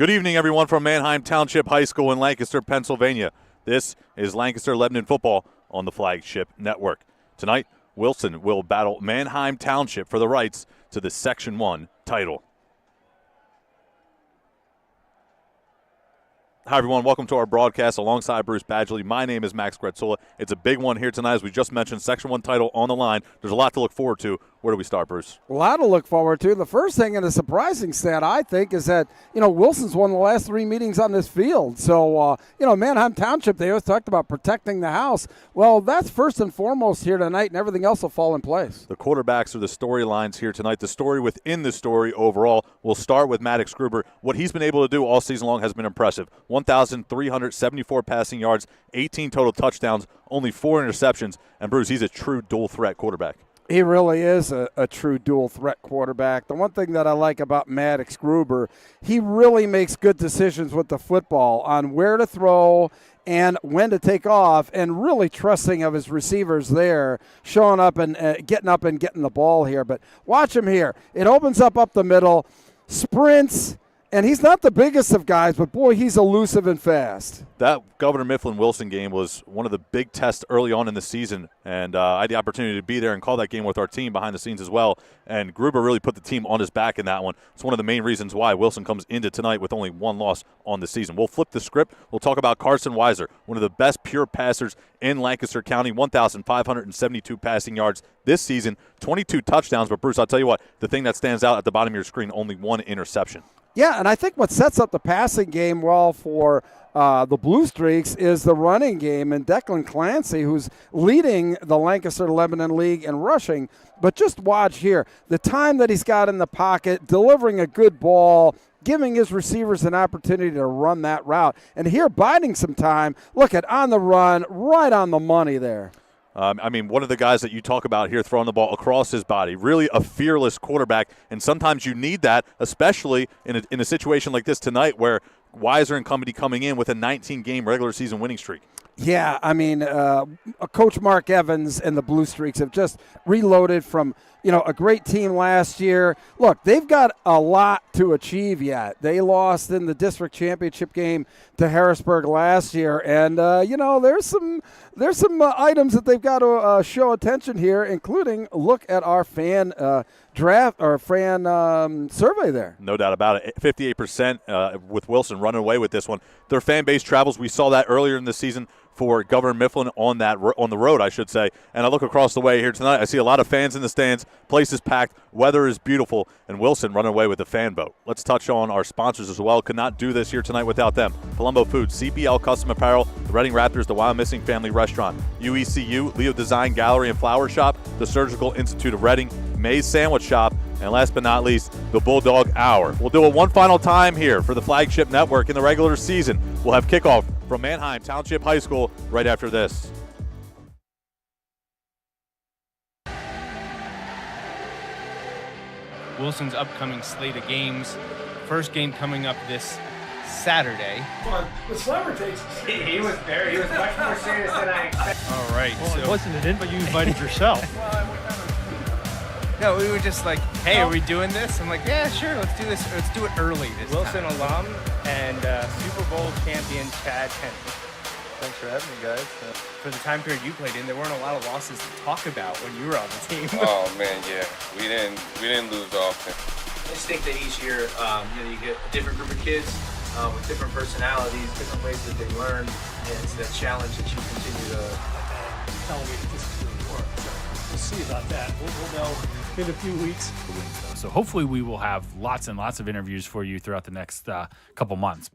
Good evening, everyone, from Manheim Township High School in Lancaster, Pennsylvania. This is Lancaster-Lebanon football on the Flagship Network. Tonight, Wilson will battle Manheim Township for the rights to the Section 1 title. Hi, everyone. Welcome to our broadcast alongside Bruce Badgley. My name is Max Gretzola. It's a big one here tonight, as we just mentioned, Section 1 title on the line. There's a lot to look forward to. Where do we start, Bruce? A lot to look forward to. The first thing, and a surprising stat, I think, is that, Wilson's won the last 3 meetings on this field. So, Manheim Township, they always talked about protecting the house. Well, that's first and foremost here tonight, and everything else will fall in place. The quarterbacks are the storylines here tonight. The story within the story overall. We'll start with Maddox Gruber. What he's been able to do all season long has been impressive. 1,374 passing yards, 18 total touchdowns, only 4 interceptions. And, Bruce, he's a true dual-threat quarterback. He really is a true dual-threat quarterback. The one thing that I like about Maddox Gruber, he really makes good decisions with the football on where to throw and when to take off, and really trusting of his receivers there, showing up and getting the ball here. But watch him here. It opens up the middle, sprints, and he's not the biggest of guys, but, boy, he's elusive and fast. That Governor Mifflin-Wilson game was one of the big tests early on in the season, and I had the opportunity to be there and call that game with our team behind the scenes as well, and Gruber really put the team on his back in that one. It's one of the main reasons why Wilson comes into tonight with only 1 loss on the season. We'll flip the script. We'll talk about Carson Weiser, one of the best pure passers in Lancaster County, 1,572 passing yards this season, 22 touchdowns. But, Bruce, I'll tell you what, the thing that stands out at the bottom of your screen, only 1 interception. Yeah, and I think what sets up the passing game well for the Blue Streaks is the running game, and Declan Clancy, who's leading the Lancaster-Lebanon League in rushing. But just watch here, the time that he's got in the pocket, delivering a good ball, giving his receivers an opportunity to run that route. And here, biding some time, look at on the run, right on the money there. One of the guys that you talk about here throwing the ball across his body, really a fearless quarterback, and sometimes you need that, especially in a situation like this tonight where Weiser and company coming in with a 19-game regular season winning streak. Yeah, Coach Mark Evans and the Blue Streaks have just reloaded from, a great team last year. Look, they've got a lot to achieve yet. They lost in the district championship game to Harrisburg last year, and there's some items that they've got to show attention here, including look at our fan survey there. No doubt about it. 58% with Wilson running away with this one. Their fan base travels. We saw that earlier in the season for Governor Mifflin on the road, I should say. And I look across the way here tonight. I see a lot of fans in the stands. Place is packed. Weather is beautiful. And Wilson running away with the fan boat. Let's touch on our sponsors as well. Could not do this here tonight without them. Palumbo Foods, CPL Custom Apparel, the Reading Raptors, the Wild Missing Family Restaurant, UECU, Leo Design Gallery and Flower Shop, the Surgical Institute of Reading, May's Sandwich Shop, and last but not least, the Bulldog Hour. We'll do it one final time here for the Flagship Network in the regular season. We'll have kickoff from Manheim Township High School right after this. Wilson's upcoming slate of games. First game coming up this Saturday. The slammer takes He was much more serious than I expected. All right. Well, it wasn't an invite, you invited yourself. No, we were just like, hey, are we doing this? I'm like, yeah, sure, let's do this. Let's do it early this Wilson time. alum and Super Bowl champion Chad Henry. Thanks for having me, guys. For the time period you played in, there weren't a lot of losses to talk about when you were on the team. Oh man, yeah, we didn't lose often. I just think that each year, you get a different group of kids with different personalities, different ways that they learn, and it's that challenge that you continue to Tell me that this is really work. So we'll see about that. We'll know in a few weeks. So hopefully we will have lots and lots of interviews for you throughout the next couple months.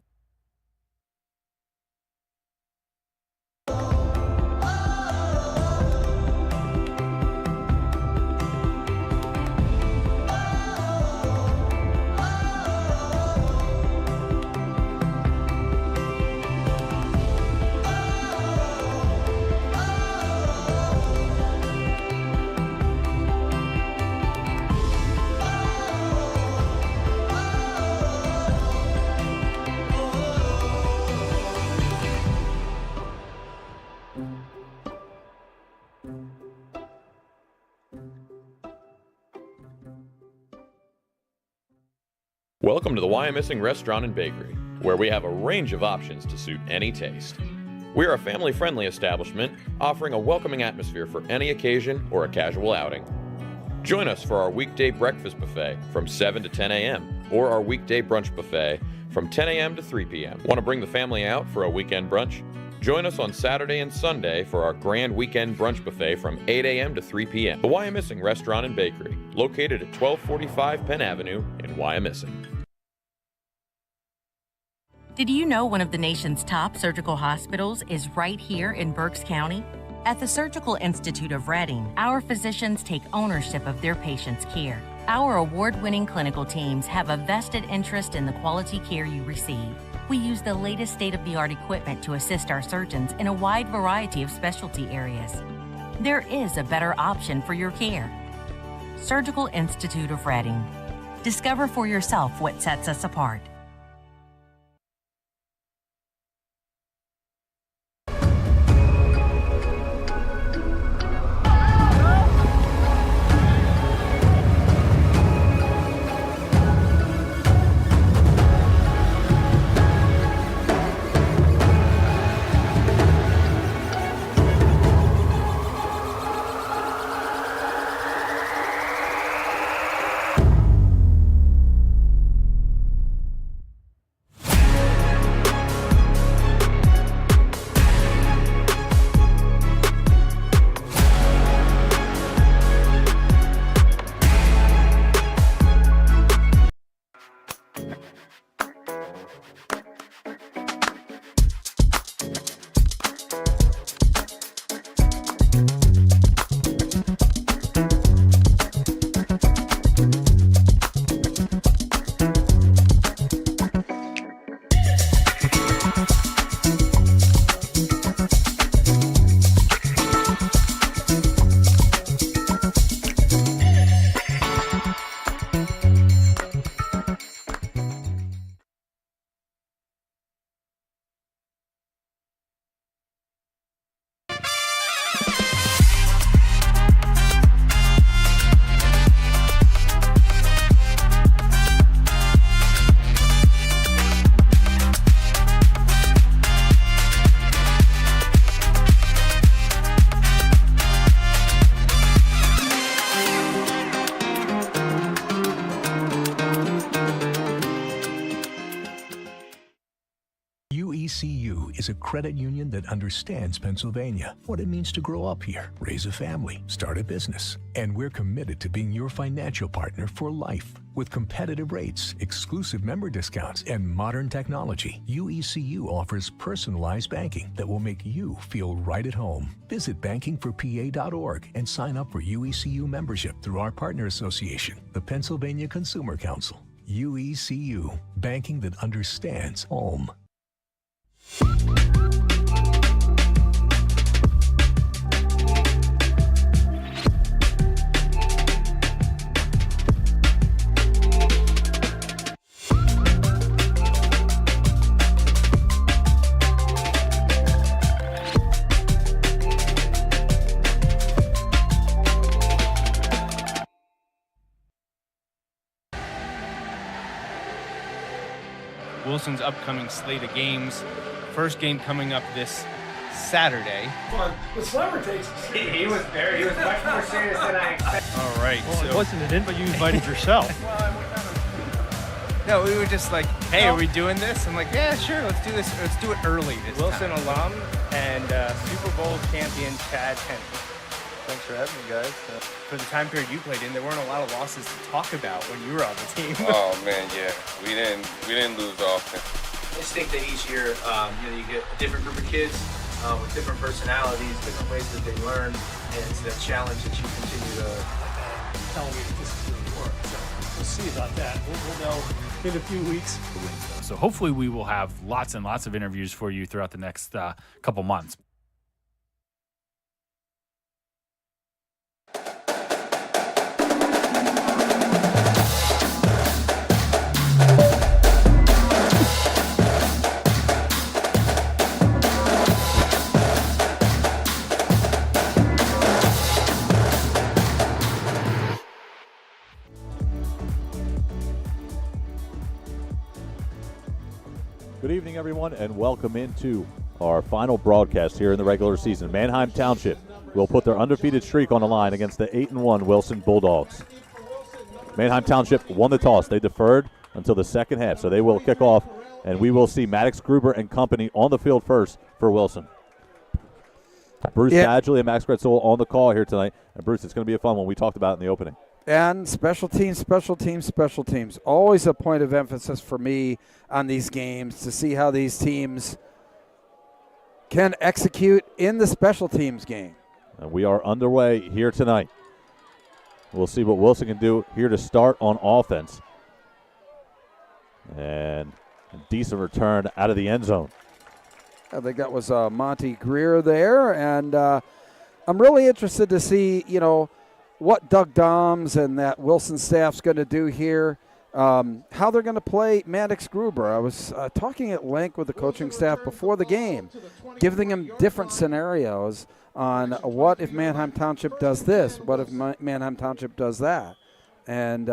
Welcome to the Why I'm Missing Restaurant and Bakery. where we have a range of options to suit any taste. We're a family-friendly establishment offering a welcoming atmosphere for any occasion or a casual outing. Join us for our weekday breakfast buffet from 7 to 10 a.m. or our weekday brunch buffet from 10 a.m. to 3 p.m. Want to bring the family out for a weekend brunch? Join us on Saturday and Sunday for our grand weekend brunch buffet from 8 a.m. to 3 p.m. The Wyomissing Restaurant and Bakery, located at 1245 Penn Avenue in Wyomissing. Did you know one of the nation's top surgical hospitals is right here in Berks County? At the Surgical Institute of Reading, our physicians take ownership of their patients' care. Our award-winning clinical teams have a vested interest in the quality care you receive. We use the latest state-of-the-art equipment to assist our surgeons in a wide variety of specialty areas. There is a better option for your care. Surgical Institute of Reading. Discover for yourself what sets us apart. UECU is a credit union that understands Pennsylvania, what it means to grow up here, raise a family, start a business. And we're committed to being your financial partner for life. With competitive rates, exclusive member discounts, and modern technology, UECU offers personalized banking that will make you feel right at home. Visit bankingforpa.org and sign up for UECU membership through our partner association, the Pennsylvania Consumer Council. UECU, banking that understands home. Wilson's upcoming slate of games. First game coming up this Saturday. The slammer takes. He was much more serious than I expected. All right. Well, it wasn't an invite. You invited yourself. No, we were just like, hey, are we doing this? I'm like, yeah, sure, let's do this. Let's do it early this Wilson time. alum and Super Bowl champion Chad Henne. Thanks for having me, guys. For the time period you played in, there weren't a lot of losses to talk about when you were on the team. Oh man, yeah, we didn't lose often. I just think that each year, you get a different group of kids with different personalities, different ways that they learn, and it's that challenge that you continue to Telling me that this is really work. So we'll see about that. We'll know in a few weeks. So hopefully we will have lots and lots of interviews for you throughout the next couple months. Good evening, everyone, and welcome into our final broadcast here in the regular season. Manheim Township will put their undefeated streak on the line against the 8-1 Wilson Bulldogs. Manheim Township won the toss. They deferred until the second half, so they will kick off, and we will see Maddox Gruber and company on the field first for Wilson. Bruce Badgley and Max Gretzel on the call here tonight. And, Bruce, it's going to be a fun one. We talked about it in the opening. And special teams. Always a point of emphasis for me on these games to see how these teams can execute in the special teams game. And we are underway here tonight. We'll see what Wilson can do here to start on offense. And a decent return out of the end zone. I think that was Monty Greer there. And I'm really interested to see, what Doug Doms and that Wilson staff's going to do here, how they're going to play Maddox Gruber. I was talking at length with the coaching staff before the game, giving them different scenarios on what if Manheim Township does this, what if Manheim Township does that. And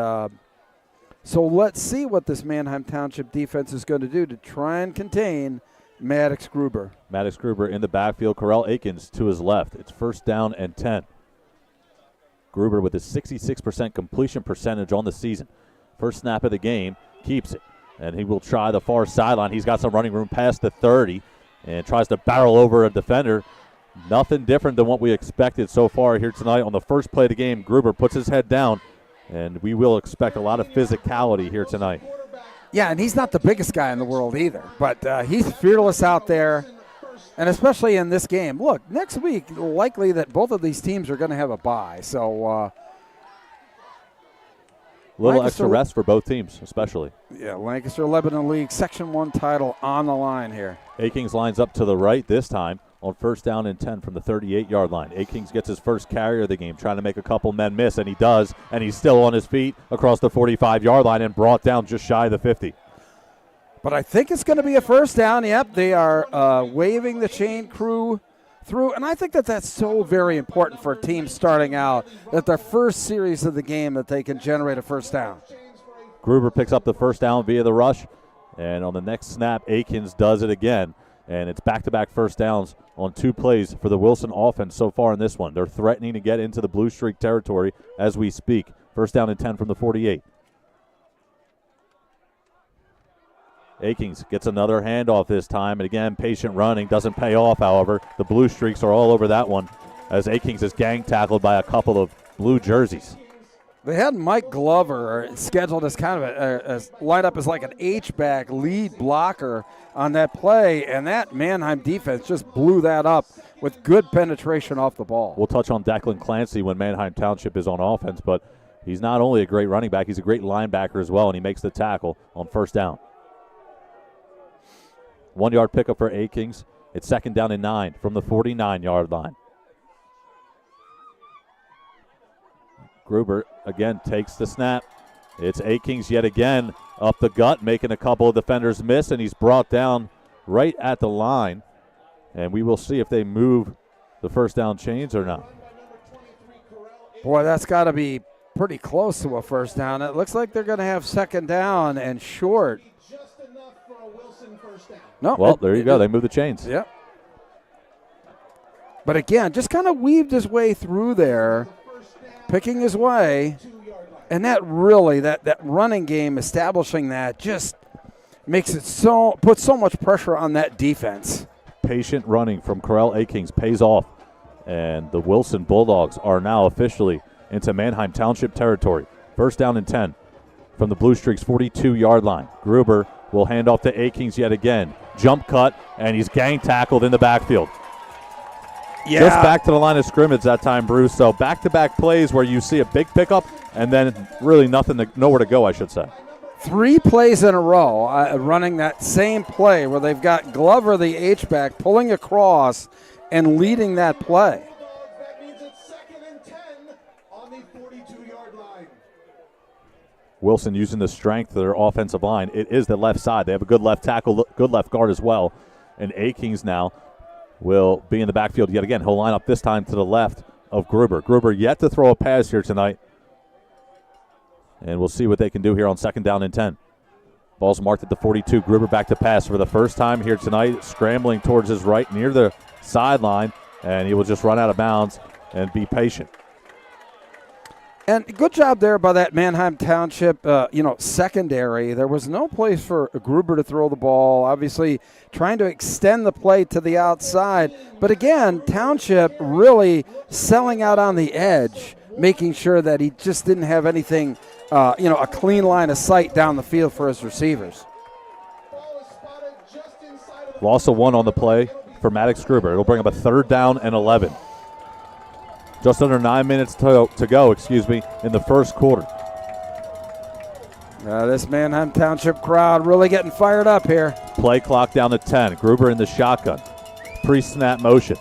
so let's see what this Manheim Township defense is going to do to try and contain Maddox Gruber. Maddox Gruber in the backfield. Corell Akins to his left. It's 1st down and 10. Gruber with a 66% completion percentage on the season. First snap of the game, keeps it. And he will try the far sideline. He's got some running room past the 30 and tries to barrel over a defender. Nothing different than what we expected so far here tonight. On the first play of the game, Gruber puts his head down, and we will expect a lot of physicality here tonight. Yeah, and he's not the biggest guy in the world either, but he's fearless out there. And especially in this game. Look, next week, likely that both of these teams are going to have a bye. So a little extra rest for both teams, especially. Yeah, Lancaster Lebanon League Section 1 title on the line here. Akings lines up to the right this time on 1st down and 10 from the 38-yard line. Akings gets his first carry of the game, trying to make a couple men miss, and he does. And he's still on his feet across the 45-yard line and brought down just shy of the 50. But I think it's going to be a first down. Yep, they are waving the chain crew through. And I think that that's so very important for a team starting out, that their first series of the game that they can generate a first down. Gruber picks up the first down via the rush. And on the next snap, Akins does it again. And it's back-to-back first downs on 2 plays for the Wilson offense so far in this one. They're threatening to get into the blue streak territory as we speak. 1st down and 10 from the 48. Akings gets another handoff this time, and again, patient running doesn't pay off, however. The blue streaks are all over that one as Akings is gang tackled by a couple of blue jerseys. They had Mike Glover scheduled as kind of a lineup as like an H-back lead blocker on that play, and that Manheim defense just blew that up with good penetration off the ball. We'll touch on Declan Clancy when Manheim Township is on offense, but he's not only a great running back, he's a great linebacker as well, and he makes the tackle on 1st down. 1-yard pickup for Akings. It's 2nd down and 9 from the 49-yard line. Gruber again takes the snap. It's Akings yet again up the gut, making a couple of defenders miss, and he's brought down right at the line. And we will see if they move the first down chains or not. Boy, that's got to be pretty close to a first down. It looks like they're going to have 2nd down and short. No, well, there you go. They move the chains. Yep. But again, just kind of weaved his way through there, picking his way. And that really, that running game, establishing that, just makes it puts so much pressure on that defense. Patient running from Corell Akings pays off. And the Wilson Bulldogs are now officially into Manheim Township territory. 1st down and 10 from the Blue Streaks 42-yard line. Gruber will hand off to Akings yet again. Jump cut, and he's gang tackled in the backfield. Yeah. Just back to the line of scrimmage that time, Bruce. So back-to-back plays where you see a big pickup and then really nowhere to go, I should say. 3 plays in a row running that same play where they've got Glover, the H-back, pulling across and leading that play. Wilson using the strength of their offensive line. It is the left side. They have a good left tackle, good left guard as well. And Akings now will be in the backfield yet again. He'll line up this time to the left of Gruber. Gruber yet to throw a pass here tonight. And we'll see what they can do here on 2nd down and 10. Ball's marked at the 42. Gruber back to pass for the first time here tonight, scrambling towards his right near the sideline, and he will just run out of bounds and be patient. And good job there by that Manheim Township, secondary. There was no place for Gruber to throw the ball, obviously trying to extend the play to the outside. But again, Township really selling out on the edge, making sure that he just didn't have anything, a clean line of sight down the field for his receivers. Loss of 1 on the play for Maddox Gruber. It'll bring up a 3rd down and 11. Just under 9 minutes to go, in the first quarter. This Manheim Township crowd really getting fired up here. Play clock down to 10. Gruber in the shotgun. Pre-snap motion.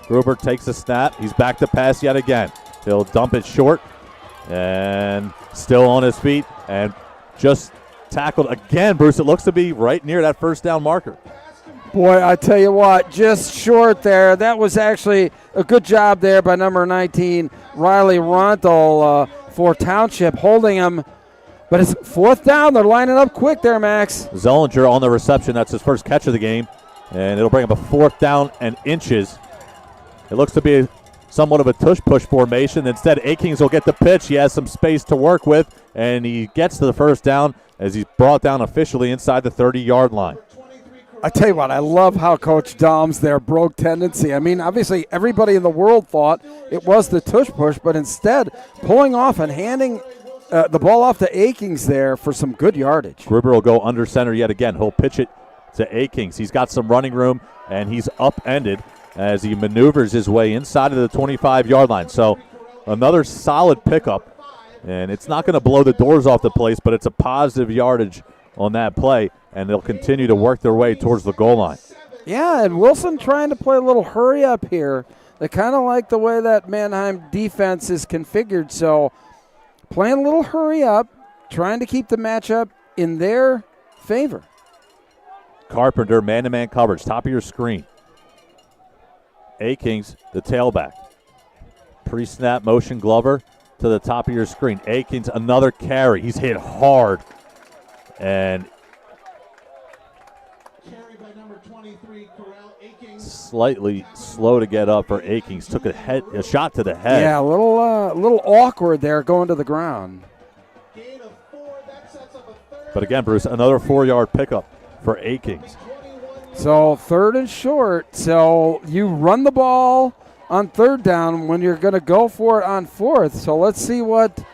Gruber takes the snap. He's back to pass yet again. He'll dump it short and still on his feet and just tackled again, Bruce. It looks to be right near that first down marker. Boy, I tell you what, just short there. That was actually a good job there by number 19, Riley Ronthal, for Township, holding him. But it's 4th down. They're lining up quick there, Max. Zollinger on the reception. That's his first catch of the game. And it'll bring up a 4th down and inches. It looks to be somewhat of a tush-push formation. Instead, Akings will get the pitch. He has some space to work with, and he gets to the first down as he's brought down officially inside the 30-yard line. I tell you what, I love how Coach Doms there broke tendency. I mean, obviously everybody in the world thought it was the tush push, but instead pulling off and handing the ball off to Akings there for some good yardage. Gruber will go under center yet again. He'll pitch it to Akings. He's got some running room, and he's upended as he maneuvers his way inside of the 25-yard line. So another solid pickup, and it's not going to blow the doors off the place, but it's a positive yardage on that play, and they'll continue to work their way towards the goal line. Yeah, and Wilson trying to play a little hurry up here. They kind of like the way that Manheim defense is configured, so playing a little hurry up, trying to keep the matchup in their favor. Carpenter, man-to-man coverage, top of your screen. Akings, the tailback. Pre-snap motion, Glover to the top of your screen. Akings, another carry. He's hit hard. And slightly slow to get up for Akings. Took a shot to the head. Yeah, a little awkward there going to the ground. But again, Bruce, another 4-yard pickup for Akings. So 3rd and short. So you run the ball on 3rd down when you're going to go for it on 4th. So let's see what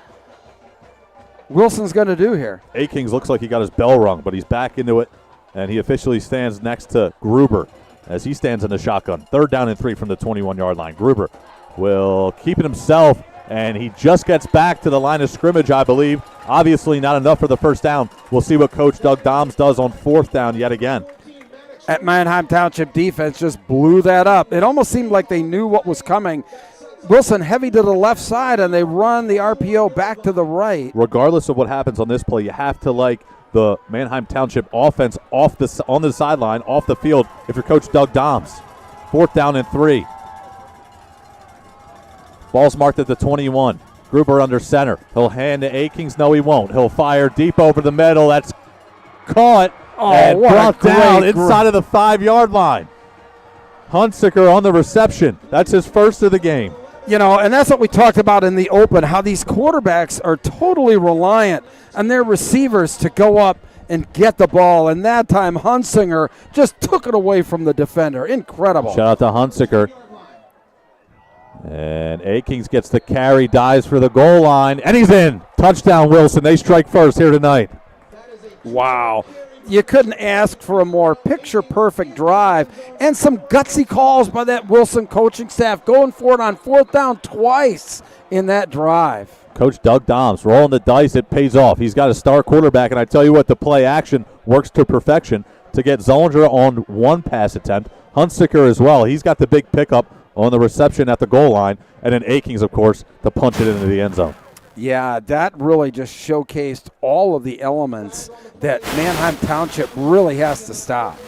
Wilson's going to do here. Akings looks like he got his bell rung, but he's back into it, and he officially stands next to Gruber as he stands in the shotgun. 3rd down and 3 from the 21-yard line. Gruber will keep it himself, and he just gets back to the line of scrimmage, I believe. Obviously not enough for the first down. We'll see what Coach Doug Doms does on 4th down yet again. At Manheim Township defense just blew that up. It almost seemed like they knew what was coming. Wilson heavy to the left side, and they run the RPO back to the right. Regardless of what happens on this play, you have to like the Manheim Township offense on the sideline, off the field, if you're Coach Doug Doms. 4th down and 3. Ball's marked at the 21. Gruber under center. He'll hand to Akings. No, he won't. He'll fire deep over the middle. That's caught and brought down inside of the 5-yard line. Hunsicker on the reception. That's his first of the game. You know, and that's what we talked about in the open, how these quarterbacks are totally reliant on their receivers to go up and get the ball. And that time, Hunsinger just took it away from the defender. Incredible. Shout out to Hunsicker. And Akings gets the carry, dives for the goal line, and he's in. Touchdown, Wilson. They strike first here tonight. Wow. You couldn't ask for a more picture-perfect drive, and some gutsy calls by that Wilson coaching staff, going for it on 4th down twice in that drive. Coach Doug Doms rolling the dice. It pays off. He's got a star quarterback, and I tell you what, the play action works to perfection to get Zollinger on 1 pass attempt. Hunsicker as well. He's got the big pickup on the reception at the goal line, and then Akings, of course, to punch it into the end zone. Yeah, that really just showcased all of the elements that Manheim Township really has to stop.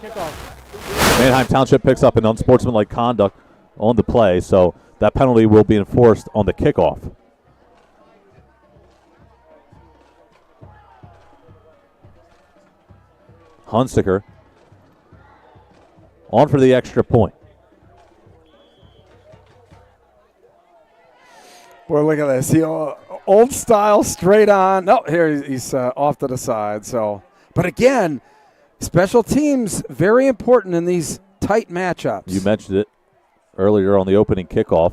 Manheim Township picks up an unsportsmanlike conduct on the play, so that penalty will be enforced on the kickoff. Hunsaker on for the extra point. Boy, look at this. He, old style, straight on. No, here he's off to the side. So, but again, special teams, very important in these tight matchups. You mentioned it earlier on the opening kickoff,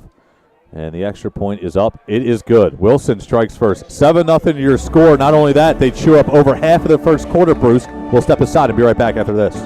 and the extra point is up. It is good. Wilson strikes first. 7-0 your score. Not only that, they chew up over half of the first quarter, Bruce. We'll step aside and be right back after this.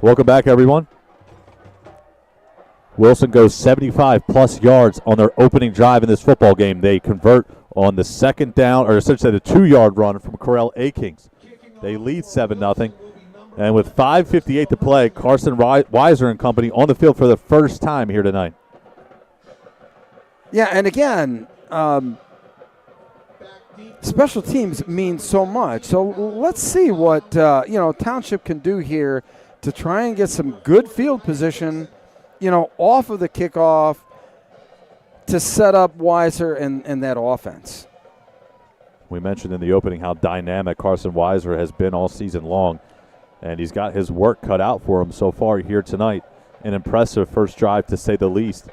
Welcome back, everyone. Wilson goes 75-plus yards on their opening drive in this football game. They convert on the second down, or essentially the 2-yard run from Corell Akings. They lead 7-0. And with 5:58 to play, Carson Weiser and company on the field for the first time here tonight. Yeah, and again, special teams mean so much. So let's see what Township can do here to try and get some good field position, off of the kickoff to set up Weiser and that offense. We mentioned in the opening how dynamic Carson Weiser has been all season long, and he's got his work cut out for him so far here tonight. An impressive first drive, to say the least.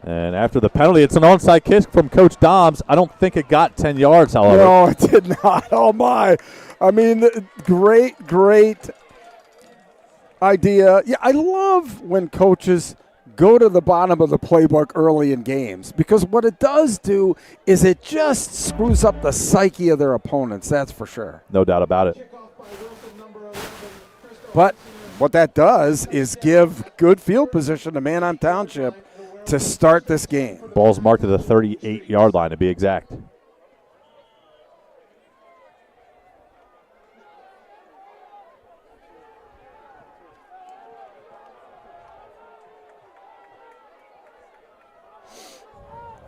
And after the penalty, it's an onside kick from Coach Dobbs. I don't think it got 10 yards, however. No, it did not. Oh, my. I mean, great idea. Yeah, I love when coaches go to the bottom of the playbook early in games, because what it does do is it just screws up the psyche of their opponents, that's for sure. No doubt about it. But what that does is give good field position to Manheim Township to start this game. Ball's marked at the 38-yard line, to be exact.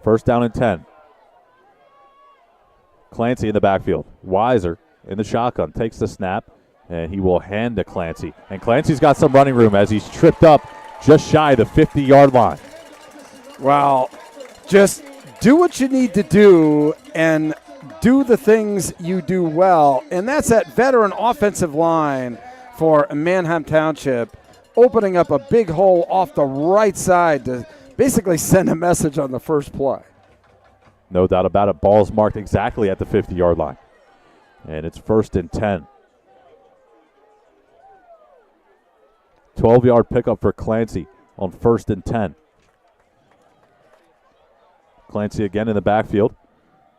First down and 10. Clancy in the backfield. Weiser in the shotgun takes the snap, and he will hand to Clancy. And Clancy's got some running room as he's tripped up just shy of the 50-yard line. Well, just do what you need to do and do the things you do well. And that's that veteran offensive line for Manheim Township, opening up a big hole off the right side to basically send a message on the first play. No doubt about it. Ball's marked exactly at the 50-yard line. And it's first and 10. 12-yard pickup for Clancy on first and 10. Clancy again in the backfield.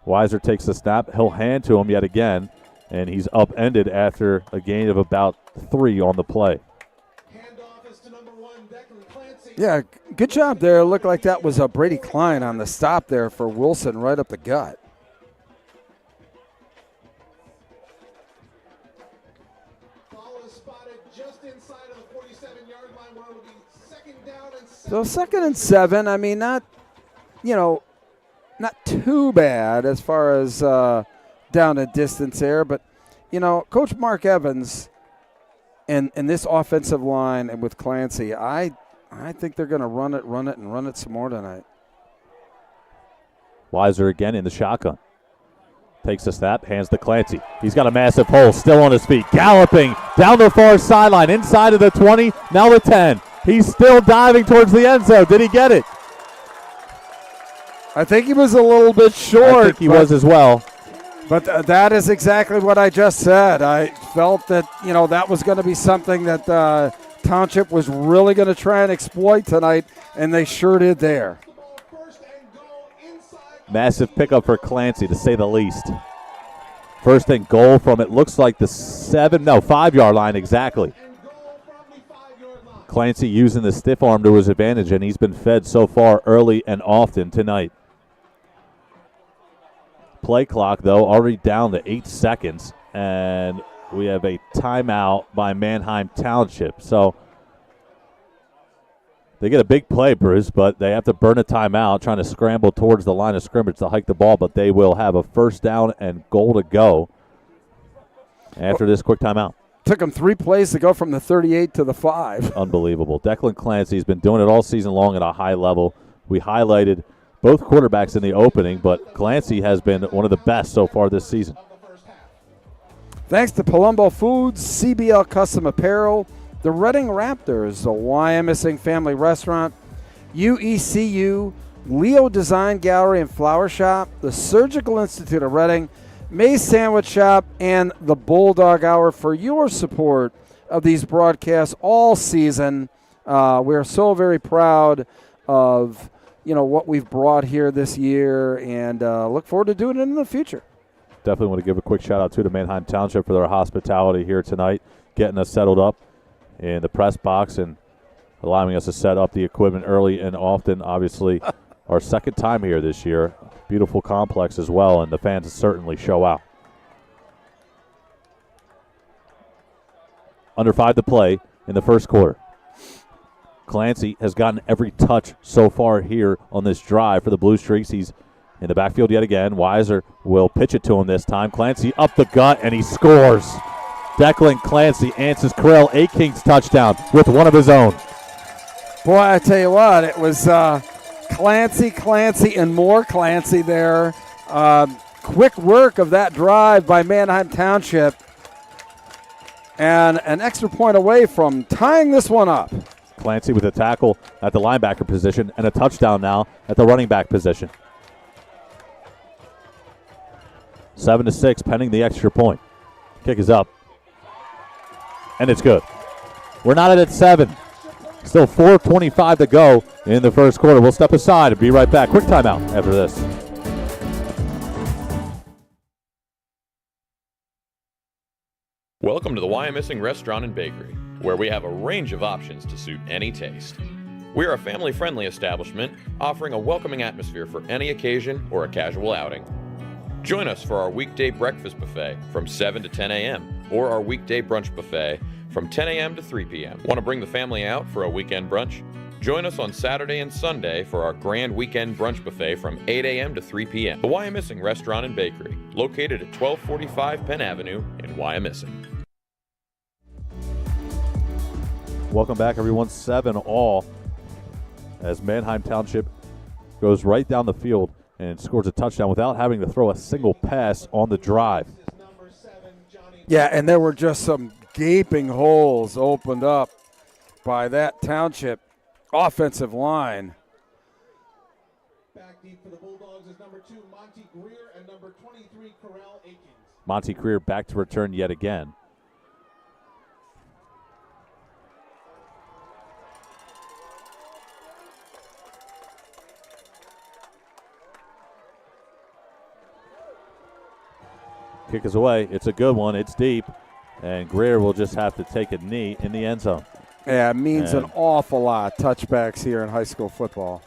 Weiser takes the snap. He'll hand to him yet again, and he's upended after a gain of about 3 on the play. Yeah, good job there. It looked like that was a Brady Klein on the stop there for Wilson right up the gut. So 2nd and 7, I mean, not too bad as far as down a distance there, but, Coach Mark Evans and this offensive line and with Clancy, I think they're going to run it some more tonight. Weiser again in the shotgun. Takes the snap, hands to Clancy. He's got a massive hole, still on his feet. Galloping down the far sideline, inside of the 20, now the 10. He's still diving towards the end zone. Did he get it? I think he was a little bit short. I think he was as well. But that is exactly what I just said. I felt that, that was going to be something that Township was really going to try and exploit tonight, and they sure did there. Massive pickup for Clancy, to say the least. First and goal from it looks like the 5-yard line exactly. Clancy using the stiff arm to his advantage, and he's been fed so far early and often tonight. Play clock, though, already down to 8 seconds, and we have a timeout by Manheim Township. So they get a big play, Bruce, but they have to burn a timeout, trying to scramble towards the line of scrimmage to hike the ball, but they will have a first down and goal to go after this quick timeout. Took them 3 plays to go from the 38 to the 5. Unbelievable. Declan Clancy's been doing it all season long at a high level. We highlighted both quarterbacks in the opening, but Clancy has been one of the best so far this season. Thanks to Palumbo Foods, CBL Custom Apparel, the Reading Raptors, the YMSing Family Restaurant, UECU, Leo Design Gallery and Flower Shop, the Surgical Institute of Reading, May's Sandwich Shop, and the Bulldog Hour for your support of these broadcasts all season. We're so very proud of what we've brought here this year, and look forward to doing it in the future. Definitely want to give a quick shout out to Manheim Township for their hospitality here tonight, getting us settled up in the press box and allowing us to set up the equipment early and often. Obviously, our second time here this year. Beautiful complex as well, and the fans certainly show out. Under 5 to play in the first quarter. Clancy has gotten every touch so far here on this drive for the Blue Streaks. He's in the backfield yet again. Weiser will pitch it to him this time. Clancy up the gut, and he scores. Declan Clancy answers Corell A-King's touchdown with one of his own. Boy, I tell you what, it was Clancy, and more Clancy there. Quick work of that drive by Manheim Township. And an extra point away from tying this one up. Clancy with a tackle at the linebacker position and a touchdown now at the running back position. 7-6 pending the extra point. Kick is up. And it's good. We're not at 7. Still 4:25 to go in the first quarter. We'll step aside and be right back. Quick timeout after this. Welcome to the YMSing Restaurant and Bakery, where we have a range of options to suit any taste. We are a family-friendly establishment offering a welcoming atmosphere for any occasion or a casual outing. Join us for our weekday breakfast buffet from 7 to 10 a.m. or our weekday brunch buffet from 10 a.m. to 3 p.m. Want to bring the family out for a weekend brunch? Join us on Saturday and Sunday for our grand weekend brunch buffet from 8 a.m. to 3 p.m. The YMSing Restaurant and Bakery, located at 1245 Penn Avenue in YMSing. Welcome back, everyone. 7-all as Manheim Township goes right down the field and scores a touchdown without having to throw a single pass on the drive. Yeah, and there were just some gaping holes opened up by that Township offensive line. Back deep for the Bulldogs is number 2, Monty Greer, and number 23, Corell Akins. Monty Greer back to return yet again. Kick is away. It's a good one. It's deep. And Greer will just have to take a knee in the end zone. Yeah, it means an awful lot, touchbacks here in high school football.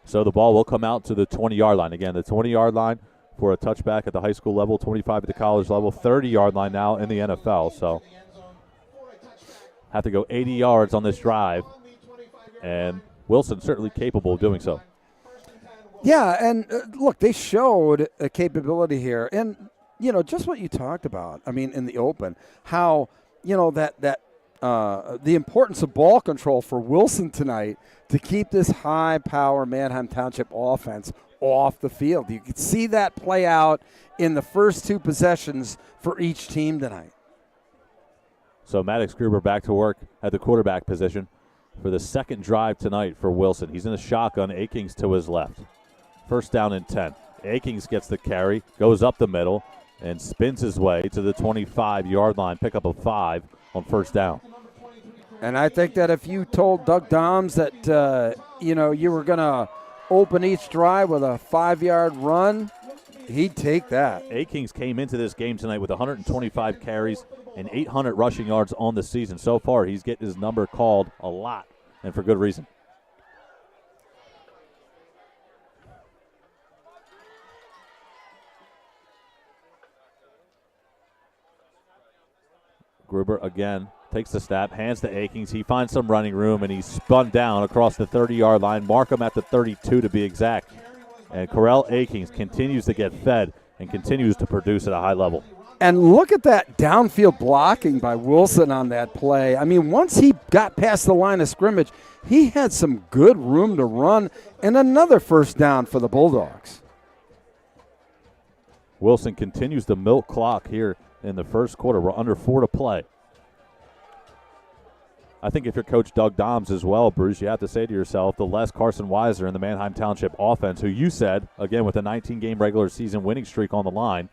So the ball will come out to the 20-yard line. Again, the 20-yard line for a touchback at the high school level, 25 at the college level, 30-yard line now in the NFL. So have to go 80 yards on this drive. And Wilson certainly capable of doing so. Yeah, and look, they showed a capability here. And, just what you talked about, I mean, in the open, how, the importance of ball control for Wilson tonight to keep this high-power Manheim Township offense off the field. You could see that play out in the first 2 possessions for each team tonight. So Maddox Gruber back to work at the quarterback position for the second drive tonight for Wilson. He's in the shotgun, Akings to his left. First down and 10. Akings gets the carry, goes up the middle, and spins his way to the 25-yard line. Pick up a 5 on first down. And I think that if you told Doug Doms that, you were going to open each drive with a 5-yard run, He'd take that. A-Kings came into this game tonight with 125 carries and 800 rushing yards on the season. So far, he's getting his number called a lot, and for good reason. Gruber again takes the snap, hands to A-Kings. He finds some running room, and he's spun down across the 30-yard line. Mark him at the 32 to be exact. And Corell A-Kings continues to get fed and continues to produce at a high level. And look at that downfield blocking by Wilson on that play. I mean, once he got past the line of scrimmage, he had some good room to run, and another first down for the Bulldogs. Wilson continues to milk clock here in the first quarter. We're under 4 to play. I think if you're Coach Doug Doms as well, Bruce, you have to say to yourself, the less Carson Weiser in the Manheim Township offense, who you said, again, with a 19-game regular season winning streak on the line,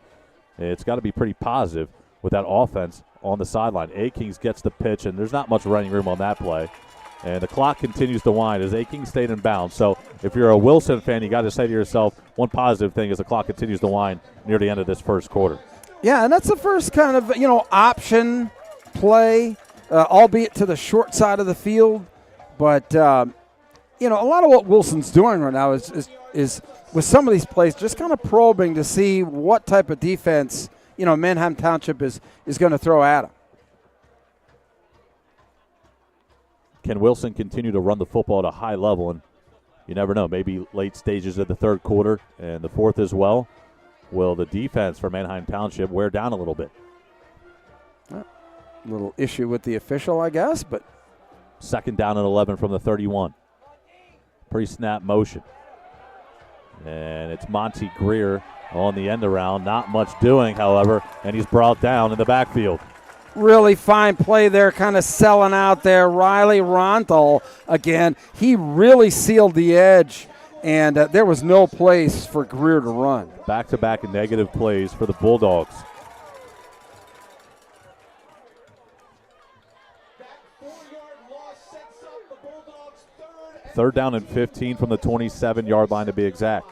it's got to be pretty positive with that offense on the sideline. A-Kings gets the pitch, and there's not much running room on that play. And the clock continues to wind as A-Kings stayed in bounds. So if you're a Wilson fan, you got to say to yourself, one positive thing is the clock continues to wind near the end of this first quarter. Yeah, and that's the first kind of, option play, albeit to the short side of the field. But, a lot of what Wilson's doing right now is with some of these plays just kind of probing to see what type of defense, Manheim Township is going to throw at him. Can Wilson continue to run the football at a high level? And you never know, maybe late stages of the third quarter and the fourth as well. Will the defense for Manheim Township wear down a little bit? Little issue with the official, I guess, but. Second down and 11 from the 31. Pre-snap motion. And it's Monty Greer on the end around. Not much doing, however, and he's brought down in the backfield. Really fine play there, kind of selling out there. Riley Ronthal, again, he really sealed the edge, and there was no place for Greer to run. Back-to-back negative plays for the Bulldogs. Third down and 15 from the 27-yard line to be exact.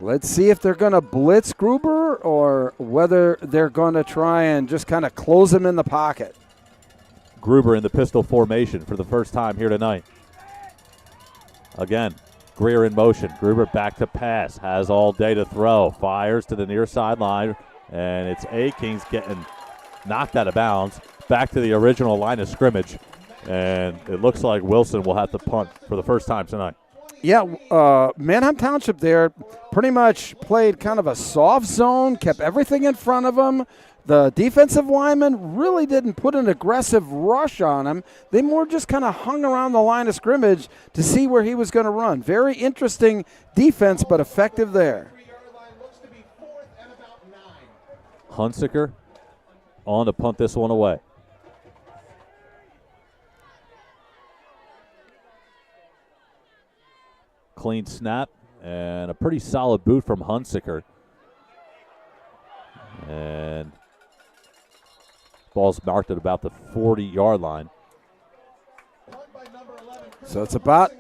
Let's see if they're going to blitz Gruber or whether they're going to try and just kind of close him in the pocket. Gruber in the pistol formation for the first time here tonight. Again, Greer in motion. Gruber back to pass. Has all day to throw. Fires to the near sideline. And it's A-Kings getting knocked out of bounds. Back to the original line of scrimmage. And it looks like Wilson will have to punt for the first time tonight. Yeah, Manheim Township there pretty much played kind of a soft zone, kept everything in front of them. The defensive linemen really didn't put an aggressive rush on him. They more just kind of hung around the line of scrimmage to see where he was going to run. Very interesting defense, but effective there. Hunsaker on to punt this one away. Clean snap and a pretty solid boot from Hunsaker. And ball's marked at about the 40-yard line. So it's about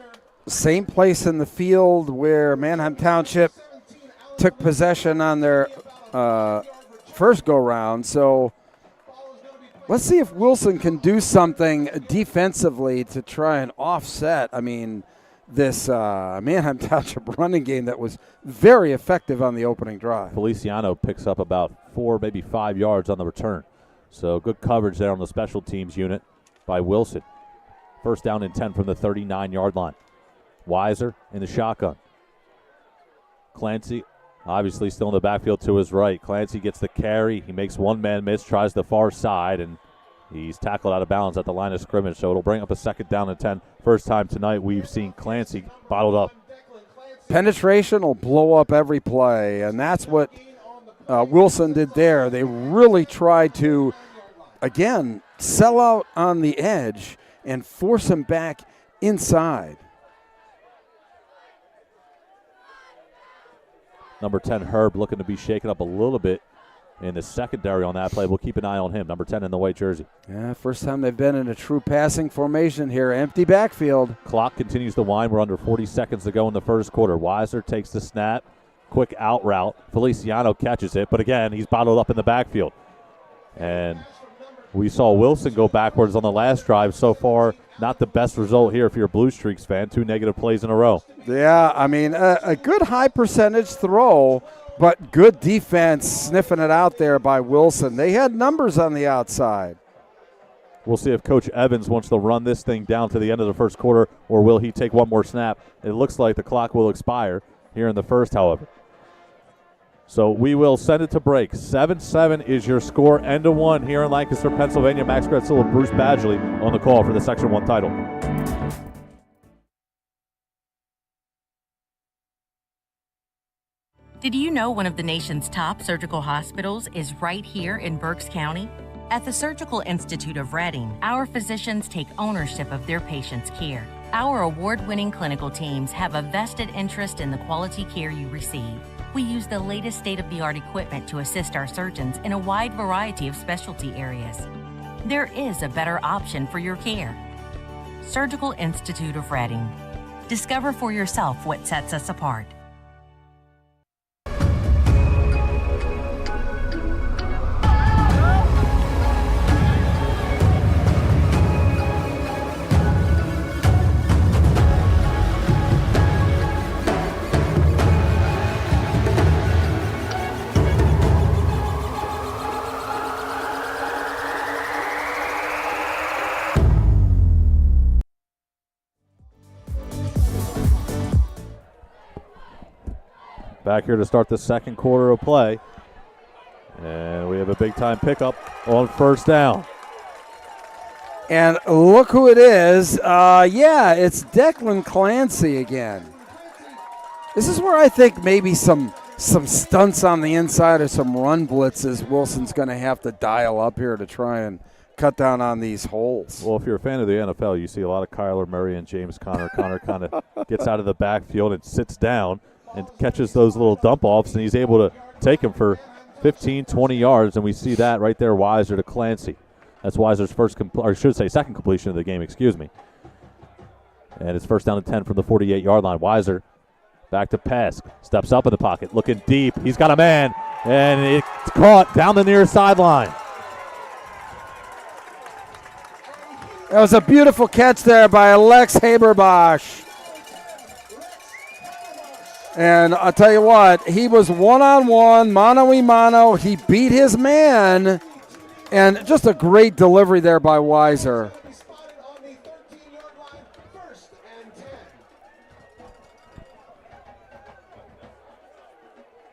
the same place in the field where Manheim Township took possession on their first go-round. So let's see if Wilson can do something defensively to try and offset. I mean, this Manheim Township running game that was very effective on the opening drive. Feliciano picks up about 4, maybe 5 yards on the return. So good coverage there on the special teams unit by Wilson. First down and 10 from the 39-yard line. Weiser in the shotgun. Clancy obviously still in the backfield to his right. Clancy gets the carry. He makes one man miss, tries the far side, and he's tackled out of bounds at the line of scrimmage, so it'll bring up a second down and 10. First time tonight we've seen Clancy bottled up. Penetration will blow up every play, and that's what Wilson did there. They really tried to, again, sell out on the edge and force him back inside. Number 10, Herb, looking to be shaken up a little bit in the secondary on that play. We'll keep an eye on him. Number 10 in the white jersey. Yeah, first time they've been in a true passing formation here. Empty backfield. Clock continues to wind. We're under 40 seconds to go in the first quarter. Weiser takes the snap, quick out route. Feliciano catches it, but again, he's bottled up in the backfield. And we saw Wilson go backwards on the last drive. So far, not the best result here if you're a Blue Streaks fan. 2 negative plays in a row. Yeah, I mean, a good high percentage throw, but good defense sniffing it out there by Wilson. They had numbers on the outside. We'll see if Coach Evans wants to run this thing down to the end of the first quarter, or will he take one more snap? It looks like the clock will expire here in the first, however. So we will send it to break. 7-7 is your score. End of one here in Lancaster, Pennsylvania. Max Gretzel and Bruce Badgley on the call for the Section 1 title. Did you know one of the nation's top surgical hospitals is right here in Berks County? At the Surgical Institute of Reading, our physicians take ownership of their patients' care. Our award-winning clinical teams have a vested interest in the quality care you receive. We use the latest state-of-the-art equipment to assist our surgeons in a wide variety of specialty areas. There is a better option for your care. Surgical Institute of Reading. Discover for yourself what sets us apart. Back here to start the second quarter of play. And we have a big-time pickup on first down. And look who it is. Yeah, it's Declan Clancy again. This is where I think maybe some stunts on the inside or some run blitzes Wilson's going to have to dial up here to try and cut down on these holes. Well, if you're a fan of the NFL, you see a lot of Kyler Murray and James Conner. Conner kind of gets out of the backfield and sits down and catches those little dump-offs, and he's able to take them for 15, 20 yards, and we see that right there, Weiser to Clancy. That's Weiser's second completion of the game, excuse me. And it's first down and 10 from the 48-yard line. Weiser back to pass, steps up in the pocket, looking deep. He's got a man, and it's caught down the near sideline. That was a beautiful catch there by Alex Haberbosch. And I'll tell you what, he was one-on-one, mano-a-mano. He beat his man. And just a great delivery there by Weiser.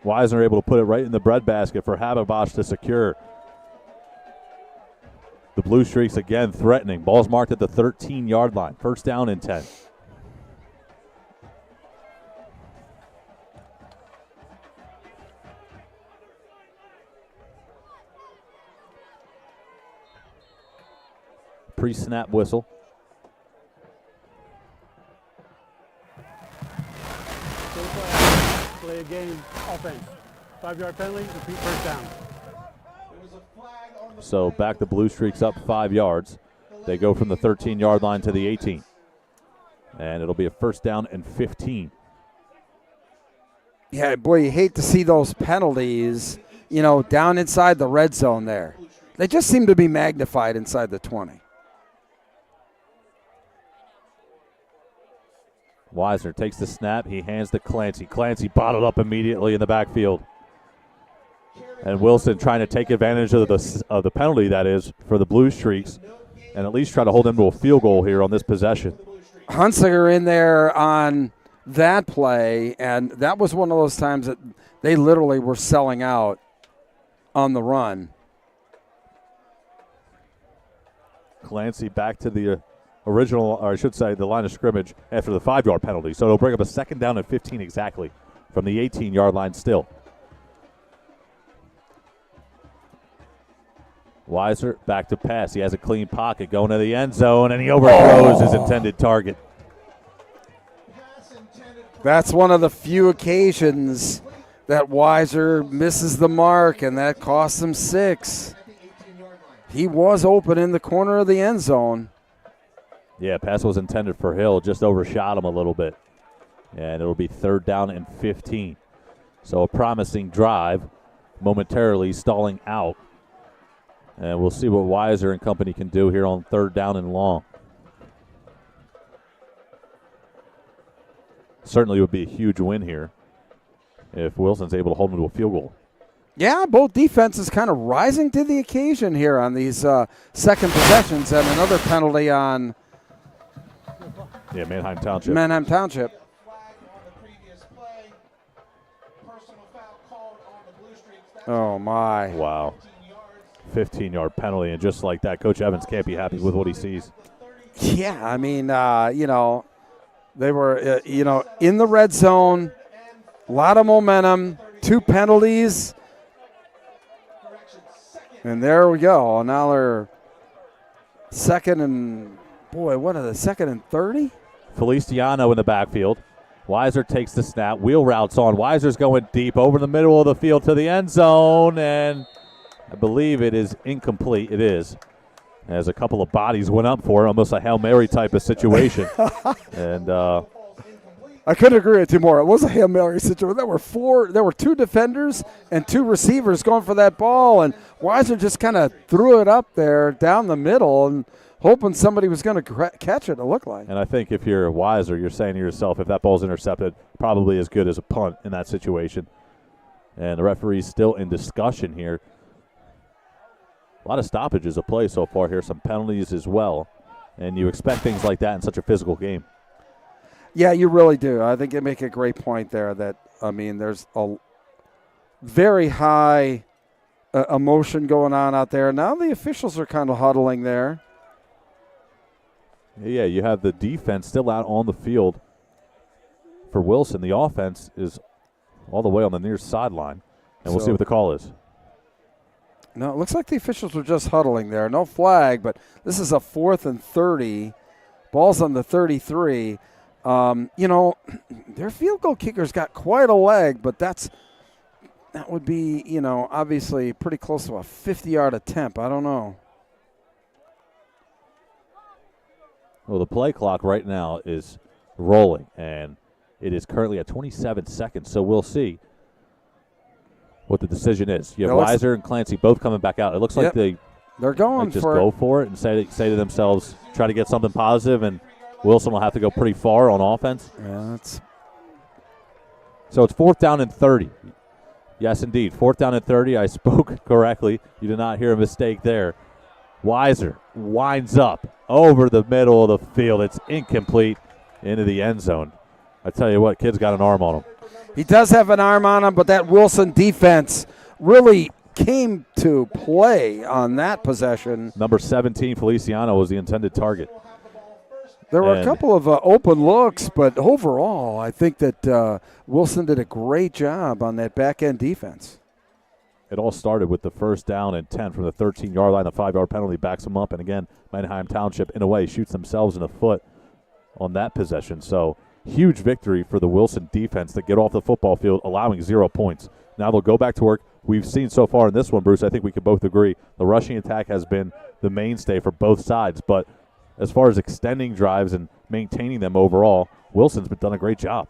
Weiser able to put it right in the breadbasket for Haberbosch to secure. The Blue Streaks again threatening. Ball's marked at the 13-yard line. First down and 10. Pre-snap whistle. Play a game, offense. 5-yard penalty, repeat first down. So back the Blue Streaks up 5 yards. They go from the 13-yard line to the 18. And it'll be a first down and 15. Yeah, boy, you hate to see those penalties, down inside the red zone there. They just seem to be magnified inside the 20. Weiser takes the snap. He hands to Clancy. Clancy bottled up immediately in the backfield. And Wilson trying to take advantage of the penalty, that is, for the Blue Streaks, and at least try to hold them to a field goal here on this possession. Hunsinger in there on that play, and that was one of those times that they literally were selling out on the run. Clancy back to the original, or I should say the line of scrimmage after the 5-yard penalty. So it'll bring up a second down and 15 exactly from the 18-yard line still. Weiser back to pass. He has a clean pocket going to the end zone, and he overthrows his intended target. That's one of the few occasions that Weiser misses the mark, and that costs him 6. He was open in the corner of the end zone. Yeah, pass was intended for Hill, just overshot him a little bit. And it'll be third down and 15. So a promising drive momentarily stalling out. And we'll see what Weiser and company can do here on 3rd down and long. Certainly would be a huge win here if Wilson's able to hold them to a field goal. Yeah, both defenses kind of rising to the occasion here on these second possessions, and another penalty on Manheim Township. Manheim Township. Oh, my. Wow. 15-yard penalty, and just like that, Coach Evans can't be happy with what he sees. Yeah, I mean, they were, in the red zone, a lot of momentum, 2 penalties, and there we go. Now they're second and 30? Feliciano in the backfield. Weiser takes the snap. Wheel routes on. Weiser's going deep over the middle of the field to the end zone, and I believe it is incomplete. It is. As a couple of bodies went up for it, almost a Hail Mary type of situation. And I couldn't agree with you more. It was a Hail Mary situation. There were 2 defenders and 2 receivers going for that ball, and Weiser just kind of threw it up there down the middle and hoping somebody was going to catch it, it looked like. And I think if you're Weiser, you're saying to yourself, if that ball's intercepted, probably as good as a punt in that situation. And the referee's still in discussion here. A lot of stoppages of play so far here, some penalties as well. And you expect things like that in such a physical game. Yeah, you really do. I think you make a great point there that, there's a very high emotion going on out there. Now the officials are kind of huddling there. Yeah, you have the defense still out on the field for Wilson. The offense is all the way on the near sideline, and we'll see what the call is. No, it looks like the officials were just huddling there. No flag, but this is a 4th and 30. Ball's on the 33. Their field goal kicker's got quite a leg, but that would be, obviously pretty close to a 50-yard attempt. I don't know. Well, the play clock right now is rolling, and it is currently at 27 seconds, so we'll see what the decision is. You have Weiser and Clancy both coming back out. It looks like they're going just go for it and say to themselves, try to get something positive, and Wilson will have to go pretty far on offense. Yeah, so it's 4th down and 30. Yes, indeed, 4th down and 30. I spoke correctly. You did not hear a mistake there. Weiser winds up over the middle of the field. It's incomplete into the end zone. I tell you what, kid's got an arm on him. He does have an arm on him, but that Wilson defense really came to play on that possession. Number 17, Feliciano, was the intended target. There were a couple of open looks, but overall, I think that Wilson did a great job on that back-end defense. It all started with the 1st down and 10 from the 13-yard line. The 5-yard penalty backs them up. And again, Manheim Township, in a way, shoots themselves in the foot on that possession. So huge victory for the Wilson defense to get off the football field, allowing 0 points. Now they'll go back to work. We've seen so far in this one, Bruce, I think we can both agree, the rushing attack has been the mainstay for both sides. But as far as extending drives and maintaining them overall, Wilson's done a great job.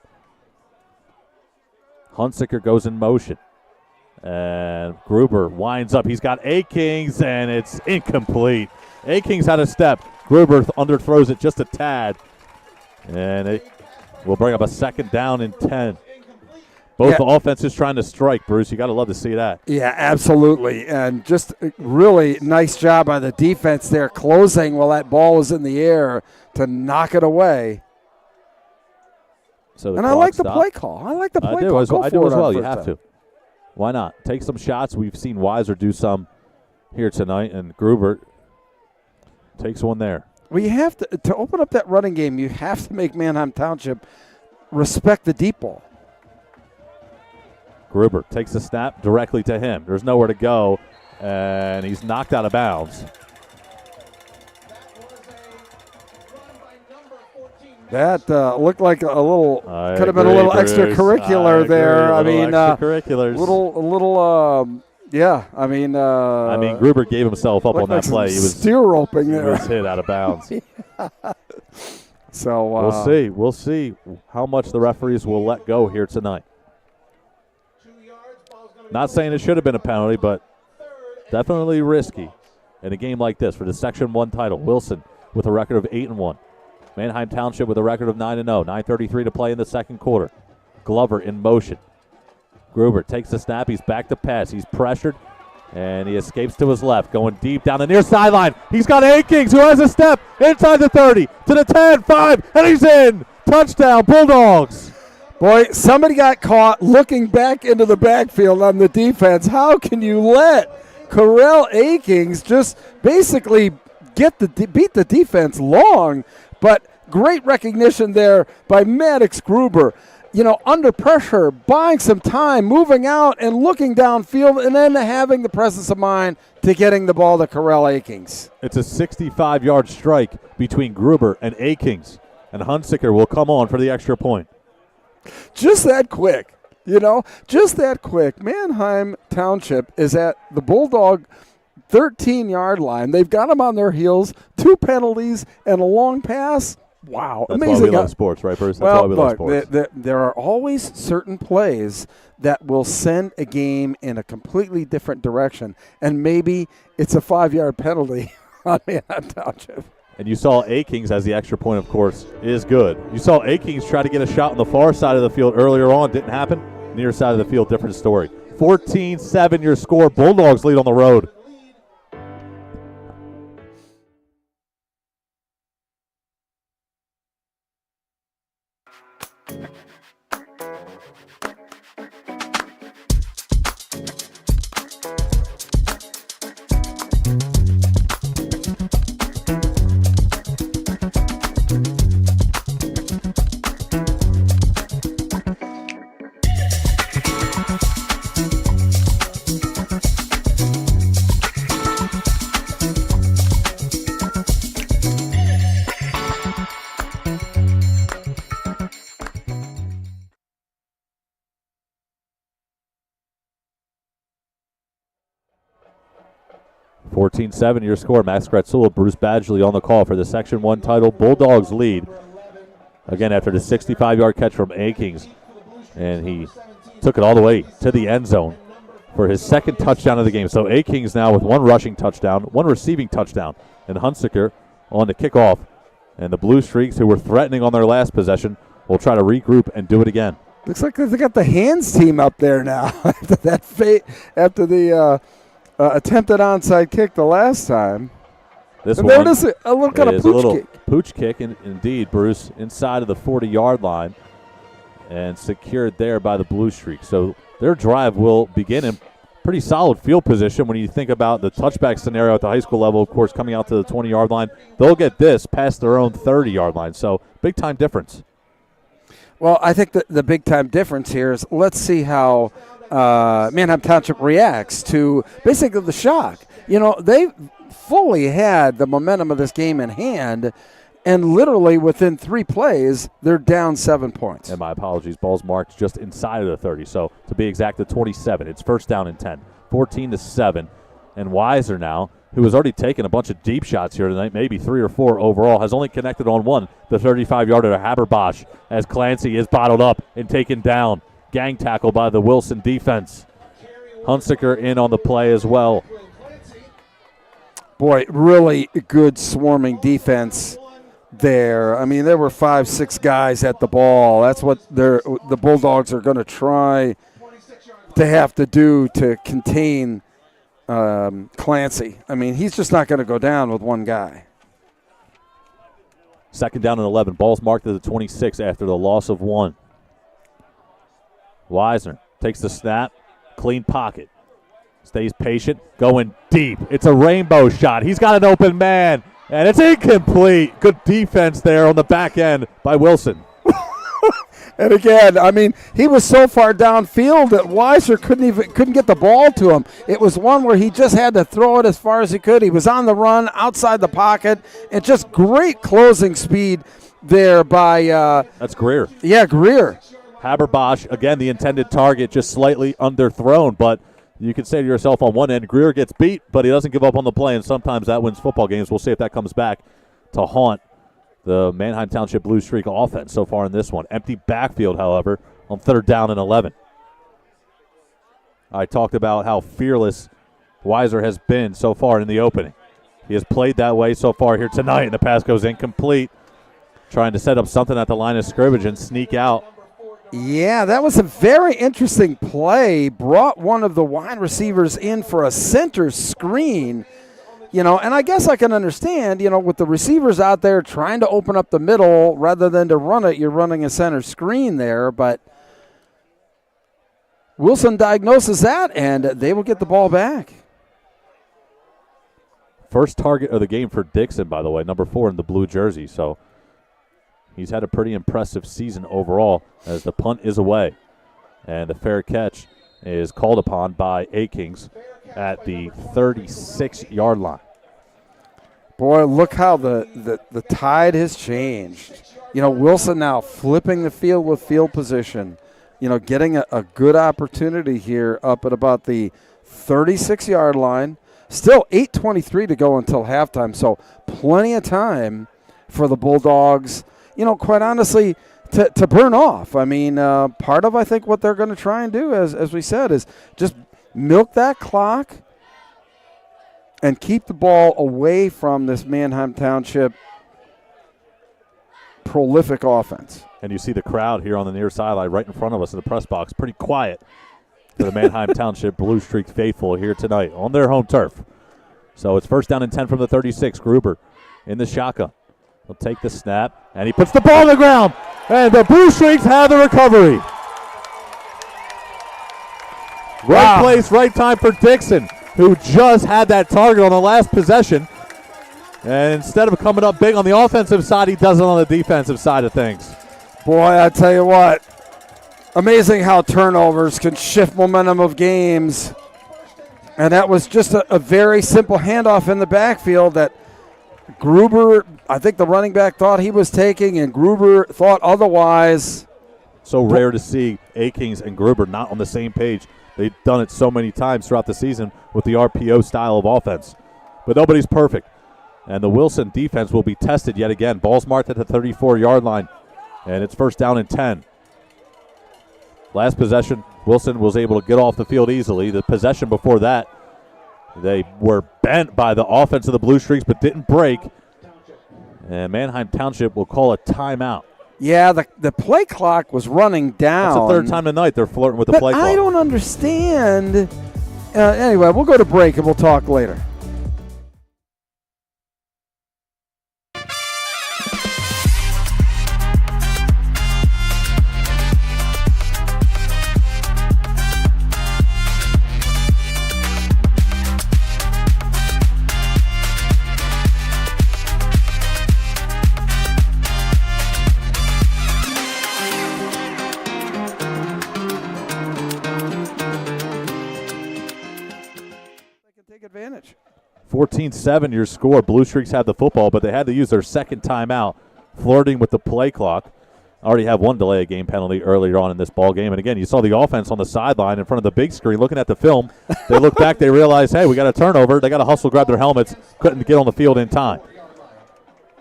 Hunsicker goes in motion. And Gruber winds up. He's got A-Kings, and it's incomplete. A-Kings had a step. Gruber underthrows it just a tad. And it will bring up a 2nd down and 10. Both offenses trying to strike, Bruce. You got to love to see that. Yeah, absolutely. And just a really nice job by the defense there, closing while that ball was in the air to knock it away. So I like the play call. I like the play call. I do as well. You have to. Why not? Take some shots. We've seen Weiser do some here tonight, and Gruber takes one there. Well, you have to open up that running game, you have to make Manheim Township respect the deep ball. Gruber takes the snap directly to him. There's nowhere to go, and he's knocked out of bounds. That looked like a little, could have been a little extracurricular there. I mean, extracurriculars. I mean, Gruber gave himself up on that play. He was steer roping there. He was hit out of bounds. So we'll see. We'll see how much the referees will let go here tonight. Not saying it should have been a penalty, but definitely risky in a game like this for the Section 1 title. Wilson with a record of 8-1. Manheim Township with a record of 9-0. 9:33 to play in the second quarter. Glover in motion. Gruber takes the snap. He's back to pass. He's pressured, and he escapes to his left, going deep down the near sideline. He's got Akings, who has a step inside the 30, to the 10, 5, and he's in. Touchdown, Bulldogs. Boy, somebody got caught looking back into the backfield on the defense. How can you let Corell Akings just basically beat the defense long? But great recognition there by Maddox Gruber. You know, under pressure, buying some time, moving out and looking downfield, and then having the presence of mind to getting the ball to Corell Akings. It's a 65-yard strike between Gruber and Akings, and Hunsicker will come on for the extra point. Just that quick, just that quick. Manheim Township is at the Bulldog 13-yard line. They've got them on their heels, 2 penalties and a long pass. Wow, That's amazing. Why we love sports, right, Bruce? That's why we love sports. There are always certain plays that will send a game in a completely different direction, and maybe it's a 5-yard penalty on Manheim Township. And you saw Akings, as the extra point, of course, is good. You saw Akings try to get a shot on the far side of the field earlier on. Didn't happen. Near side of the field, different story. 14-7 your score. Bulldogs lead on the road. (14-7) your score. Max Gratzula, Bruce Badgley on the call for the Section 1 title. Bulldogs lead. Again, after the 65-yard catch from Akings. And he took it all the way to the end zone for his second touchdown of the game. So Akings now with 1 rushing touchdown, 1 receiving touchdown. And Hunsicker on the kickoff. And the Blue Streaks, who were threatening on their last possession, will try to regroup and do it again. Looks like they got the hands team up there now after that after the attempted onside kick the last time. This and one there it is, a little kind of pooch kick. Pooch kick, indeed, Bruce, inside of the 40-yard line and secured there by the Blue Streak. So their drive will begin in pretty solid field position when you think about the touchback scenario at the high school level, of course, coming out to the 20-yard line. They'll get this past their own 30-yard line. So big-time difference. Well, I think that the big-time difference here is let's see how Manheim Township reacts to basically the shock. They fully had the momentum of this game in hand, and literally within 3 plays, they're down 7 points. And my apologies, ball's marked just inside of the 30. So to be exact, the 27. It's first down and 10, 14-7. And Weiser now, who has already taken a bunch of deep shots here tonight, maybe 3 or 4 overall, has only connected on 1, the 35-yarder to Haberbosch, as Clancy is bottled up and taken down. Gang tackle by the Wilson defense. Hunsicker in on the play as well. Boy, really good swarming defense there. I mean, there were 5-6 guys at the ball. That's what the Bulldogs are going to try to have to do to contain Clancy. I mean, he's just not going to go down with 1 guy. Second down and 11. Ball's marked at the 26 after the loss of 1. Weisner takes the snap, clean pocket, stays patient, going deep. It's a rainbow shot. He's got an open man, and it's incomplete. Good defense there on the back end by Wilson. And again, I mean, he was so far downfield that Weiser couldn't get the ball to him. It was one where he just had to throw it as far as he could. He was on the run, outside the pocket, and just great closing speed there by that's Greer. Yeah, Greer. Haberbosch, again, the intended target, just slightly underthrown. But you can say to yourself on one end, Greer gets beat, but he doesn't give up on the play, and sometimes that wins football games. We'll see if that comes back to haunt the Manheim Township Blue Streak offense so far in this one. Empty backfield, however, on third down and 11. I talked about how fearless Weiser has been so far in the opening. He has played that way so far here tonight, and the pass goes incomplete, trying to set up something at the line of scrimmage and sneak out. Yeah, that was a very interesting play. Brought one of the wide receivers in for a center screen, and I guess I can understand, with the receivers out there trying to open up the middle rather than to run it, you're running a center screen there, but Wilson diagnoses that, and they will get the ball back. First target of the game for Dixon, by the way, number 4 in the blue jersey. So he's had a pretty impressive season overall as the punt is away. And the fair catch is called upon by A-Kings at the 36-yard line. Boy, look how the tide has changed. Wilson now flipping the field with field position. Getting a good opportunity here up at about the 36-yard line. Still 8:23 to go until halftime, so plenty of time for the Bulldogs, quite honestly, to burn off. I mean, part of, I think, what they're going to try and do, as we said, is just milk that clock and keep the ball away from this Manheim Township prolific offense. And you see the crowd here on the near sideline right in front of us in the press box, pretty quiet for the Manheim Township Blue Streak faithful here tonight on their home turf. So it's first down and 10 from the 36. Gruber in the shotgun. He'll take the snap, and he puts the ball on the ground, and the Blue Streaks have the recovery. Right place, right time for Dixon, who just had that target on the last possession. And instead of coming up big on the offensive side, he does it on the defensive side of things. Boy, I tell you what, amazing how turnovers can shift momentum of games. And that was just a very simple handoff in the backfield that Gruber, I think the running back thought he was taking, and Gruber thought otherwise. So rare to see A-Kings and Gruber not on the same page. They've done it so many times throughout the season with the RPO style of offense. But nobody's perfect. And the Wilson defense will be tested yet again. Ball's marked at the 34-yard line, and it's first down and 10. Last possession, Wilson was able to get off the field easily. The possession before that, they were bent by the offense of the Blue Streaks but didn't break. And Manheim Township will call a timeout. Yeah, the play clock was running down. That's the third time tonight they're flirting with the play clock. I don't understand. Anyway, we'll go to break and we'll talk later. Advantage. 14-7 your score. Blue Streaks had the football, but they had to use their second timeout, flirting with the play clock. Already have one delay of game penalty earlier on in this ball game. And again, you saw the offense on the sideline in front of the big screen looking at the film. They look back, they realize, hey, we got a turnover. They got to hustle, grab their helmets. Couldn't get on the field in time.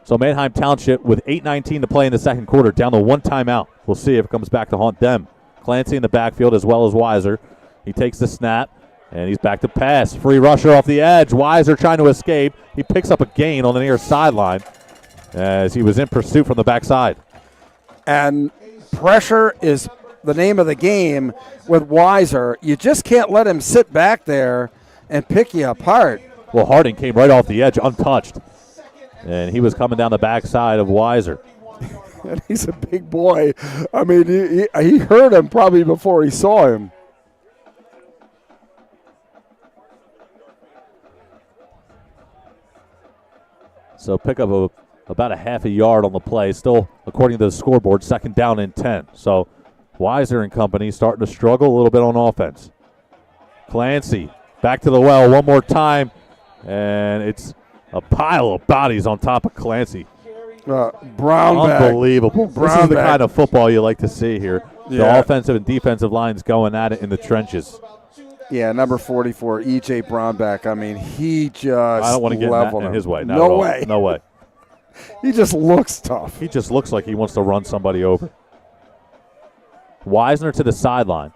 So Manheim Township with 8:19 to play in the second quarter, down to one timeout. We'll see if it comes back to haunt them. Clancy in the backfield as well as Weiser. He takes the snap. And he's back to pass. Free rusher off the edge. Weiser trying to escape. He picks up a gain on the near sideline as he was in pursuit from the backside. And pressure is the name of the game with Weiser. You just can't let him sit back there and pick you apart. Well, Harding came right off the edge untouched. And he was coming down the backside of Weiser. And he's a big boy. I mean, he heard him probably before he saw him. So pick up about a half a yard on the play. Still, according to the scoreboard, second down and 10. So Weiser and company starting to struggle a little bit on offense. Clancy back to the well one more time. And it's a pile of bodies on top of Clancy. Brownback. Unbelievable. This is the kind of football you like to see here. Yeah. The offensive and defensive lines going at it in the trenches. Yeah, number 44, E.J. Brownback. I mean, he just I don't want to get in his way. No way. No way. He just looks tough. He just looks like he wants to run somebody over. Wisner to the sideline.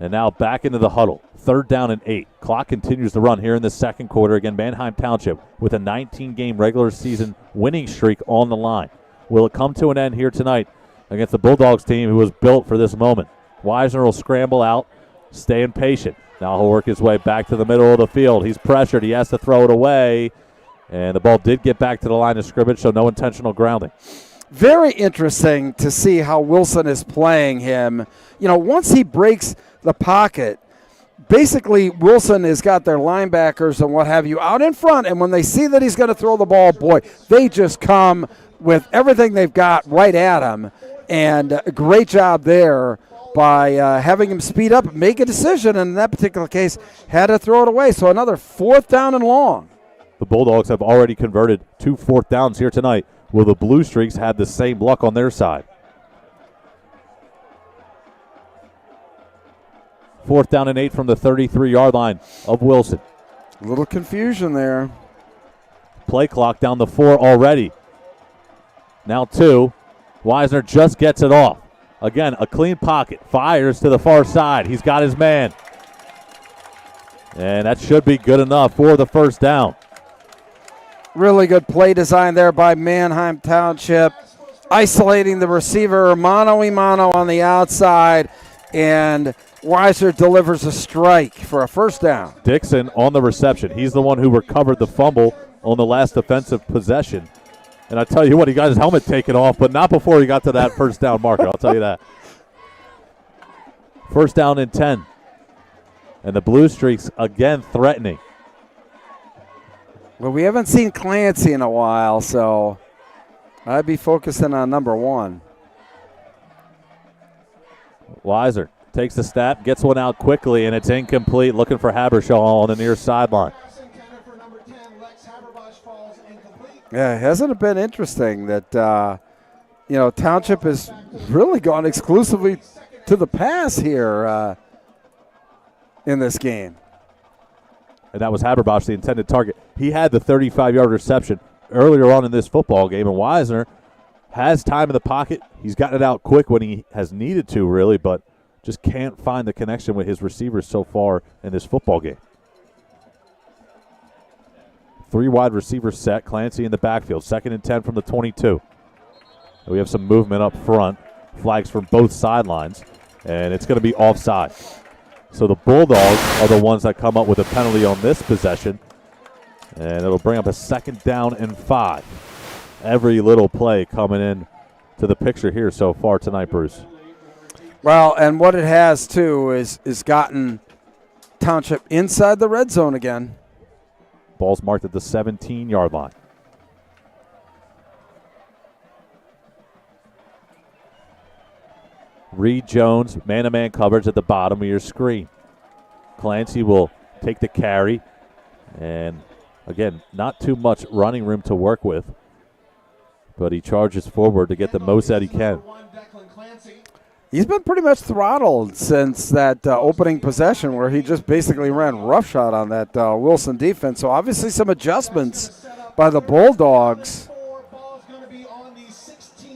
And now back into the huddle. 3rd down and 8. Clock continues to run here in the second quarter. Again, Manheim Township with a 19-game regular season winning streak on the line. Will it come to an end here tonight against the Bulldogs team who was built for this moment? Weisner will scramble out, staying patient. Now he'll work his way back to the middle of the field. He's pressured. He has to throw it away. And the ball did get back to the line of scrimmage, so no intentional grounding. Very interesting to see how Wilson is playing him. You know, once he breaks the pocket, basically Wilson has got their linebackers and what have you out in front, and when they see that he's going to throw the ball, boy, they just come with everything they've got right at him. And a great job there by having him speed up and make a decision, and in that particular case, had to throw it away. So another 4th down and long. The Bulldogs have already converted 2 4th downs here tonight. Will the Blue Streaks have the same luck on their side? 4th down and 8 from the 33-yard line of Wilson. A little confusion there. Play clock down to 4 already. Now 2. Weisner just gets it off. Again, a clean pocket. Fires to the far side. He's got his man. And that should be good enough for the 1st down. Really good play design there by Manheim Township. Isolating the receiver, mano-a-mano on the outside. And Weiser delivers a strike for a 1st down. Dixon on the reception. He's the one who recovered the fumble on the last defensive possession. And I tell you what, he got his helmet taken off, but not before he got to that 1st down marker. I'll tell you that. 1st down and 10. And the Blue Streaks again threatening. Well, we haven't seen Clancy in a while, so I'd be focusing on number 1. Weiser takes the snap, gets one out quickly, and it's incomplete. Looking for Habershaw on the near sideline. Yeah, hasn't it been interesting that, Township has really gone exclusively to the pass here in this game? And that was Haberbosch, the intended target. He had the 35-yard reception earlier on in this football game, and Weisner has time in the pocket. He's gotten it out quick when he has needed to, really, but just can't find the connection with his receivers so far in this football game. 3 wide receivers set. Clancy in the backfield. 2nd and 10 from the 22. We have some movement up front. Flags from both sidelines, and it's going to be offside. So the Bulldogs are the ones that come up with a penalty on this possession, and it'll bring up a 2nd down and 5. Every little play coming in to the picture here so far tonight, Bruce. Well, and what it has, too, is gotten Township inside the red zone again. Ball's marked at the 17-yard line. Reed Jones, man-to-man coverage at the bottom of your screen. Clancy will take the carry. And, again, not too much running room to work with. But he charges forward to get the most that he can. He's been pretty much throttled since that opening possession where he just basically ran roughshod on that Wilson defense. So obviously some adjustments by the Bulldogs.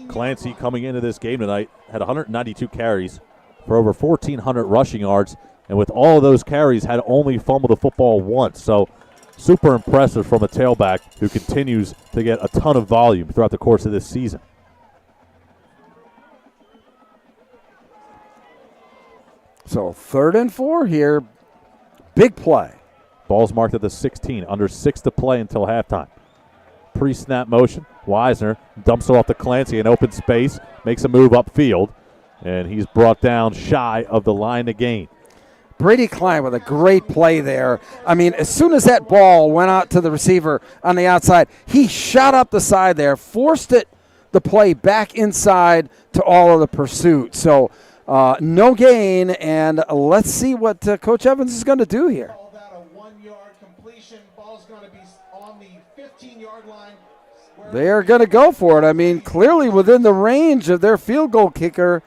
Clancy coming into this game tonight had 192 carries for over 1,400 rushing yards. And with all of those carries had only fumbled the football once. So super impressive from a tailback who continues to get a ton of volume throughout the course of this season. So 3rd and 4 here. Big play. Ball's marked at the 16. Under 6 to play until halftime. Pre-snap motion. Weisner dumps it off to Clancy in open space. Makes a move upfield. And he's brought down shy of the line to gain. Brady Klein with a great play there. I mean, as soon as that ball went out to the receiver on the outside, he shot up the side there, forced the play back inside to all of the pursuit. So no gain, and let's see what Coach Evans is going to do here. They are going to go for it. I mean, clearly within the range of their field goal kicker.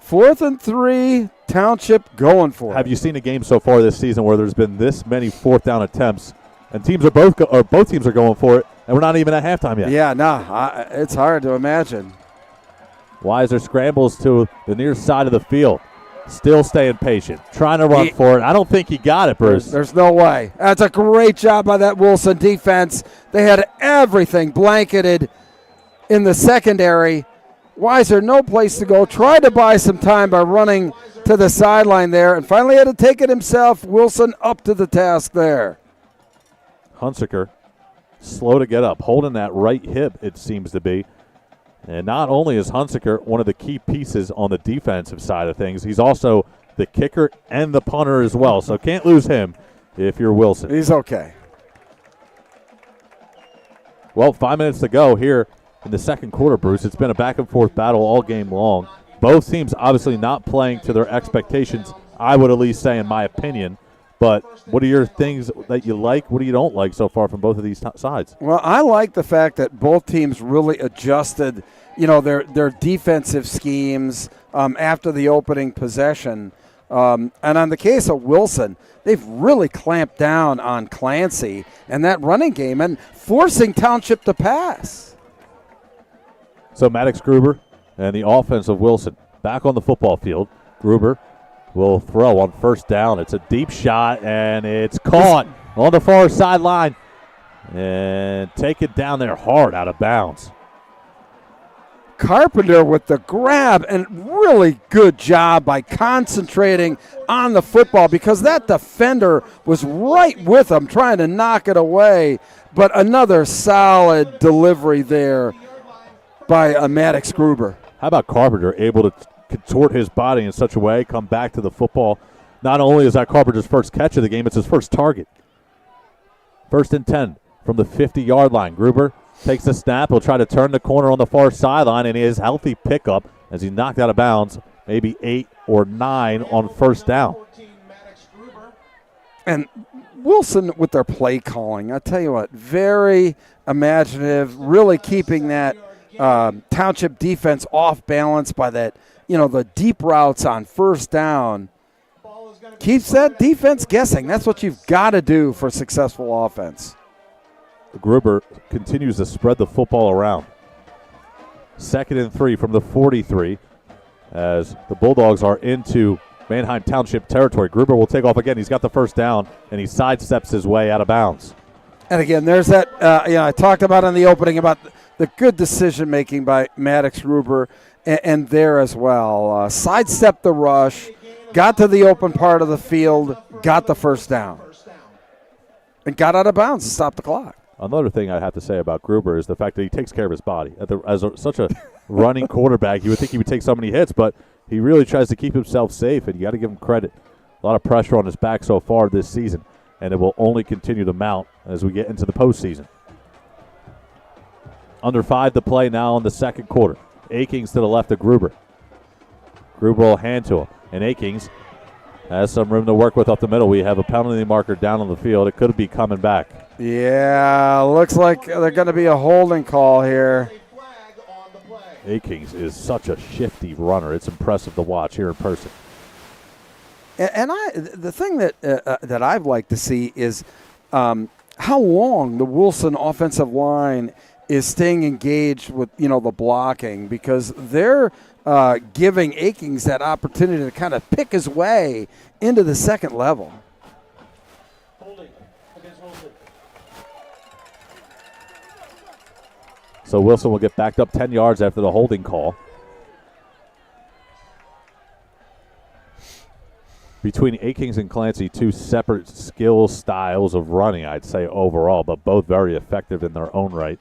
4th and 3, Township going for it. Have you seen a game so far this season where there's been this many 4th down attempts, and teams are both teams are going for it, and we're not even at halftime yet? Yeah, it's hard to imagine. Weiser scrambles to the near side of the field. Still staying patient, trying to run for it. I don't think he got it, Bruce. There's no way. That's a great job by that Wilson defense. They had everything blanketed in the secondary. Weiser, no place to go. Tried to buy some time by running to the sideline there, and finally had to take it himself. Wilson up to the task there. Hunsaker slow to get up, holding that right hip, it seems to be. And not only is Hunsaker one of the key pieces on the defensive side of things, he's also the kicker and the punter as well. So can't lose him if you're Wilson. He's okay. Well, 5 minutes to go here in the second quarter, Bruce. It's been a back-and-forth battle all game long. Both teams obviously not playing to their expectations, I would at least say, in my opinion. But what are your things that you like? What do you don't like so far from both of these sides? Well, I like the fact that both teams really adjusted, their defensive schemes after the opening possession. And on the case of Wilson, they've really clamped down on Clancy and that running game and forcing Township to pass. So Maddox Gruber and the offense of Wilson back on the football field. Gruber will throw on first down. It's a deep shot, and it's caught on the far sideline. And take it down there hard out of bounds. Carpenter with the grab, and really good job by concentrating on the football because that defender was right with him trying to knock it away. But another solid delivery there by Maddox Gruber. How about Carpenter able to contort his body in such a way, come back to the football? Not only is that Carpenter's first catch of the game, it's his first target. 1st and 10 from the 50-yard line. Gruber takes the snap. He'll try to turn the corner on the far sideline, and his healthy pickup as he knocked out of bounds, maybe 8 or 9 on first down. And Wilson with their play calling, I tell you what, very imaginative, really keeping that Township defense off balance by that, the deep routes on first down. Keeps that defense guessing. That's what you've got to do for successful offense. Gruber continues to spread the football around. 2nd and 3 from the 43 as the Bulldogs are into Manheim Township territory. Gruber will take off again. He's got the first down, and he sidesteps his way out of bounds. And again, there's that, I talked about in the opening about the good decision-making by Maddox Gruber and there as well. Sidestepped the rush, got to the open part of the field, got the first down, and got out of bounds to stop the clock. Another thing I have to say about Gruber is the fact that he takes care of his body. Such a running quarterback, you would think he would take so many hits, but he really tries to keep himself safe, and you got to give him credit. A lot of pressure on his back so far this season, and it will only continue to mount as we get into the postseason. Under 5 to play now in the second quarter. Akings to the left of Gruber. Gruber will hand to him, and Akings has some room to work with up the middle. We have a penalty marker down on the field. It could be coming back. Yeah, looks like they're going to be a holding call here. Akings is such a shifty runner. It's impressive to watch here in person. And the thing that I've liked to see is how long the Wilson offensive line is staying engaged with the blocking, because they're giving Akings that opportunity to kind of pick his way into the second level. So Wilson will get backed up 10 yards after the holding call. Between Akings and Clancy, two separate skill styles of running, I'd say, overall, but both very effective in their own right.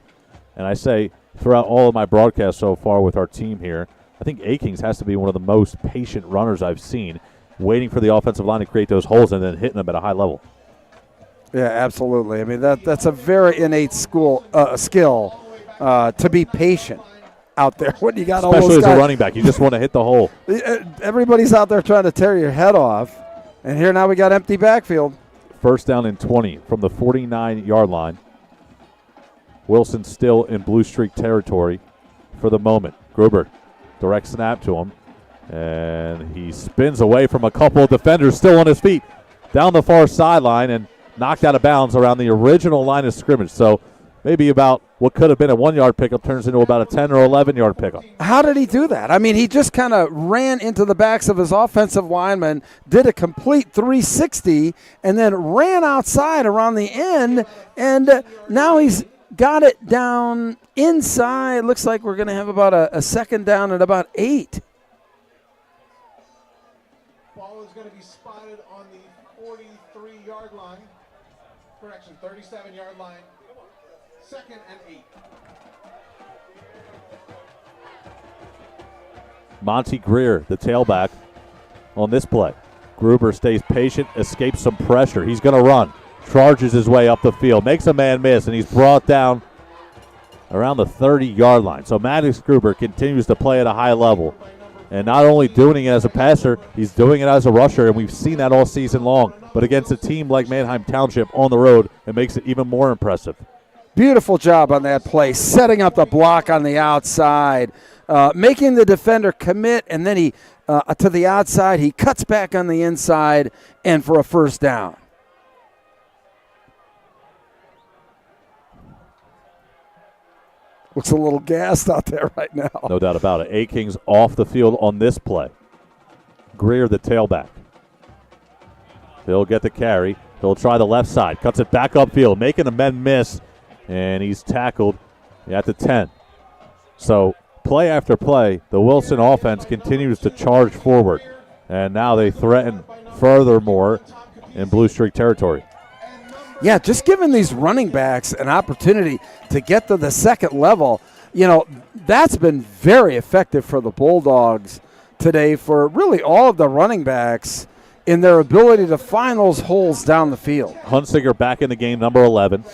And I say, throughout all of my broadcasts so far with our team here, I think Akings has to be one of the most patient runners I've seen, waiting for the offensive line to create those holes and then hitting them at a high level. Yeah, absolutely. I mean, that's a very innate skill to be patient out there. When you got especially as a running back, you just want to hit the hole. Everybody's out there trying to tear your head off, and here now we got empty backfield. 1st down and 20 from the 49-yard line. Wilson still in blue streak territory for the moment. Gruber, direct snap to him, and he spins away from a couple of defenders still on his feet down the far sideline and knocked out of bounds around the original line of scrimmage. So maybe about what could have been a 1-yard pickup turns into about a 10 or 11-yard pickup. How did he do that? I mean, he just kind of ran into the backs of his offensive linemen, did a complete 360, and then ran outside around the end, and now he's got it down inside. Looks like we're going to have about a second down at about 8. Ball is going to be spotted on the 43-yard line. Correction, 37-yard line. Second and 8. Monty Greer, the tailback, on this play. Gruber stays patient, escapes some pressure. He's going to run, charges his way up the field, makes a man miss, and he's brought down around the 30-yard line. So Maddox Gruber continues to play at a high level. And not only doing it as a passer, he's doing it as a rusher, and we've seen that all season long. But against a team like Manheim Township on the road, it makes it even more impressive. Beautiful job on that play, setting up the block on the outside, making the defender commit, and then he to the outside. He cuts back on the inside, and for a first down. Looks a little gassed out there right now. No doubt about it. A-Kings off the field on this play. Greer, the tailback. He'll get the carry. He'll try the left side. Cuts it back upfield, making a men miss. And he's tackled at the 10. So play after play, the Wilson offense continues to charge forward. And now they threaten furthermore in Blue Streak territory. Yeah, just giving these running backs an opportunity to get to the second level, you know, that's been very effective for the Bulldogs today for really all of the running backs in their ability to find those holes down the field. Hunsinger back in the game, number 11.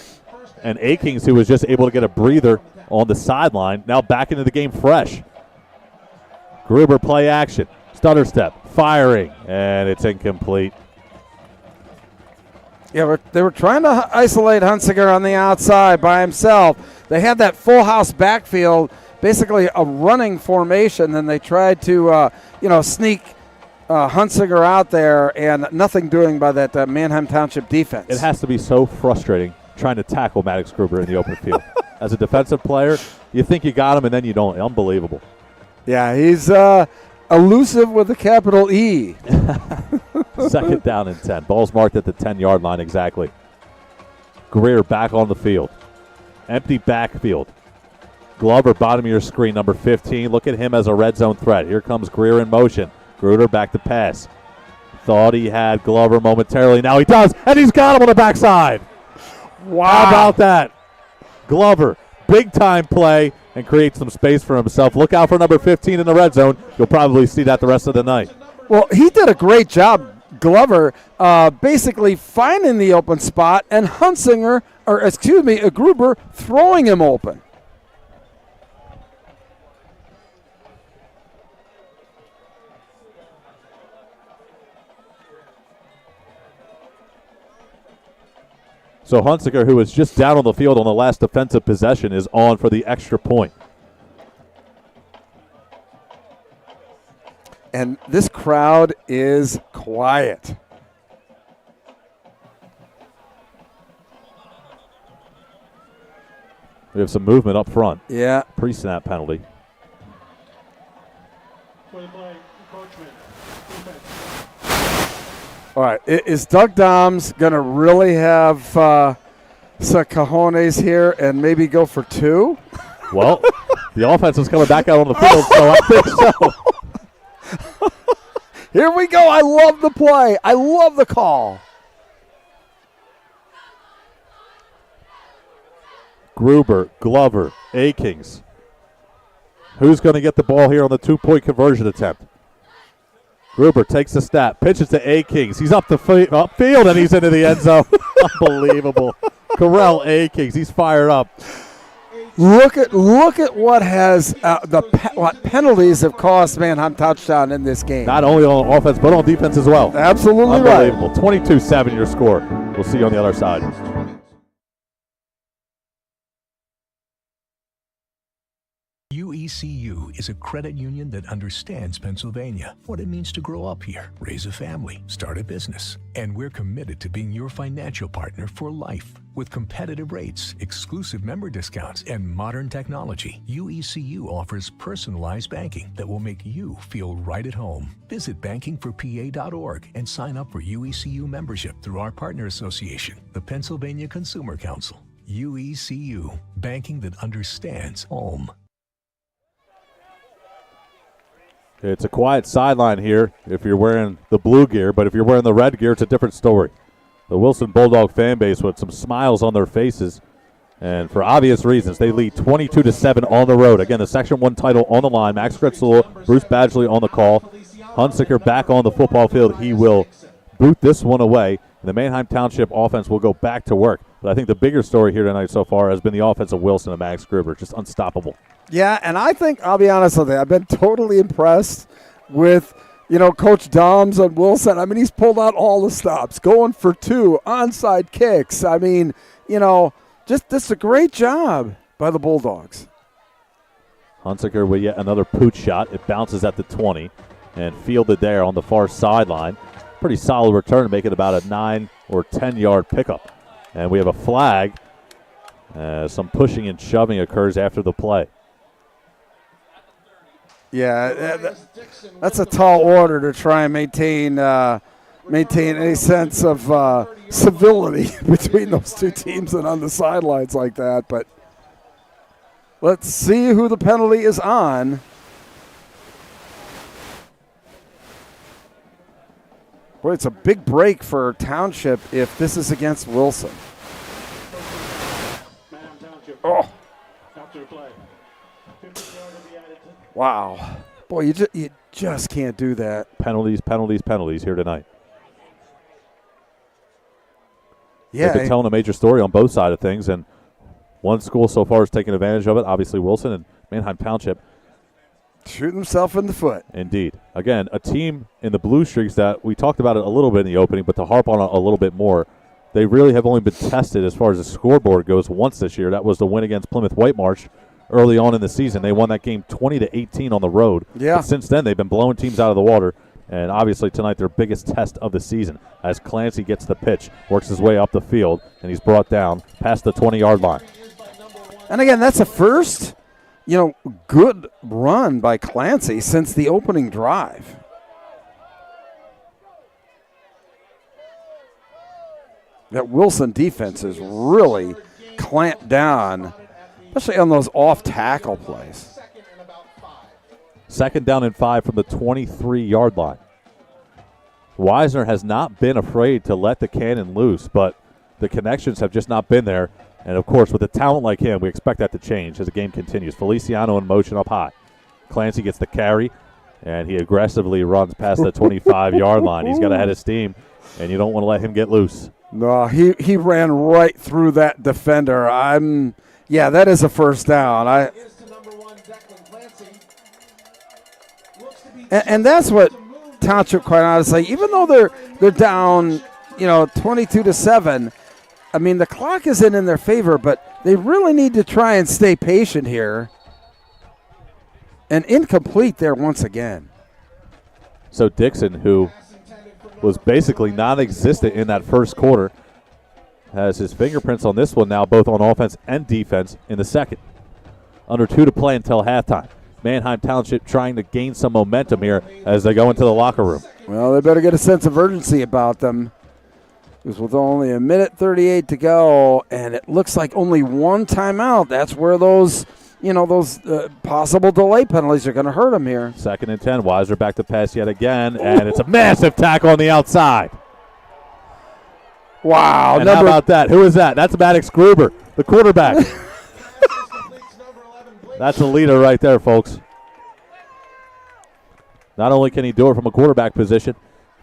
And A-Kings, who was just able to get a breather on the sideline, now back into the game fresh. Gruber play action, stutter step, firing, and it's incomplete. Yeah, they were trying to isolate Hunsinger on the outside by himself. They had that full house backfield, basically a running formation, and they tried to, sneak Hunsinger out there, and nothing doing by that Manheim Township defense. It has to be so frustrating trying to tackle Maddox Gruber in the open field. As a defensive player, you think you got him, and then you don't. Unbelievable. Yeah, he's elusive with a capital E. Second down and 10. Ball's marked at the 10-yard line exactly. Greer back on the field. Empty backfield. Glover, bottom of your screen, number 15. Look at him as a red zone threat. Here comes Greer in motion. Gruder back to pass. Thought he had Glover momentarily. Now he does, and he's got him on the backside. Wow. How about that? Glover, big-time play, and creates some space for himself. Look out for number 15 in the red zone. You'll probably see that the rest of the night. Well, he did a great job, Glover, basically finding the open spot, and Gruber throwing him open. So Hunsinger, who was just down on the field on the last defensive possession, is on for the extra point. And this crowd is quiet. We have some movement up front. Yeah. Pre-snap penalty. All right, is Doug Doms going to really have some cojones here and maybe go for 2? Well, the offense is coming back out on the field, so I think so. Here we go. I love the play. I love the call. Gruber, Glover, A-Kings. Who's going to get the ball here on the 2-point conversion attempt? Gruber takes the snap, pitches to A-Kings. He's upfield, and he's into the end zone. Unbelievable. Corral A-Kings, he's fired up. Look at what has what penalties have cost Manheim touchdown in this game. Not only on offense, but on defense as well. Absolutely unbelievable. Right. 22-7 your score. We'll see you on the other side. UECU UECU is a credit union that understands Pennsylvania, what it means to grow up here, raise a family, start a business. And we're committed to being your financial partner for life. With competitive rates, exclusive member discounts, and modern technology, UECU offers personalized banking that will make you feel right at home. Visit bankingforpa.org and sign up for UECU membership through our partner association, the Pennsylvania Consumer Council. UECU, banking that understands home. It's a quiet sideline here if you're wearing the blue gear, but if you're wearing the red gear, it's a different story. The Wilson Bulldog fan base with some smiles on their faces, and for obvious reasons, they lead 22-7 on the road. Again, the Section 1 title on the line. Max Gritzel, Bruce Badgley on the call. Hunsaker back on the football field. He will boot this one away, and the Manheim Township offense will go back to work. But I think the bigger story here tonight so far has been the offense of Wilson and Max Gruber, just unstoppable. Yeah, and I think, I'll be honest with you, I've been totally impressed with, Coach Doms and Wilson. I mean, he's pulled out all the stops, going for 2, onside kicks. I mean, just a great job by the Bulldogs. Hunsaker with yet another pooch shot. It bounces at the 20 and fielded there on the far sideline. Pretty solid return to make it about a 9 or 10-yard pickup. And we have a flag. Some pushing and shoving occurs after the play. Yeah, that's a tall order to try and maintain any sense of civility between those two teams and on the sidelines like that. But let's see who the penalty is on. Boy, it's a big break for Township if this is against Wilson. Oh. Wow. Boy, you just can't do that. Penalties here tonight. Yeah. They've been telling a major story on both sides of things, and one school so far has taken advantage of it, obviously Wilson and Manheim Township. Shooting himself in the foot. Indeed. Again, a team in the Blue Streaks that we talked about it a little bit in the opening, but to harp on it a little bit more, they really have only been tested as far as the scoreboard goes once this year. That was the win against Plymouth White Marsh early on in the season. They won that game 20-18 on the road. Yeah. But since then, they've been blowing teams out of the water, and obviously tonight their biggest test of the season as Clancy gets the pitch, works his way up the field, and he's brought down past the 20-yard line. And again, that's a first, good run by Clancy since the opening drive. That Wilson defense is really clamped down, especially on those off-tackle plays. Second down and 5 from the 23-yard line. Wisner has not been afraid to let the cannon loose, but the connections have just not been there. And, of course, with a talent like him, we expect that to change as the game continues. Feliciano in motion up high. Clancy gets the carry, and he aggressively runs past the 25-yard line. He's got a head of steam, and you don't want to let him get loose. No, he ran right through that defender. That is a first down. And that's what Township, quite honestly, even though they're down, 22-7. I mean, the clock isn't in their favor, but they really need to try and stay patient here. And incomplete there once again. So Dixon, who was basically non-existent in that first quarter, has his fingerprints on this one now, both on offense and defense in the second. Under 2 to play until halftime. Manheim Township trying to gain some momentum here as they go into the locker room. Well, they better get a sense of urgency about them. Because with only 1:38 to go, and it looks like only one timeout, that's where those possible delay penalties are going to hurt them here. 2nd and 10. Weiser back to pass yet again, and it's a massive tackle on the outside. Wow. And how about that? Who is that? That's Maddox Gruber, the quarterback. That's a leader right there, folks. Not only can he do it from a quarterback position,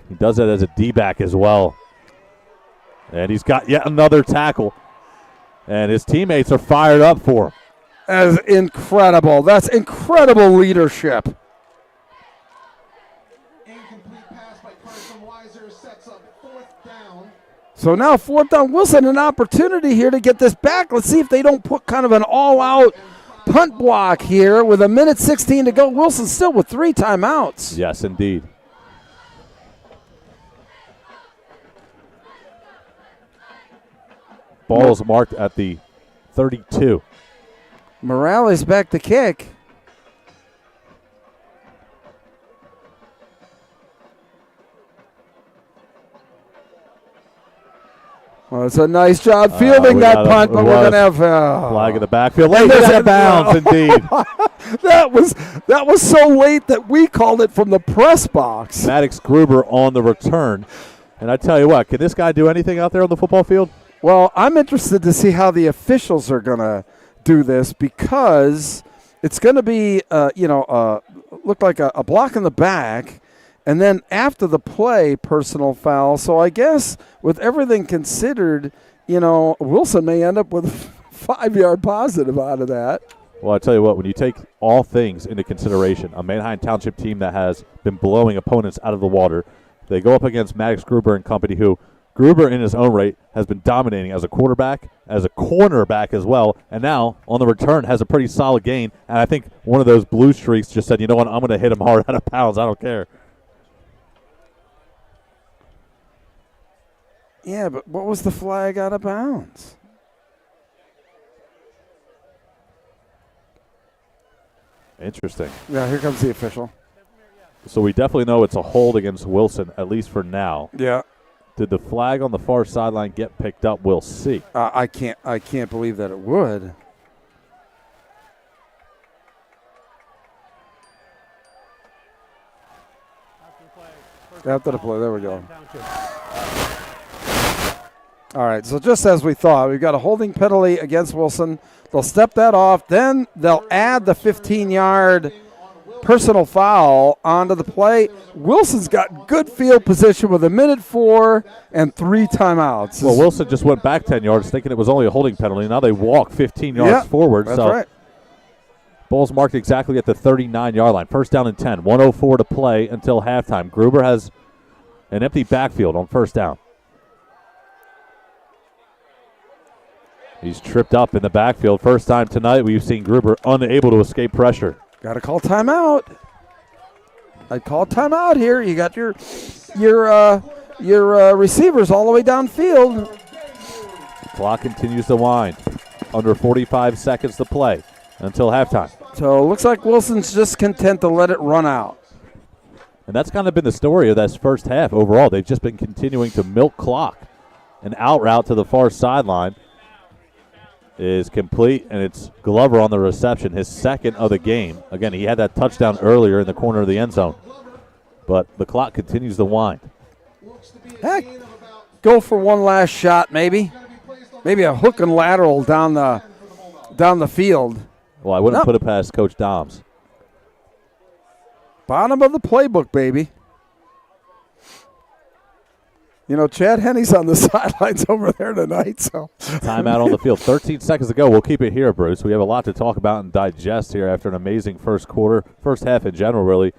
he does it as a D-back as well. And he's got yet another tackle. And his teammates are fired up for him. That's incredible. That's incredible leadership. Incomplete pass by Carson Weiser sets up 4th down. So now 4th down. Wilson, an opportunity here to get this back. Let's see if they don't put kind of an all-out punt block here with 1:16 to go. Wilson still with 3 timeouts. Yes, indeed. Ball is marked at the 32. Morales back to kick. Well, it's a nice job fielding that punt, but we're going to have flag in the backfield. Late hit out of bounds, indeed. That was so late that we called it from the press box. Maddox Gruber on the return. And I tell you what, can this guy do anything out there on the football field? Well, I'm interested to see how the officials are going to do this, because it's going to be, look like a block in the back. And then after the play, personal foul. So I guess with everything considered, Wilson may end up with a 5-yard positive out of that. Well, I tell you what, when you take all things into consideration, a Manheim Township team that has been blowing opponents out of the water, they go up against Maddox Gruber and company, who Gruber in his own right has been dominating as a quarterback, as a cornerback as well, and now on the return has a pretty solid gain. And I think one of those blue streaks just said, you know what, I'm going to hit him hard out of bounds. I don't care. Yeah, but what was the flag out of bounds? Interesting. Yeah, here comes the official. So we definitely know it's a hold against Wilson, at least for now. Yeah. Did the flag on the far sideline get picked up? We'll see. I can't believe that it would. After the play, there we go. All right, so just as we thought, we've got a holding penalty against Wilson. They'll step that off. Then they'll add the 15-yard personal foul onto the play. Wilson's got good field position with 1:04 and 3 timeouts. Well, Wilson just went back 10 yards thinking it was only a holding penalty. Now they walk 15 yards forward. That's right. Ball's marked exactly at the 39-yard line. First down and 10. 1:04 to play until halftime. Gruber has an empty backfield on first down. He's tripped up in the backfield. First time tonight we've seen Gruber unable to escape pressure. Got to call timeout. I'd call timeout here. You got your receivers all the way downfield. Clock continues to wind. Under 45 seconds to play until halftime. So it looks like Wilson's just content to let it run out. And that's kind of been the story of this first half overall. They've just been continuing to milk clock. An out route to the far sideline is complete, and it's Glover on the reception, his second of the game. Again, he had that touchdown earlier in the corner of the end zone. But the clock continues to wind. Heck, go for one last shot, maybe. Maybe a hook and lateral down the field. Well, I wouldn't put it past Coach Doms. Bottom of the playbook, baby. Chad Henney's on the sidelines over there tonight. So timeout on the field. 13 seconds to go. We'll keep it here, Bruce. We have a lot to talk about and digest here after an amazing first half in general, really,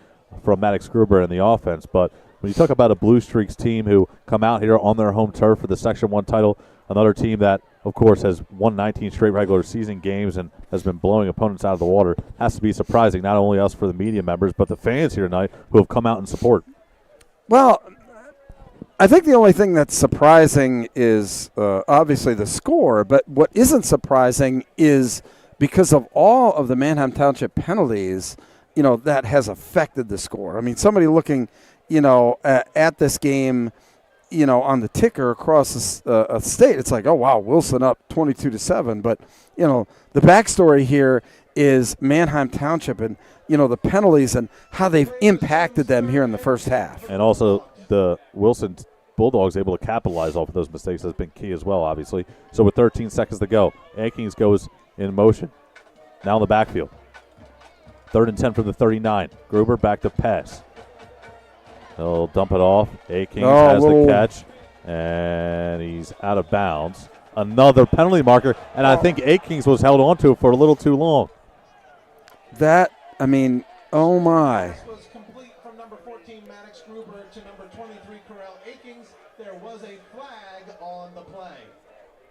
from Maddox Gruber and the offense. But when you talk about a Blue Streaks team who come out here on their home turf for the Section 1 title, another team that, of course, has won 19 straight regular season games and has been blowing opponents out of the water, has to be surprising, not only us for the media members, but the fans here tonight who have come out in support. Well, I think the only thing that's surprising is obviously the score, but what isn't surprising is because of all of the Manheim Township penalties, that has affected the score. I mean, somebody looking, at this game, on the ticker across the state, it's like, oh, wow, Wilson up 22-7. But, the backstory here is Manheim Township and, the penalties and how they've impacted them here in the first half. And also the Wilson Bulldogs able to capitalize off of those mistakes has been key as well, obviously. So with 13 seconds to go, Akings goes in motion. Now in the backfield. 3rd and 10 from the 39. Gruber back to pass. He'll dump it off. Akings has the catch, and he's out of bounds. Another penalty marker, and I think Akings was held on to it for a little too long. Oh my.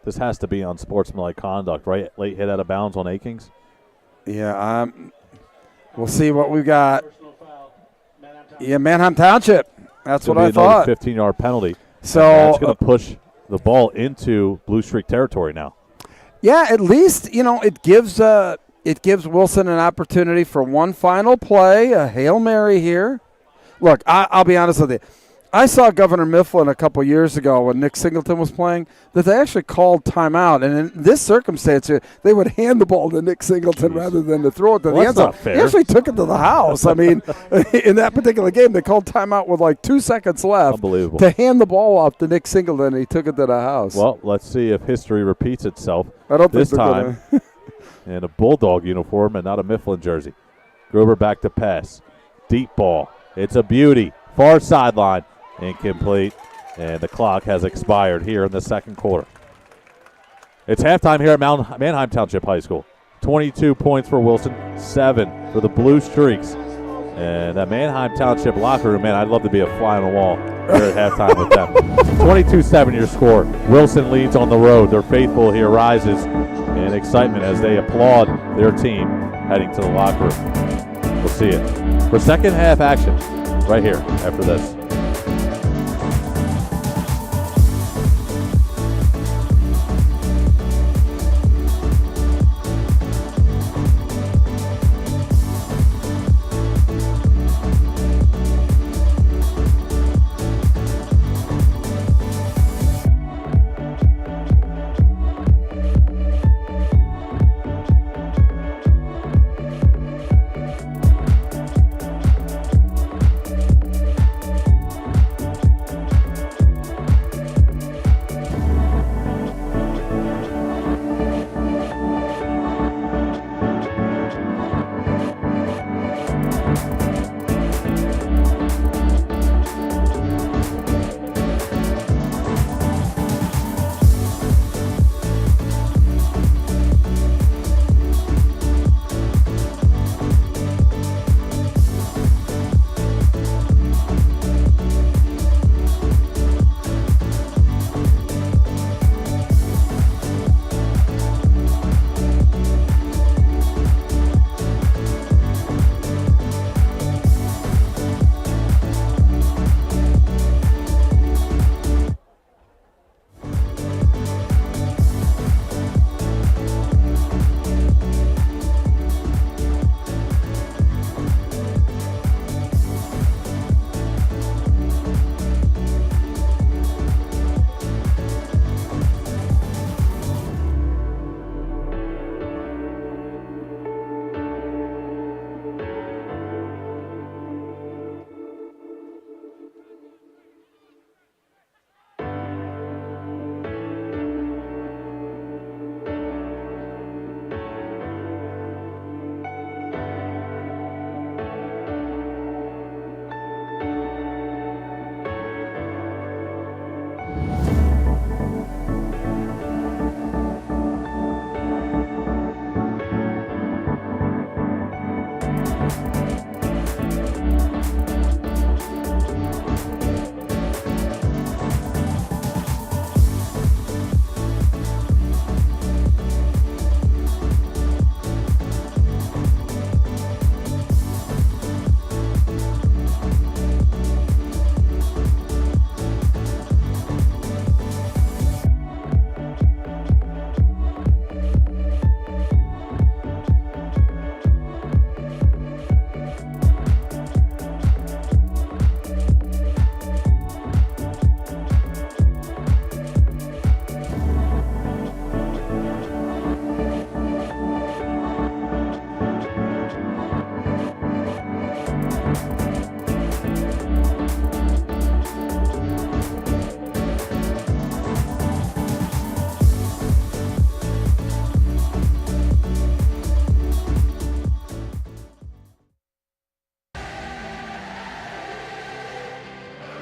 This has to be unsportsmanlike conduct, right? Late hit out of bounds on Akings. Yeah, we'll see what we got. Yeah, Manheim Township. That's what I thought. 15-yard penalty. So that's going to push the ball into Blue Streak territory now. Yeah, at least it gives Wilson an opportunity for one final play, a Hail Mary here. Look, I'll be honest with you. I saw Governor Mifflin a couple years ago when Nick Singleton was playing that they actually called timeout. And in this circumstance, they would hand the ball to Nick Singleton rather than to throw it to the end zone. He actually took it to the house. I mean, in that particular game, they called timeout with like 2 seconds left. Unbelievable. To hand the ball off to Nick Singleton, and he took it to the house. Well, let's see if history repeats itself this time in a Bulldog uniform and not a Mifflin jersey. Gruber back to pass. Deep ball. It's a beauty. Far sideline. Incomplete, and the clock has expired here in the second quarter. It's halftime here at Manheim Township High School. 22 points for Wilson, 7 for the Blue Streaks. And that Manheim Township locker room, man, I'd love to be a fly on the wall here at halftime with them. 22-7 your score. Wilson leads on the road. Their faithful here rises in excitement as they applaud their team heading to the locker room. We'll see it for second half action right here after this.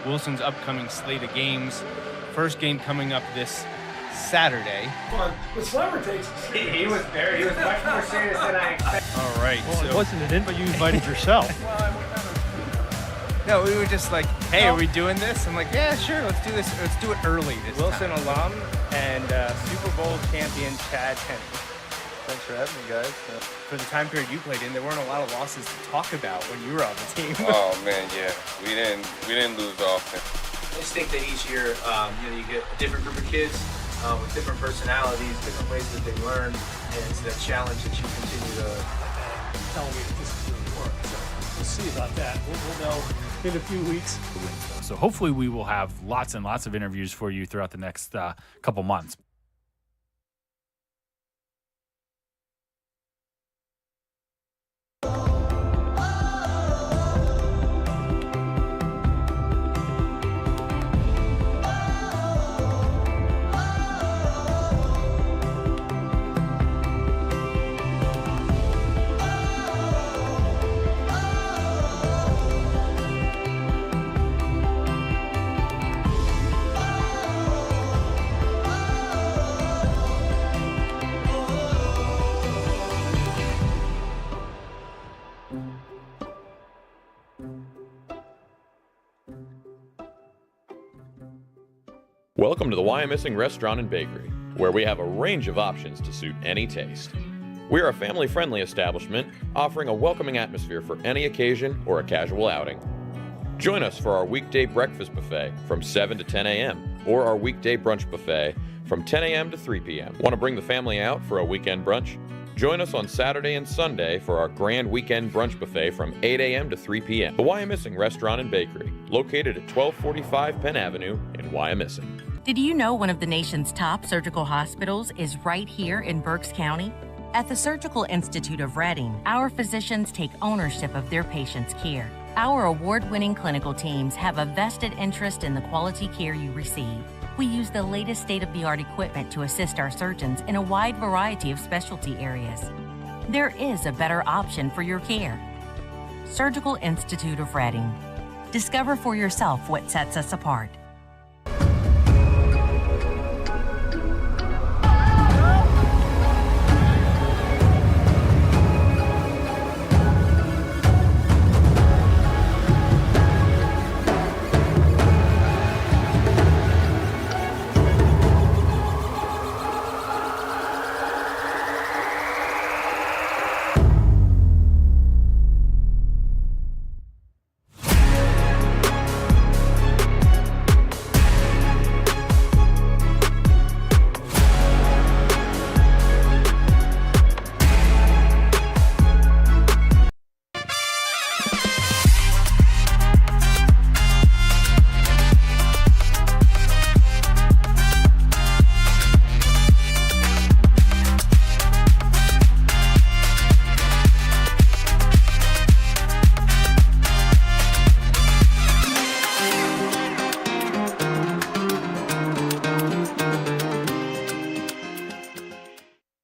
Wilson's upcoming slate of games. First game coming up this Saturday. The slammer takes. He was much more serious than I expected. All right. Well, so it wasn't an invite. You invited yourself. no, we were just like, hey, are we doing this? I'm like, yeah, sure, let's do this. Let's do it early this Wilson time. alum and Super Bowl champion Chad Henne. Thanks for having me, guys. For the time period you played in, there weren't a lot of losses to talk about when you were on the team. Oh man, yeah, we didn't lose often. I just think that each year, you get a different group of kids with different personalities, different ways that they learn, and it's that challenge that you continue to. Tell me if this is going to work. So we'll see about that. We'll know in a few weeks. So hopefully we will have lots and lots of interviews for you throughout the next couple months. Welcome to the Wyomissing Restaurant and Bakery, where we have a range of options to suit any taste. We are a family-friendly establishment offering a welcoming atmosphere for any occasion or a casual outing. Join us for our weekday breakfast buffet from 7 to 10 a.m. or our weekday brunch buffet from 10 a.m. to 3 p.m. Want to bring the family out for a weekend brunch? Join us on Saturday and Sunday for our grand weekend brunch buffet from 8 a.m. to 3 p.m. The Wyomissing Restaurant and Bakery, located at 1245 Penn Avenue in Wyomissing. Did you know one of the nation's top surgical hospitals is right here in Berks County? At the Surgical Institute of Reading, our physicians take ownership of their patients' care. Our award-winning clinical teams have a vested interest in the quality care you receive. We use the latest state-of-the-art equipment to assist our surgeons in a wide variety of specialty areas. There is a better option for your care. Surgical Institute of Reading. Discover for yourself what sets us apart.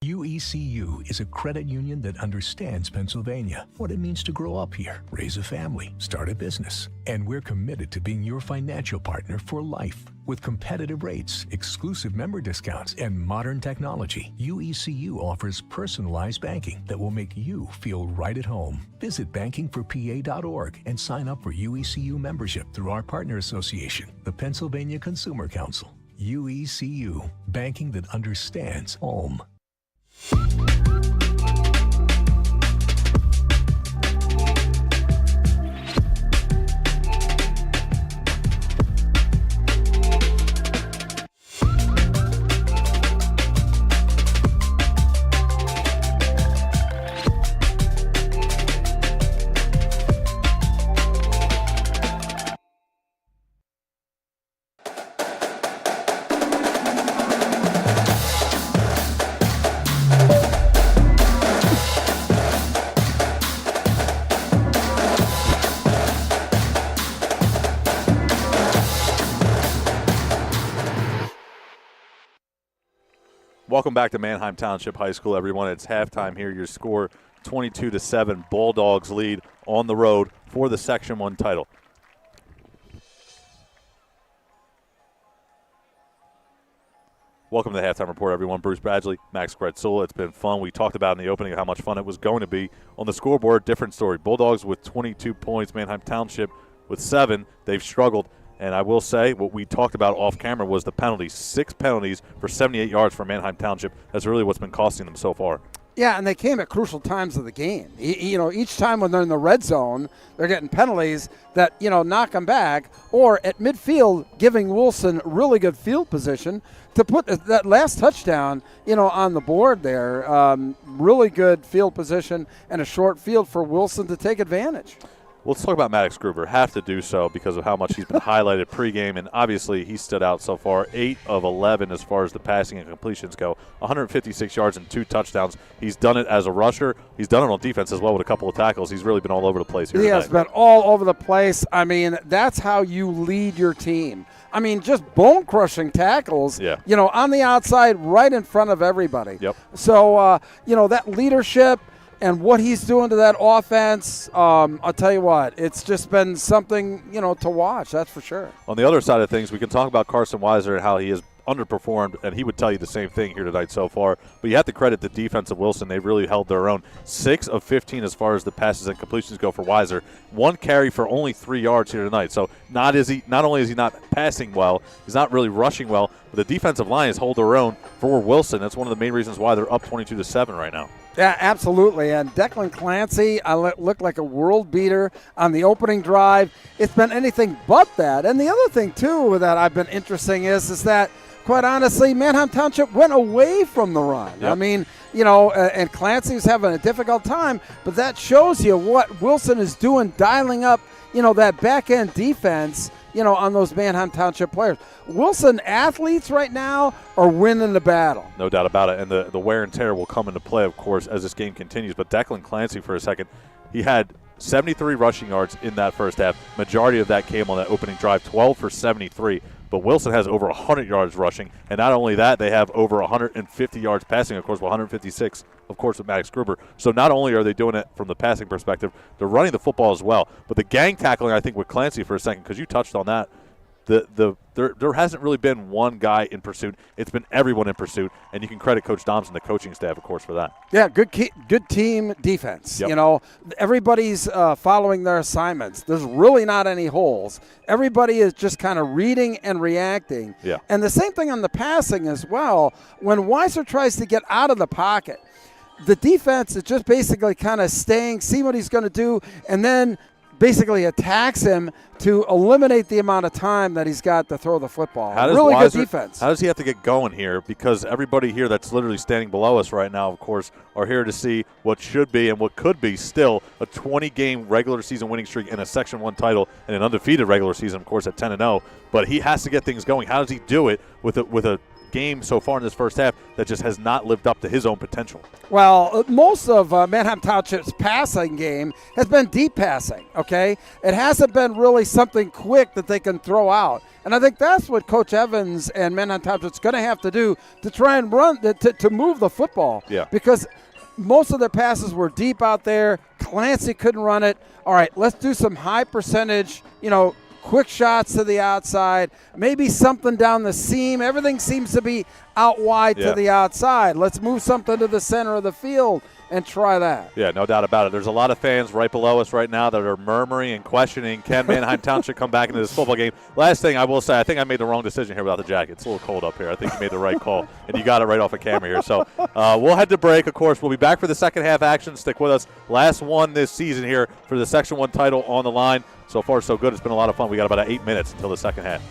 UECU is a credit union that understands Pennsylvania, what it means to grow up here, raise a family, start a business. And we're committed to being your financial partner for life. With competitive rates, exclusive member discounts, and modern technology, UECU offers personalized banking that will make you feel right at home. Visit bankingforpa.org and sign up for UECU membership through our partner association, the Pennsylvania Consumer Council. UECU, banking that understands home. Welcome back to Manheim Township High School, everyone. It's halftime here. Your score 22-7. Bulldogs lead on the road for the Section 1 title. Welcome to the Halftime Report, everyone. Bruce Badgley, Max Gretzula. It's been fun. We talked about in the opening how much fun it was going to be. On the scoreboard, different story. Bulldogs with 22 points, Manheim Township with 7. They've struggled. And I will say what we talked about off camera was the penalties. 6 penalties for 78 yards for Manheim Township. That's really what's been costing them so far. Yeah, and they came at crucial times of the game. Each time when they're in the red zone, they're getting penalties that, knock them back, or at midfield, giving Wilson really good field position to put that last touchdown, on the board there. Really good field position and a short field for Wilson to take advantage. Let's talk about Maddox Gruber. Have to do so because of how much he's been highlighted pregame, and obviously he stood out so far. 8 of 11 as far as the passing and completions go. 156 yards and 2 touchdowns. He's done it as a rusher. He's done it on defense as well with a couple of tackles. He's really been all over the place here He tonight. has been all over the place. I mean, that's how you lead your team. I mean, just bone-crushing tackles, on the outside right in front of everybody. Yep. So, that leadership and what he's doing to that offense, I'll tell you what, it's just been something, to watch, that's for sure. On the other side of things, we can talk about Carson Weiser and how he has underperformed, and he would tell you the same thing here tonight so far. But you have to credit the defense of Wilson. They really held their own. 6 of 15 as far as the passes and completions go for Weiser. 1 carry for only 3 yards here tonight. So not only is he not passing well, he's not really rushing well, but the defensive line has held their own for Wilson. That's one of the main reasons why they're up 22-7 right now. Yeah, absolutely. And Declan Clancy looked like a world beater on the opening drive. It's been anything but that. And the other thing, too, that I've been interesting is that, quite honestly, Manheim Township went away from the run. Yep. I mean, and Clancy's having a difficult time, but that shows you what Wilson is doing, dialing up, that back-end defense, on those Manheim Township players. Wilson athletes right now are winning the battle. No doubt about it. And the wear and tear will come into play, of course, as this game continues. But Declan Clancy, for a second, he had 73 rushing yards in that first half. Majority of that came on that opening drive, 12 for 73. But Wilson has over 100 yards rushing. And not only that, they have over 150 yards passing, of course, with 156, of course, with Maddox Gruber. So not only are they doing it from the passing perspective, they're running the football as well. But the gang tackling, I think, with Clancy for a second, because you touched on that, there hasn't really been one guy in pursuit. It's been everyone in pursuit, and you can credit Coach Doms and the coaching staff, of course, for that. Yeah, good team defense. Yep. Everybody's following their assignments. There's really not any holes. Everybody is just kind of reading and reacting. Yeah. And the same thing on the passing as well. When Weiser tries to get out of the pocket, the defense is just basically kind of staying, see what he's going to do, and then basically attacks him to eliminate the amount of time that he's got to throw the football. Really good defense. How does he have to get going here? Because everybody here that's literally standing below us right now, of course, are here to see what should be and what could be still a 20-game regular season winning streak and a Section 1 title and an undefeated regular season, of course, at 10-0. But he has to get things going. How does he do it with a game so far in this first half that just has not lived up to his own potential? Well, most of Manheim Township's passing game has been deep passing, okay? It hasn't been really something quick that they can throw out. And I think that's what Coach Evans and Manheim Township's going to have to do to try and run, to move the football. Yeah. Because most of their passes were deep out there. Clancy couldn't run it. All right, let's do some high percentage, quick shots to the outside, maybe something down the seam. Everything seems to be out wide to the outside. Let's move something to the center of the field and try that. Yeah, no doubt about it. There's a lot of fans right below us right now that are murmuring and questioning, can Manheim Township come back into this football game? Last thing I will say, I think I made the wrong decision here without the jacket. It's a little cold up here. I think you made the right call, and you got it right off the camera here. So we'll head to break, of course. We'll be back for the second half action. Stick with us. Last one this season here for the Section 1 title on the line. So far, so good. It's been a lot of fun. We got about 8 minutes until the second half.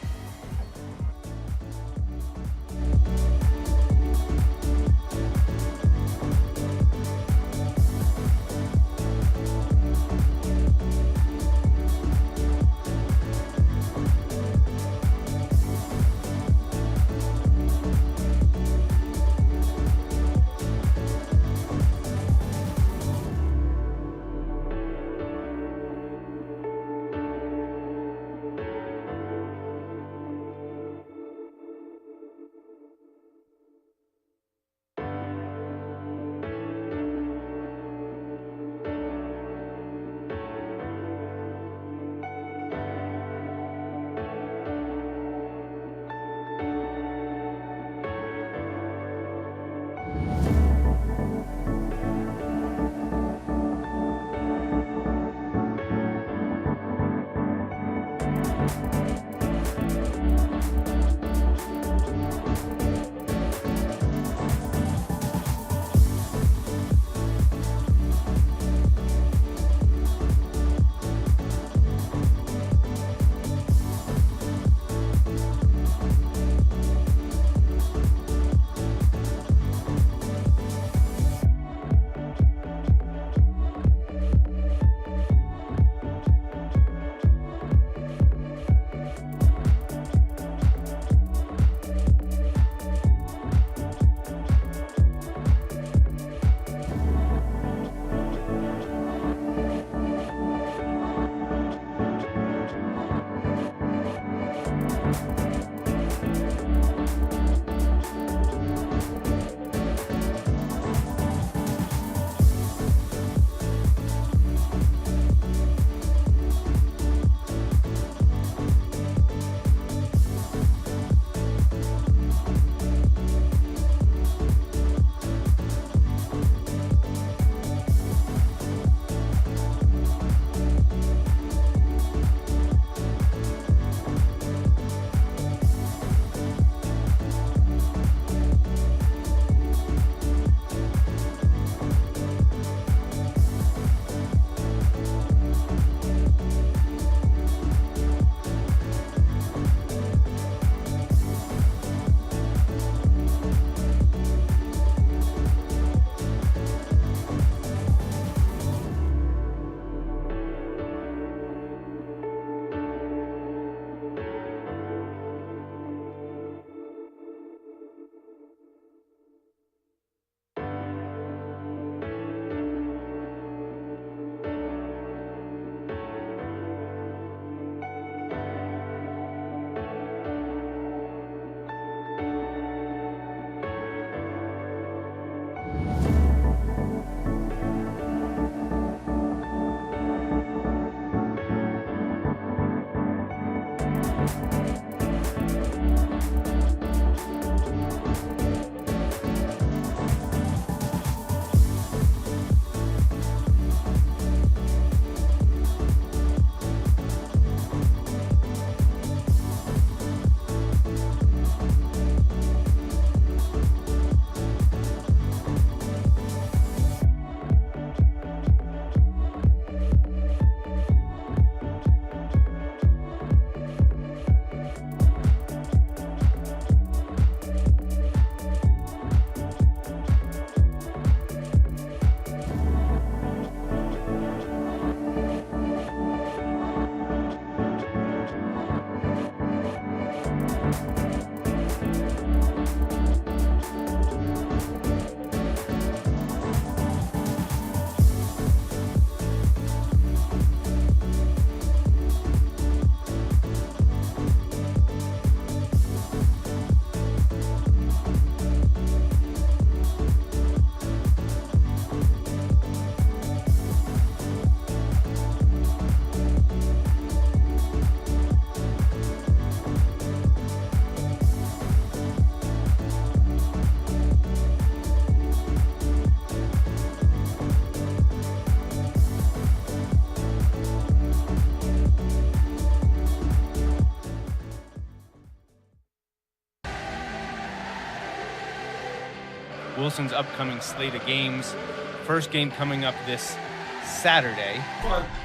Wilson's upcoming slate of games. First game coming up this Saturday.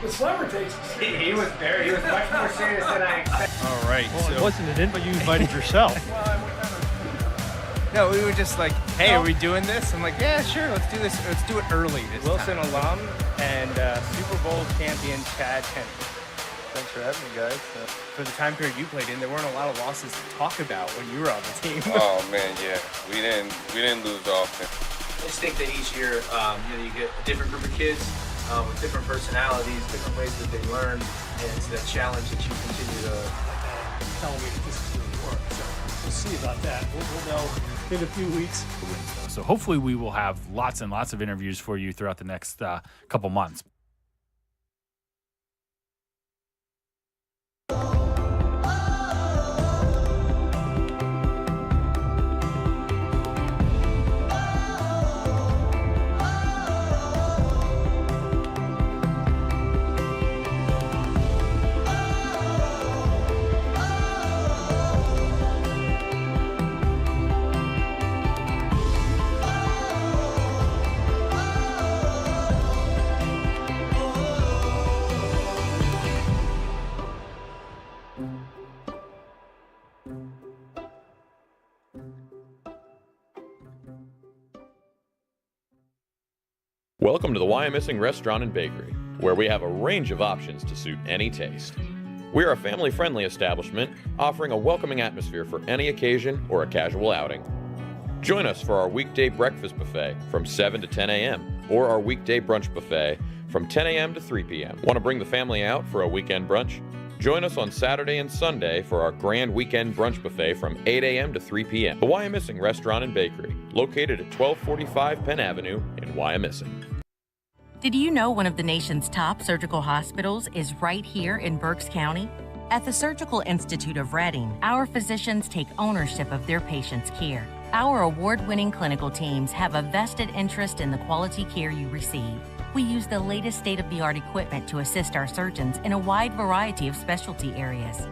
The slammer takes He was much more serious than I expected. All right. Well, it wasn't an invite, you invited yourself. No, we were just like, hey, are we doing this? I'm like, yeah, sure, let's do this. Let's do it early this Wilson time. alum and Super Bowl champion Chad Henne. Thanks for having me, guys. For the time period you played in, there weren't a lot of losses to talk about when you were on the team. Oh man, yeah, we didn't lose often. I just think that each year, you get a different group of kids with different personalities, different ways that they learn, and it's that challenge that you continue to Telling me that this is going to work. So we'll see about that. We'll know in a few weeks. So hopefully we will have lots and lots of interviews for you throughout the next couple months. Welcome to the Why I'm Missing Restaurant and Bakery, where we have a range of options to suit any taste. We are a family-friendly establishment offering a welcoming atmosphere for any occasion or a casual outing. Join us for our weekday breakfast buffet from 7 to 10 a.m. or our weekday brunch buffet from 10 a.m. to 3 p.m. Want to bring the family out for a weekend brunch? Join us on Saturday and Sunday for our grand weekend brunch buffet from 8 a.m. to 3 p.m. The Wyomissing Restaurant and Bakery, located at 1245 Penn Avenue in Wyomissing. Did you know one of the nation's top surgical hospitals is right here in Berks County? At the Surgical Institute of Reading, our physicians take ownership of their patients' care. Our award-winning clinical teams have a vested interest in the quality care you receive. We use the latest state-of-the-art equipment to assist our surgeons in a wide variety of specialty areas.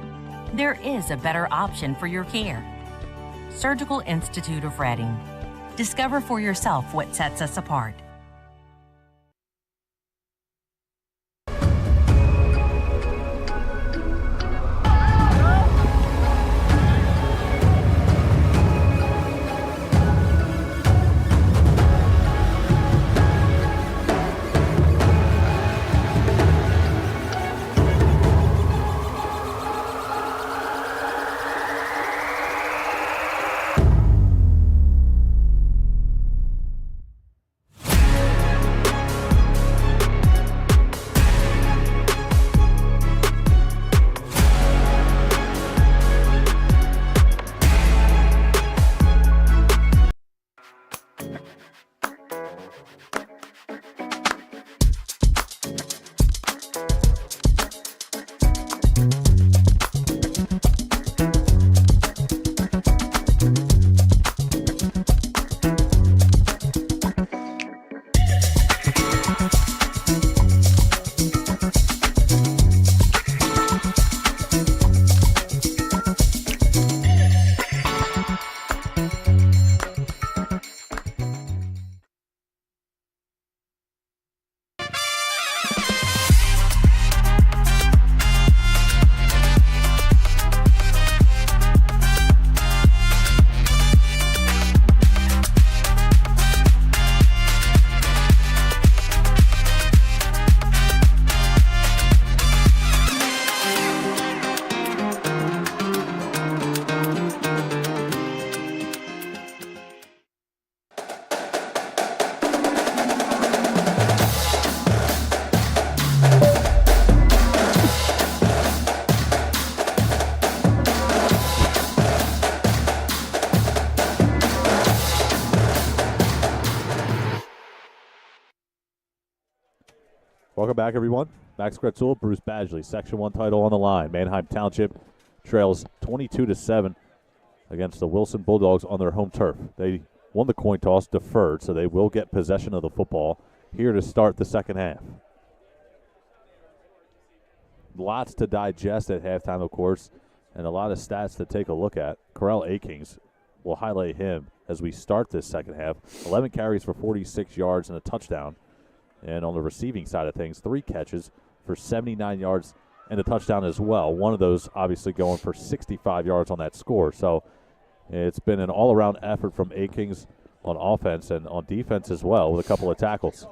There is a better option for your care. Surgical Institute of Reading. Discover for yourself what sets us apart. Welcome back, everyone. Max Kretzul, Bruce Badgley, Section 1 title on the line. Manheim Township trails 22-7 against the Wilson Bulldogs on their home turf. They won the coin toss, deferred, so they will get possession of the football here to start the second half. Lots to digest at halftime, of course, and a lot of stats to take a look at. Corell Akings, will highlight him as we start this second half. 11 carries for 46 yards and a touchdown. And on the receiving side of things, 3 catches for 79 yards and a touchdown as well. One of those obviously going for 65 yards on that score. So it's been an all-around effort from Akings on offense and on defense as well with a couple of tackles.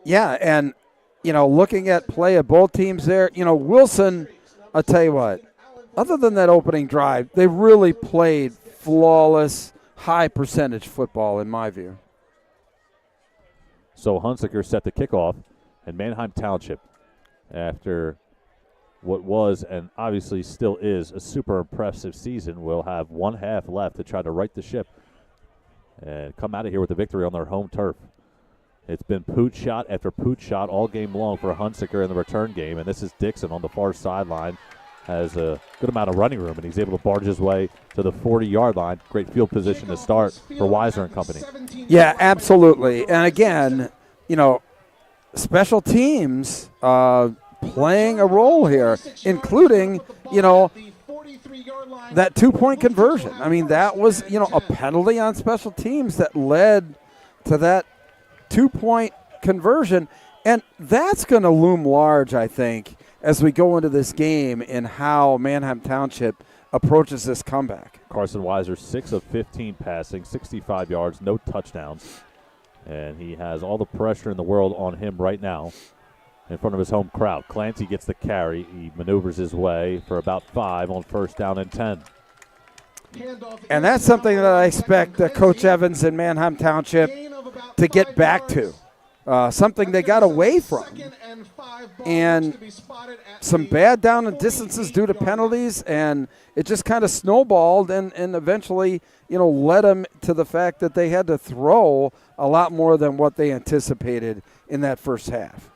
Yeah, and, looking at play of both teams there, Wilson, I'll tell you what, other than that opening drive, they really played flawless, high-percentage football in my view. So Hunsaker set the kickoff, and Manheim Township, after what was and obviously still is a super impressive season, will have one half left to try to right the ship and come out of here with a victory on their home turf. It's been pooch shot after pooch shot all game long for Hunsaker in the return game, and this is Dixon on the far sideline. Has a good amount of running room, and he's able to barge his way to the 40-yard line. Great field position to start for Weiser and company. Yeah, absolutely. And again, special teams playing a role here, including, that 2-point conversion. I mean, that was, a penalty on special teams that led to that 2-point conversion. And that's going to loom large, I think, as we go into this game in how Manheim Township approaches this comeback. Carson Weiser, 6 of 15 passing, 65 yards, no touchdowns. And he has all the pressure in the world on him right now in front of his home crowd. Clancy gets the carry. He maneuvers his way for about 5 on 1st down and 10. And that's something that I expect Coach Evans and Manheim Township to get back to. Something they got away from. And some bad down and distances due to penalties, and it just kind of snowballed and eventually, led them to the fact that they had to throw a lot more than what they anticipated in that first half.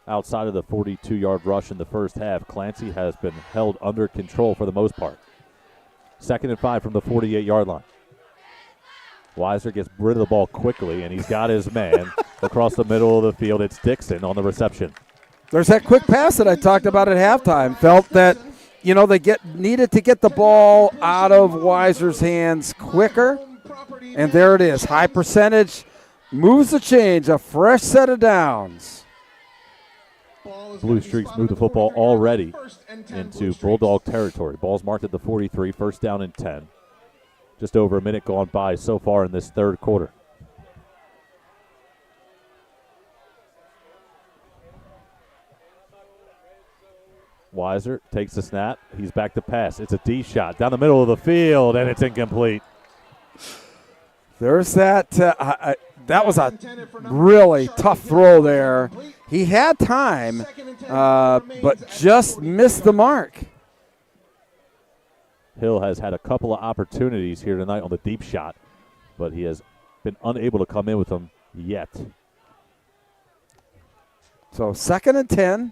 Outside of the 42-yard rush in the first half, Clancy has been held under control for the most part. 2nd and 5 from the 48-yard line. Weiser gets rid of the ball quickly, and he's got his man across the middle of the field. It's Dixon on the reception. There's that quick pass that I talked about at halftime. Felt that, they needed to get the ball out of Weiser's hands quicker. And there it is. High percentage, moves the change, a fresh set of downs. Blue Streaks move the football already into Bulldog territory. Ball's marked at the 43, 1st down and 10. Just over a minute gone by so far in this third quarter. Weiser takes the snap. He's back to pass. It's a D shot down the middle of the field, and it's incomplete. There's that. That was a really tough throw there. He had time, but just missed the mark. Hill has had a couple of opportunities here tonight on the deep shot, but he has been unable to come in with them yet. So 2nd and 10.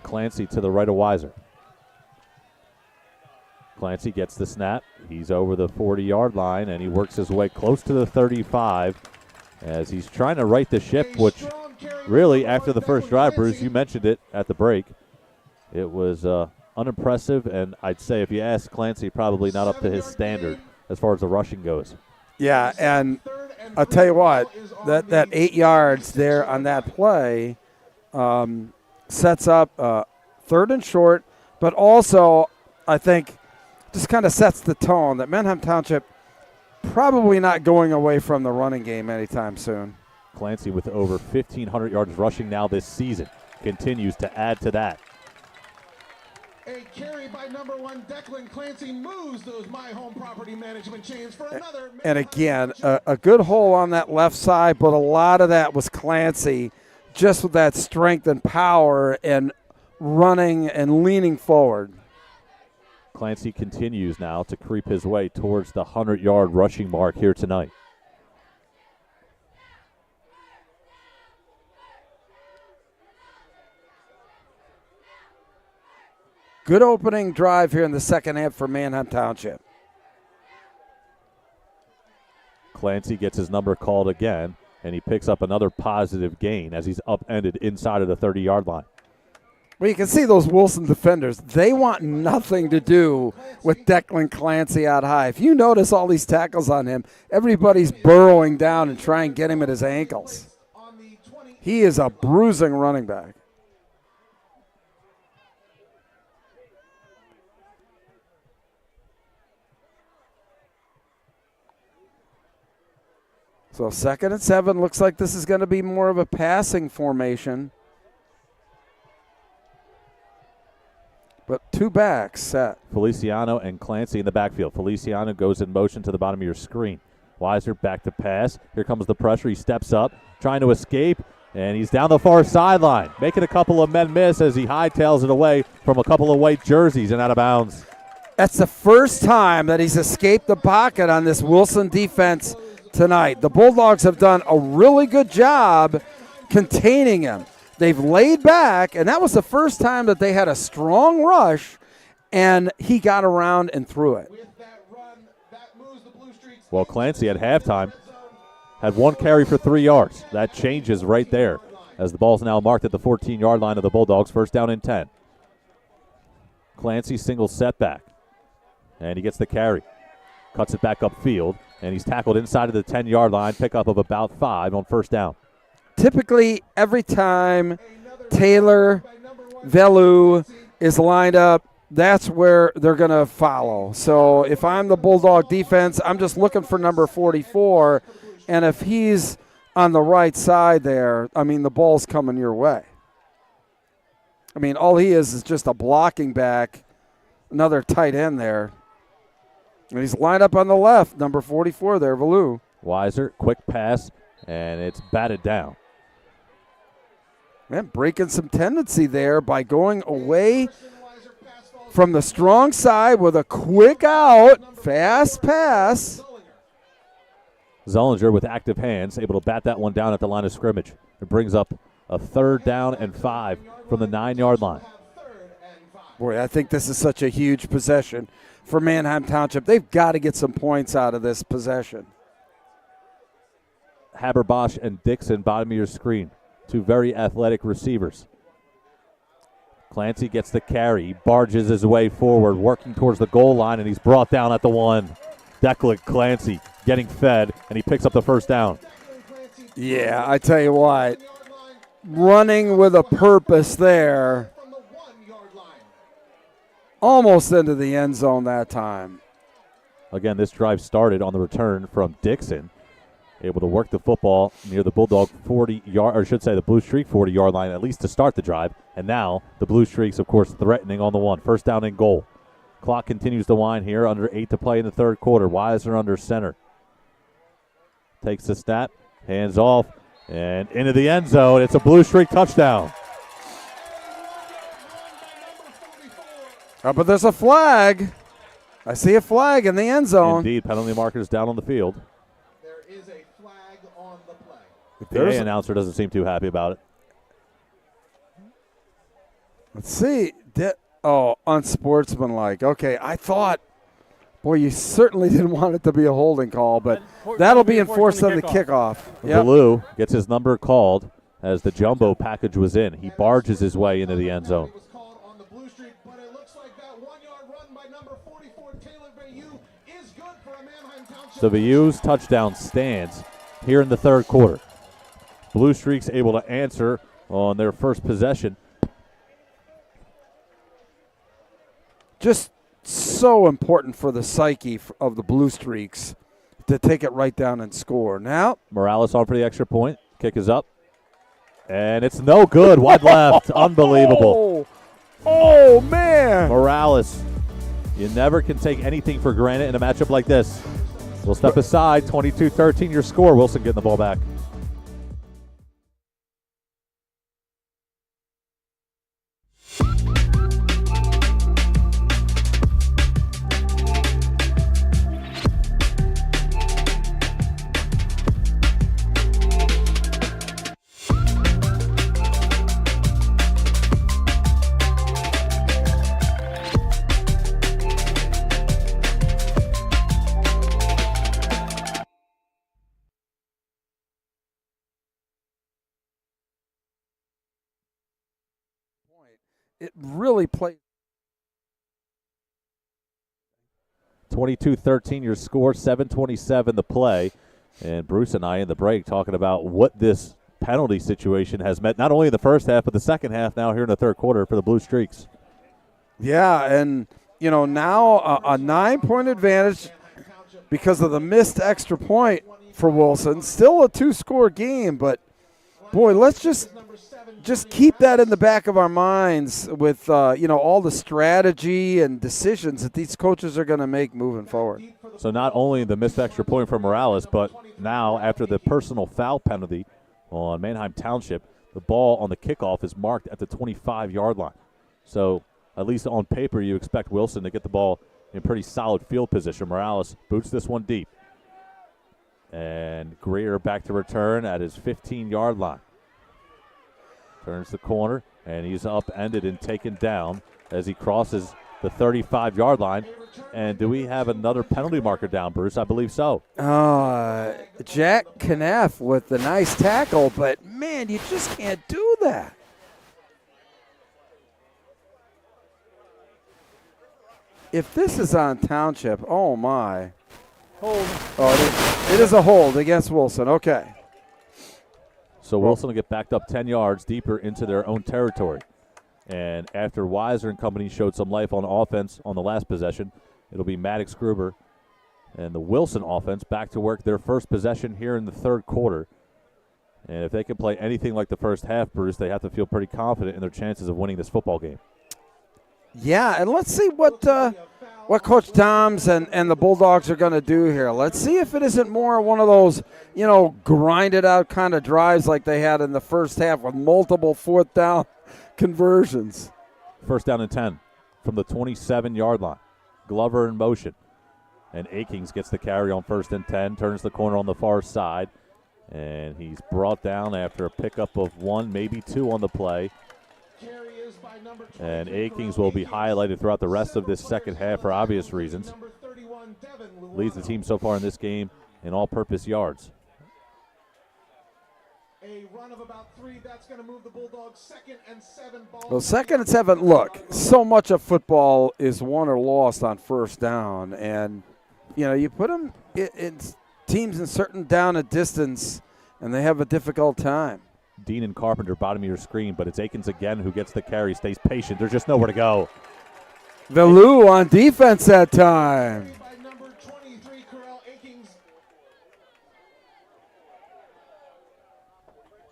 Clancy to the right of Weiser. Clancy gets the snap. He's over the 40-yard line, and he works his way close to the 35 as he's trying to right the ship, which really, after the first drive, Bruce, you mentioned it at the break, it was unimpressive, and I'd say if you ask Clancy, probably not up to his standard as far as the rushing goes. Yeah, and I'll tell you what, that 8 yards there on that play sets up 3rd and short, but also I think just kind of sets the tone that Manheim Township probably not going away from the running game anytime soon. Clancy with over 1,500 yards rushing now this season continues to add to that. A carry by number 1, Declan Clancy, moves those My Home Property Management chains for another. And again, a good hole on that left side, but a lot of that was Clancy just with that strength and power and running and leaning forward. Clancy continues now to creep his way towards the 100-yard rushing mark here tonight. Good opening drive here in the second half for Manheim Township. Clancy gets his number called again, and he picks up another positive gain as he's upended inside of the 30-yard line. Well, you can see those Wilson defenders. They want nothing to do with Declan Clancy out high. If you notice all these tackles on him, everybody's burrowing down and trying to get him at his ankles. He is a bruising running back. So 2nd and 7, looks like this is going to be more of a passing formation. But 2 backs set. Feliciano and Clancy in the backfield. Feliciano goes in motion to the bottom of your screen. Weiser back to pass. Here comes the pressure. He steps up, trying to escape, and he's down the far sideline, making a couple of men miss as he hightails it away from a couple of white jerseys and out of bounds. That's the first time that he's escaped the pocket on this Wilson defense tonight. The Bulldogs have done a really good job containing him. They've laid back, and that was the first time that they had a strong rush, and he got around and threw it. Well, Clancy at halftime had 1 carry for 3 yards. That changes right there as the ball's now marked at the 14-yard line of the Bulldogs. 1st down and 10. Clancy single setback, and he gets the carry. Cuts it back upfield, and he's tackled inside of the 10-yard line, pickup of about 5 on 1st down. Typically, every time Taylor Velu is lined up, that's where they're going to follow. So if I'm the Bulldog defense, I'm just looking for number 44, and if he's on the right side there, I mean, the ball's coming your way. I mean, all he is just a blocking back, another tight end there. And he's lined up on the left, number 44 there, Velu. Weiser, quick pass, and it's batted down. Man, breaking some tendency there by going away from the strong side with a quick out, fast pass. Zollinger with active hands, able to bat that one down at the line of scrimmage. It brings up a 3rd down and 5 from the 9-yard line. Boy, I think this is such a huge possession for Manheim Township. They've got to get some points out of this possession. Haberbosch and Dixon, bottom of your screen. 2 very athletic receivers. Clancy gets the carry. He barges his way forward, working towards the goal line, and he's brought down at the 1. Declan Clancy getting fed, and he picks up the 1st down. Yeah, I tell you what, running with a purpose there. Almost into the end zone that time. Again, this drive started on the return from Dixon. Able to work the football near the Bulldog 40-yard, or I should say the Blue Streak 40-yard line, at least to start the drive. And now the Blue Streaks, of course, threatening on the 1. 1st down and goal. Clock continues to wind here. Under 8 to play in the 3rd quarter. Weiser under center. Takes the snap, hands off, and into the end zone. It's a Blue Streak touchdown. But there's a flag. I see a flag in the end zone. Indeed, penalty markers down on the field. There is a flag on the play. The PA announcer doesn't seem too happy about it. Let's see. Unsportsmanlike. Okay, I thought, boy, you certainly didn't want it to be a holding call, but that'll be enforced on the kickoff. Yep. Blue gets his number called as the jumbo package was in. He barges his way into the end zone. So View's touchdown stands here in the 3rd quarter. Blue Streaks able to answer on their first possession. Just so important for the psyche of the Blue Streaks to take it right down and score. Now, Morales on for the extra point. Kick is up. And it's no good. Wide left. Unbelievable. Oh, man. Morales. You never can take anything for granted in a matchup like this. We'll step aside. 22-13 your score. Wilson getting the ball back. it really played. 22-13 your score, 7:27 the play. And Bruce and I in the break talking about what this penalty situation has meant, not only in the first half, but the second half now here in the third quarter for the Blue Streaks. Yeah, and, now a 9-point advantage because of the missed extra point for Wilson. Still a 2-score game, but, boy, let's just keep that in the back of our minds with, all the strategy and decisions that these coaches are going to make moving forward. So not only the missed extra point for Morales, but now after the personal foul penalty on Manheim Township, the ball on the kickoff is marked at the 25-yard line. So at least on paper, you expect Wilson to get the ball in pretty solid field position. Morales boots this one deep. And Greer back to return at his 15-yard line. Turns the corner, and he's upended and taken down as he crosses the 35-yard line. And do we have another penalty marker down, Bruce? I believe so. Jack Knaff with the nice tackle, but, man, you just can't do that. If this is on Township, oh, my. Hold. Oh, it is a hold against Wilson. Okay. So Wilson will get backed up 10 yards deeper into their own territory. And after Weiser and company showed some life on offense on the last possession, it'll be Maddox Gruber and the Wilson offense back to work their first possession here in the third quarter. And if they can play anything like the first half, Bruce, they have to feel pretty confident in their chances of winning this football game. Yeah, and let's see what Coach Doms and the Bulldogs are going to do here. Let's see if it isn't more one of those, grinded out kind of drives like they had in the first half with multiple fourth down conversions. First down and 10 from the 27-yard line. Glover in motion. And Akings gets the carry on first and 10, turns the corner on the far side. And he's brought down after a pickup of 1, maybe 2 on the play. And Akings will be highlighted throughout the rest of this second half for obvious reasons. Leads the team so far in this game in all-purpose yards. A run of about 3, that's going to move the Bulldogs 2nd and 7 ball. Well, 2nd and 7, look, so much of football is won or lost on first down. And, you put them in teams in certain down and distance, and they have a difficult time. Dean and Carpenter, bottom of your screen, but it's Akins again who gets the carry, stays patient. There's just nowhere to go. Velou on defense that time. By number 23, Corral Akings.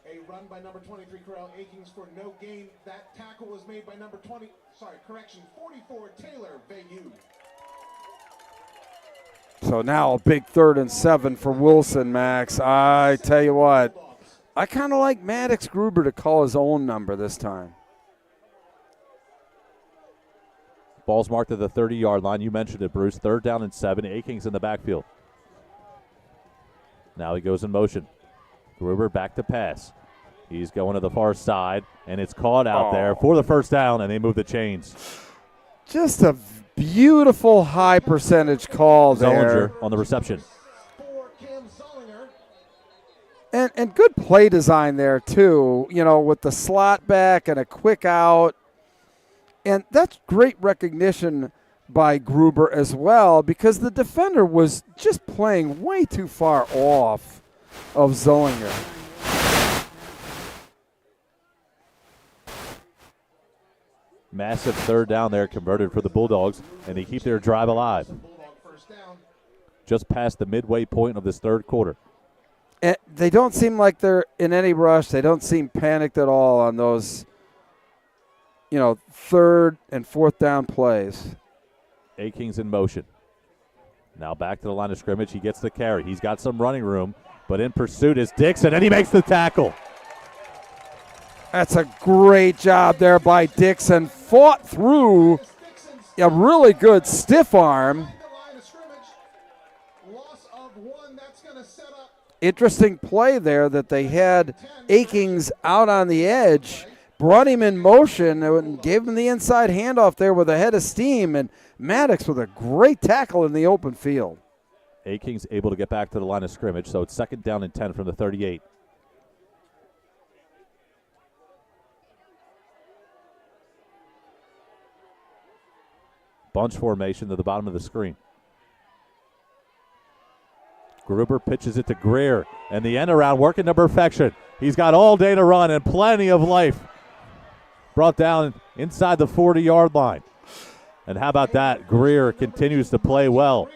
A run by number 23, Corral Akings for no gain. That tackle was made by number 44, Taylor Vayu. So now a big 3rd and 7 for Wilson, Max. I tell you what, I kind of like Maddox Gruber to call his own number this time. Ball's marked at the 30-yard line. You mentioned it, Bruce. 3rd down and 7. Akings in the backfield. Now he goes in motion. Gruber back to pass. He's going to the far side, and it's caught out there for the first down, and they move the chains. Just a beautiful high percentage call there. Zollinger on the reception. And good play design there, too, with the slot back and a quick out. And that's great recognition by Gruber as well, because the defender was just playing way too far off of Zollinger. Massive 3rd down there converted for the Bulldogs, and they keep their drive alive. Just past the midway point of this third quarter. And they don't seem like they're in any rush. They don't seem panicked at all on those, 3rd and 4th down plays. Akings in motion. Now back to the line of scrimmage. He gets the carry. He's got some running room, but in pursuit is Dixon, and he makes the tackle. That's a great job there by Dixon. Fought through a really good stiff arm. Interesting play there that they had Akings out on the edge, brought him in motion, and gave him the inside handoff there with a head of steam, and Maddox with a great tackle in the open field. Akings able to get back to the line of scrimmage, so it's 2nd down and 10 from the 38. Bunch formation to the bottom of the screen. Gruber pitches it to Greer, and the end around working to perfection. He's got all day to run and plenty of life. Brought down inside the 40-yard line. And how about that? Greer continues to play well.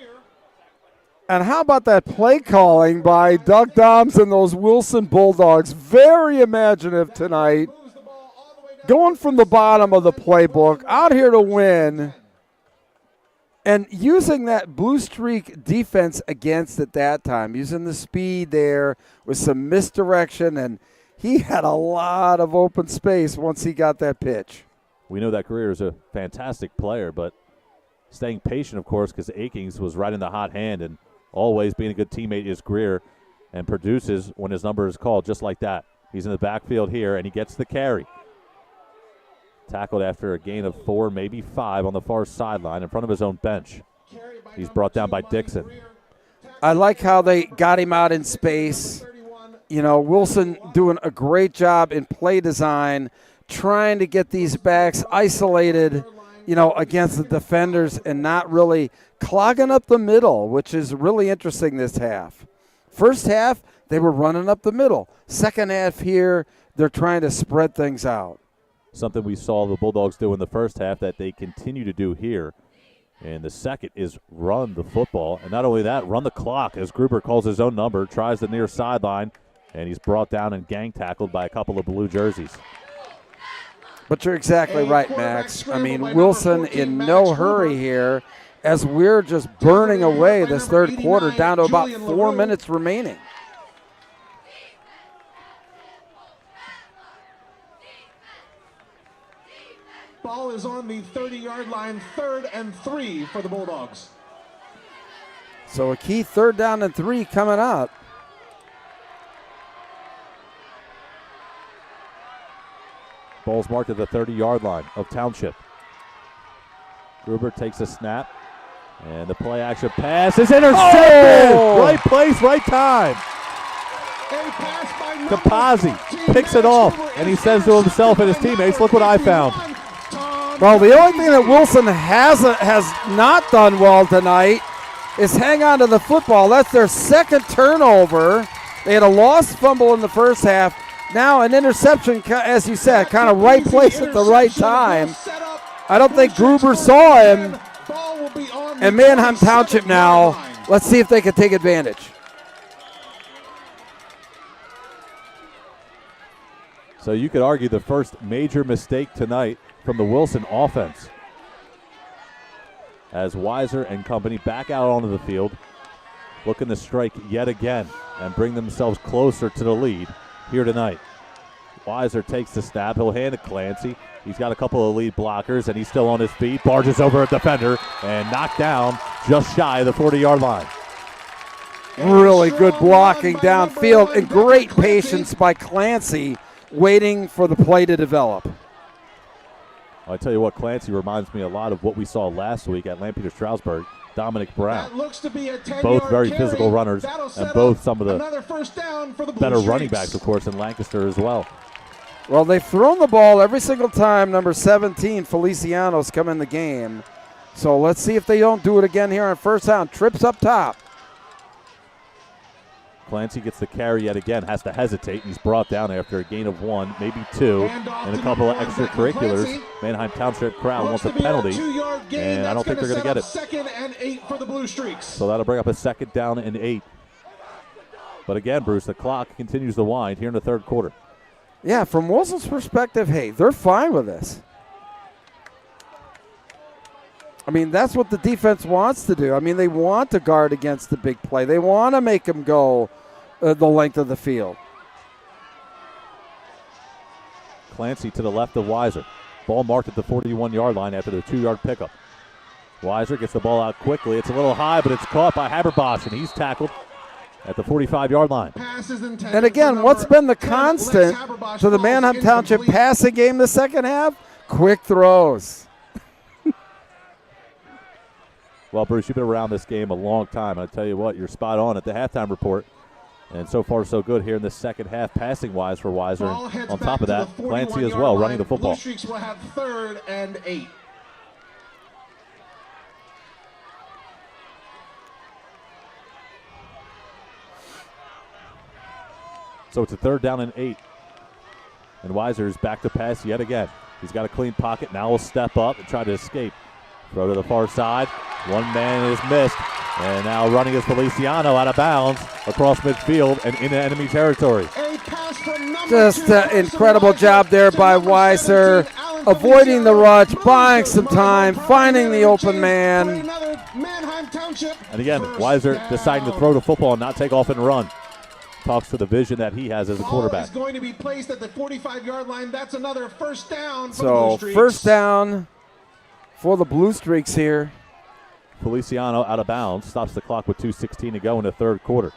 And how about that play calling by Doug Doms and those Wilson Bulldogs? Very imaginative tonight. Going from the bottom of the playbook, out here to win. And using that blue streak defense against at that time, using the speed there with some misdirection, and he had a lot of open space once he got that pitch. We know that Greer is a fantastic player, but staying patient, of course, because Akings was right in the hot hand, and always being a good teammate is Greer, and produces when his number is called just like that. He's in the backfield here, and he gets the carry. Tackled after a gain of 4, maybe 5 on the far sideline in front of his own bench. He's brought down by Dixon. I like how they got him out in space. You know, Wilson doing a great job in play design, trying to get these backs isolated, you know, against the defenders and not really clogging up the middle, which is really interesting this half. First half, they were running up the middle. Second half here, they're trying to spread things out. Something we saw the Bulldogs do in the first half that they continue to do here. And the second is run the football. And not only that, run the clock as Gruber calls his own number, tries the near sideline, and he's brought down and gang tackled by a couple of blue jerseys. But you're exactly right, Max. I mean, Wilson in no hurry here as we're just burning away this third quarter down to about 4 minutes remaining. Ball is on the 30-yard line, 3rd and 3 for the Bulldogs. So a key 3rd down and 3 coming up. Ball's marked at the 30-yard line of Township. Gruber takes a snap, and the play action pass is intercepted. Oh! Right place, right time. Capazzi picks it off, and he says to himself and his teammates, look what I found. Well, the only thing that Wilson has not done well tonight is hang on to the football. That's their second turnover. They had a lost fumble in the first half. Now an interception, as you said, kind of right place at the right time. I don't think Gruber saw him. And Manheim Township now, let's see if they can take advantage. So you could argue the first major mistake tonight from the Wilson offense, as Weiser and company back out onto the field, looking to strike yet again and bring themselves closer to the lead here tonight. Weiser takes the snap. He'll hand it to Clancy. He's got a couple of lead blockers, and he's still on his feet. Barges over a defender and knocked down just shy of the 40-yard line. Really good blocking downfield and great patience by Clancy, waiting for the play to develop. I tell you what, Clancy reminds me a lot of what we saw last week at Lampeter-Stroudsburg. Dominic Brown, both very physical runners, and both some of the better running backs, of course, in Lancaster as well. Well, they've thrown the ball every single time number 17, Feliciano's come in the game. So let's see if they don't do it again here on first down. Trips up top. Clancy gets the carry yet again, has to hesitate, and he's brought down after a gain of 1, maybe 2, and a couple of extracurriculars. Manheim Township crowd wants a penalty, and I don't think they're going to get it. 2nd and 8 for the Blue Streaks. So that'll bring up a 2nd down and 8. But again, Bruce, the clock continues to wind here in the third quarter. Yeah, from Wilson's perspective, hey, they're fine with this. I mean, that's what the defense wants to do. I mean, they want to guard against the big play. They want to make them go the length of the field. Clancy to the left of Weiser. Ball marked at the 41-yard line after the 2-yard pickup. Weiser gets the ball out quickly. It's a little high, but it's caught by Haberbosch, and he's tackled at the 45-yard line. And again, what's been the constant to the Manheim Township passing game the second half? Quick throws. Well, Bruce, you've been around this game a long time. I tell you what, you're spot on at the halftime report. And so far, so good here in the second half, passing-wise for Weiser. And on top of that, Clancy as well, running the football. Blue Streaks will have 3rd and 8. So it's a 3rd down and 8. And Weiser is back to pass yet again. He's got a clean pocket. Now he'll step up and try to escape. Throw to the far side. One man is missed. And now running is Feliciano out of bounds across midfield and into enemy territory. Just an incredible job there by Weiser, avoiding the rush, buying some time, finding the open man. And again, Weiser deciding to throw the football and not take off and run. Talks to the vision that he has as a quarterback. Ball is going to be placed at the 45-yard line. That's another first down for the So Blue Streaks. first down for the Blue Streaks here. Feliciano out of bounds, stops the clock with 2:16 to go in the 3rd quarter.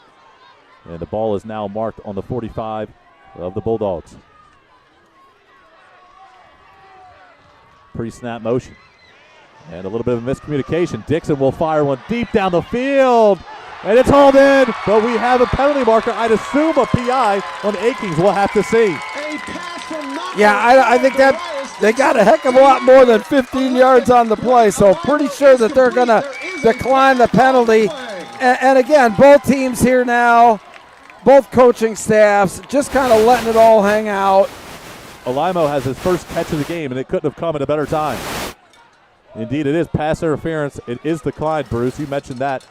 And the ball is now marked on the 45 of the Bulldogs. Pre-snap motion. And a little bit of miscommunication. Dixon will fire one deep down the field. And it's hauled in, but we have a penalty marker. I'd assume a PI on Akings. We'll have to see. Yeah, I think that they got a heck of a lot more than 15 yards on the play, so pretty sure that they're going to decline the penalty. And again, both teams here now, both coaching staffs, just kind of letting it all hang out. Olaimo has his first catch of the game, and it couldn't have come at a better time. Indeed, it is pass interference. It is declined, Bruce. You mentioned that.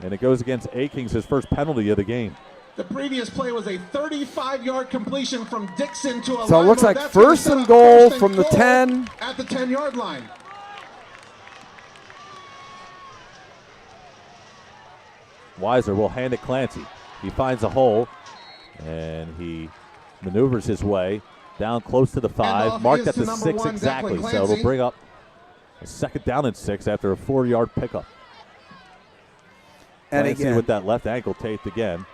And it goes against Akings, his first penalty of the game. The previous play was a 35-yard completion from Dixon to Olaimo. So it looks like That's first gonna and set up goal first and from the goal 10. At the 10-yard line. Weiser will hand it Clancy. He finds a hole, and he maneuvers his way down close to the 5, marked at the 6 exactly. So it'll bring up a 2nd down and 6 after a 4-yard pickup. And Clancy again, with that left ankle taped again.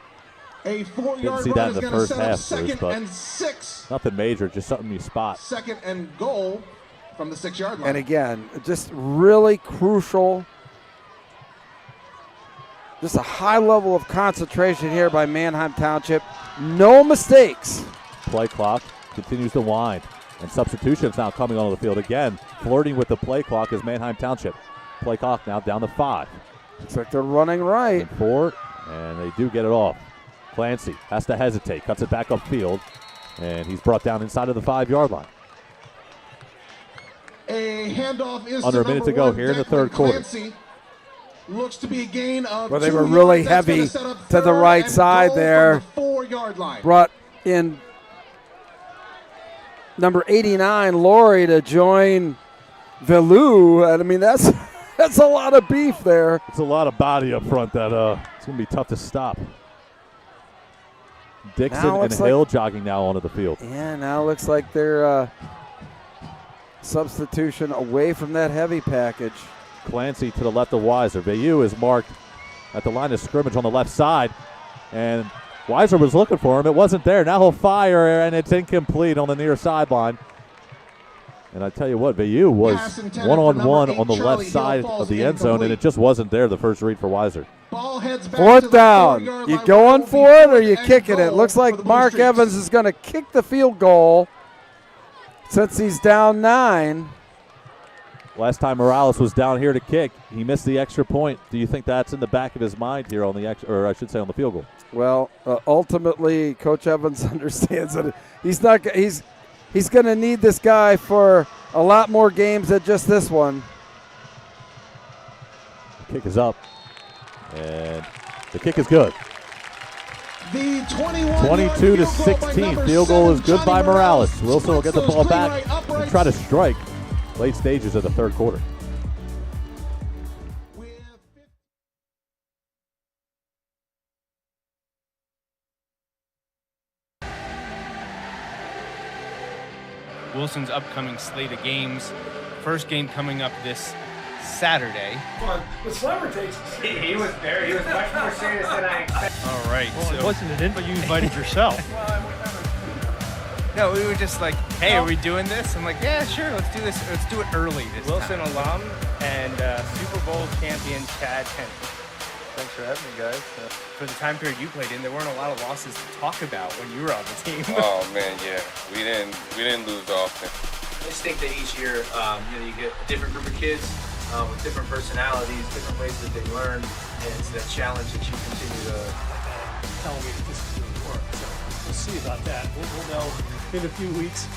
A 4-yard Didn't see run that is in the going to first set up half, 2nd Bruce, but and 6. nothing major, just something you spot. 2nd and goal from the 6-yard line. and again, just really crucial. Just a high level of concentration here by Manheim Township. No mistakes. Play clock continues to wind. And substitutions now coming onto the field again. Flirting with the play clock is Manheim Township. Play clock now down to 5. Looks like they're running right. And 4, and they do get it off. Clancy has to hesitate, cuts it back upfield, and he's brought down inside of the 5-yard line. A handoff is Under a minute to go here in the 3rd quarter. Clancy. Looks to be a gain of Well, they 2 were really yards. That's heavy gonna set up to the 3rd right and side goal there. from the 4-yard line. Brought in number 89, Laurie, to join Velu. And I mean, that's a lot of beef there. It's a lot of body up front that it's going to be tough to stop. Dixon and Hill jogging now onto the field. Yeah, now looks like they're substitution away from that heavy package. Clancy to the left of Weiser. Bayou is marked at the line of scrimmage on the left side. And Weiser was looking for him. It wasn't there. Now he'll fire, and it's incomplete on the near sideline. And I tell you what, Bayou was one-on-one on the left side of the end zone, and it just wasn't there the first read for Weiser. Ball heads back 4th to the down. 4-yard You line. going for it or you And kicking it? goal Looks for like the Blue Mark Streaks. Evans is going to kick the field goal since he's down 9. Last time Morales was down here to kick, he missed the extra point. Do you think that's in the back of his mind here on the or I should say on the field goal? Well, ultimately, Coach Evans understands that he's going to need this guy for a lot more games than just this one. The kick is up, and the kick is good. The 22 to 16. Field goal is good by Morales. Wilson will get the ball back and try to strike late stages of the 3rd quarter. Wilson's upcoming slate of games. First game coming up this Saturday. The slammer takes. He was there. He was much more serious than I expected. All right. Well, it wasn't an invite. You invited yourself. No, we were just like, hey, are we doing this? I'm like, yeah, sure, let's do this. Let's do it early this Wilson time. alum and Super Bowl champion Chad Henry. Thanks for having me, guys. For the time period you played in, there weren't a lot of losses to talk about when you were on the team. Oh man, yeah, we didn't lose often. I just think that each year, you get a different group of kids with different personalities, different ways that they learn, and it's that challenge that you continue to. Tell me that this is going to work. So we'll see about that. We'll know in a few weeks.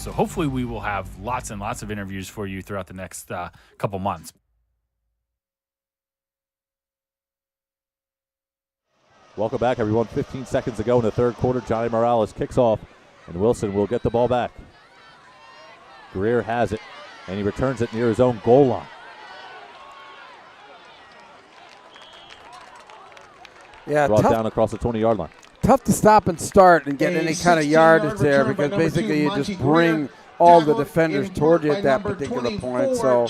So hopefully we will have lots and lots of interviews for you throughout the next couple months. Welcome back, everyone. 15 seconds to go in the third quarter. Johnny Morales kicks off, and Wilson will get the ball back. Greer has it, and he returns it near his own goal line. Yeah, brought down across the 20-yard line. Tough to stop and start and get any kind of yardage there because basically you just bring all the defenders toward you at that particular point. So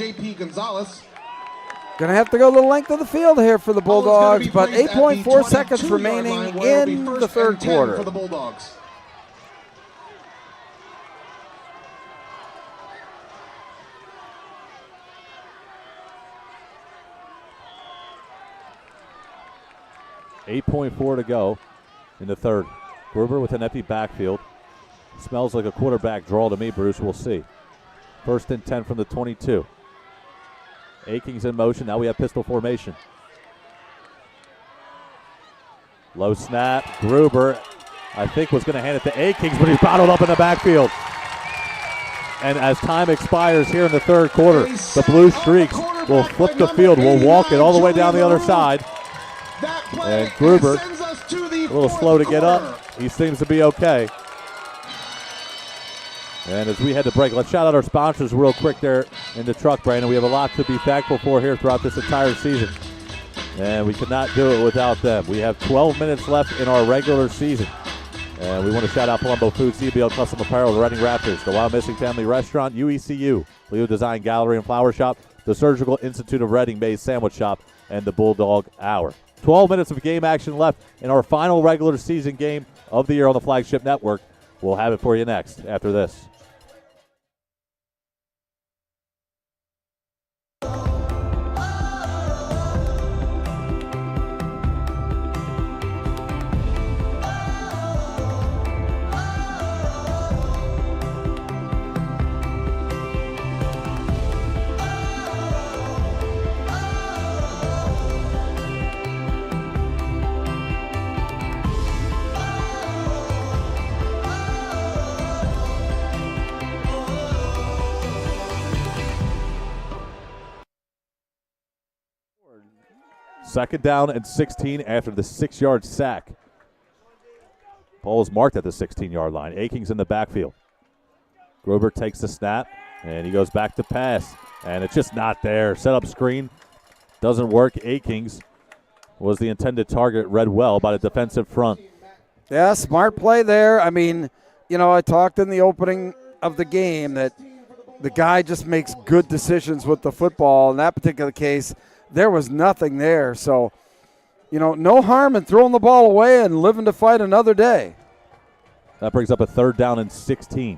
going to have to go the length of the field here for the Bulldogs, but 8.4 seconds remaining in the third quarter. For the Bulldogs. .4 to go in the third. Gruber with an empty backfield. Smells like a quarterback draw to me, Bruce. We'll see. 1st and 10 from the 22. Akings in motion. Now we have pistol formation. Low snap. Gruber, I think, was going to hand it to Akings, but he's bottled up in the backfield. And as time expires here in the third quarter, the Blue Streaks will flip the field. We'll walk it all the way down the other side. And Gruber, a little slow to get up. He seems to be okay. And as we head to break, let's shout out our sponsors real quick there in the truck, Brandon. We have a lot to be thankful for here throughout this entire season. And we could not do it without them. We have 12 minutes left in our regular season. And we want to shout out Palumbo Foods, CBL Custom Apparel, the Reading Raptors, the Wild Missing Family Restaurant, UECU, Leo Design Gallery and Flower Shop, the Surgical Institute of Reading Bay's Sandwich Shop, and the Bulldog Hour. 12 minutes of game action left in our final regular season game of the year on the Flagship Network. We'll have it for you next after this. Second down and 16 after the 6-yard sack. Ball is marked at the 16-yard line. Akings in the backfield. Gruber takes the snap, and he goes back to pass. And it's just not there. Set up screen. Doesn't work. Akings was the intended target, read well by the defensive front. Yeah, smart play there. I mean, you know, I talked in the opening of the game that the guy just makes good decisions with the football. In that particular case, there was nothing there. So, you know, no harm in throwing the ball away and living to fight another day. That brings up a 3rd down and 16.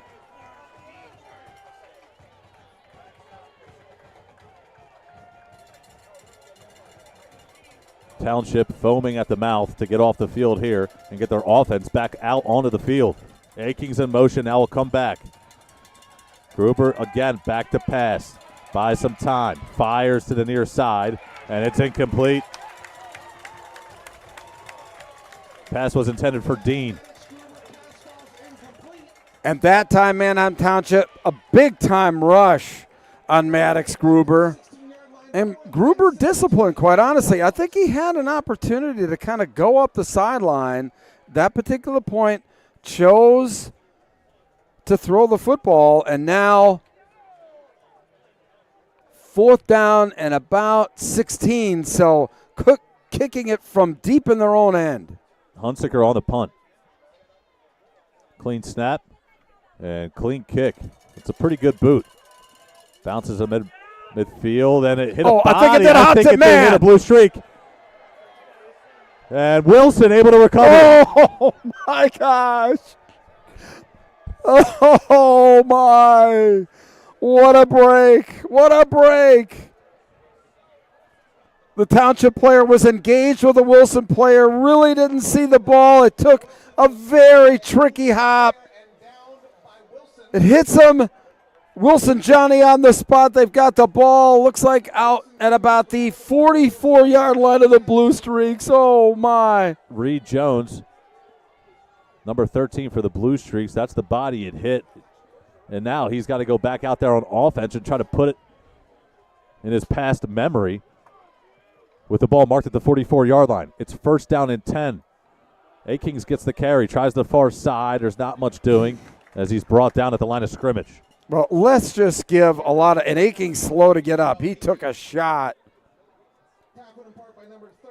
Township foaming at the mouth to get off the field here and get their offense back out onto the field. Akings in motion, now will come back. Gruber again back to pass. Buys some time, fires to the near side, and it's incomplete. Pass was intended for Dean. And that time, Manheim Township, a big-time rush on Maddox Gruber. And Gruber disciplined, quite honestly. I think he had an opportunity to kind of go up the sideline. That particular point, chose to throw the football, and now 4th down and about 16. So Cook kicking it from deep in their own end. Hunsaker on the punt. Clean snap and clean kick. It's a pretty good boot. Bounces a midfield, and it hit a body. I think it did hit a blue streak. And Wilson able to recover. Oh, my gosh. Oh, my. What a break. What a break. The Township player was engaged with the Wilson player, really didn't see the ball. It took a very tricky hop. It hits him. Wilson Johnny on the spot. They've got the ball. Looks like out at about the 44-yard line of the Blue Streaks. Oh, my. Reed Jones Number 13 for the Blue Streaks. That's the body it hit. And now he's got to go back out there on offense and try to put it in his past memory with the ball marked at the 44-yard line. It's first down and 10. A-Kings gets the carry, tries the far side. There's not much doing as he's brought down at the line of scrimmage. Well, let's just give a lot of – and A-Kings slow to get up. He took a shot.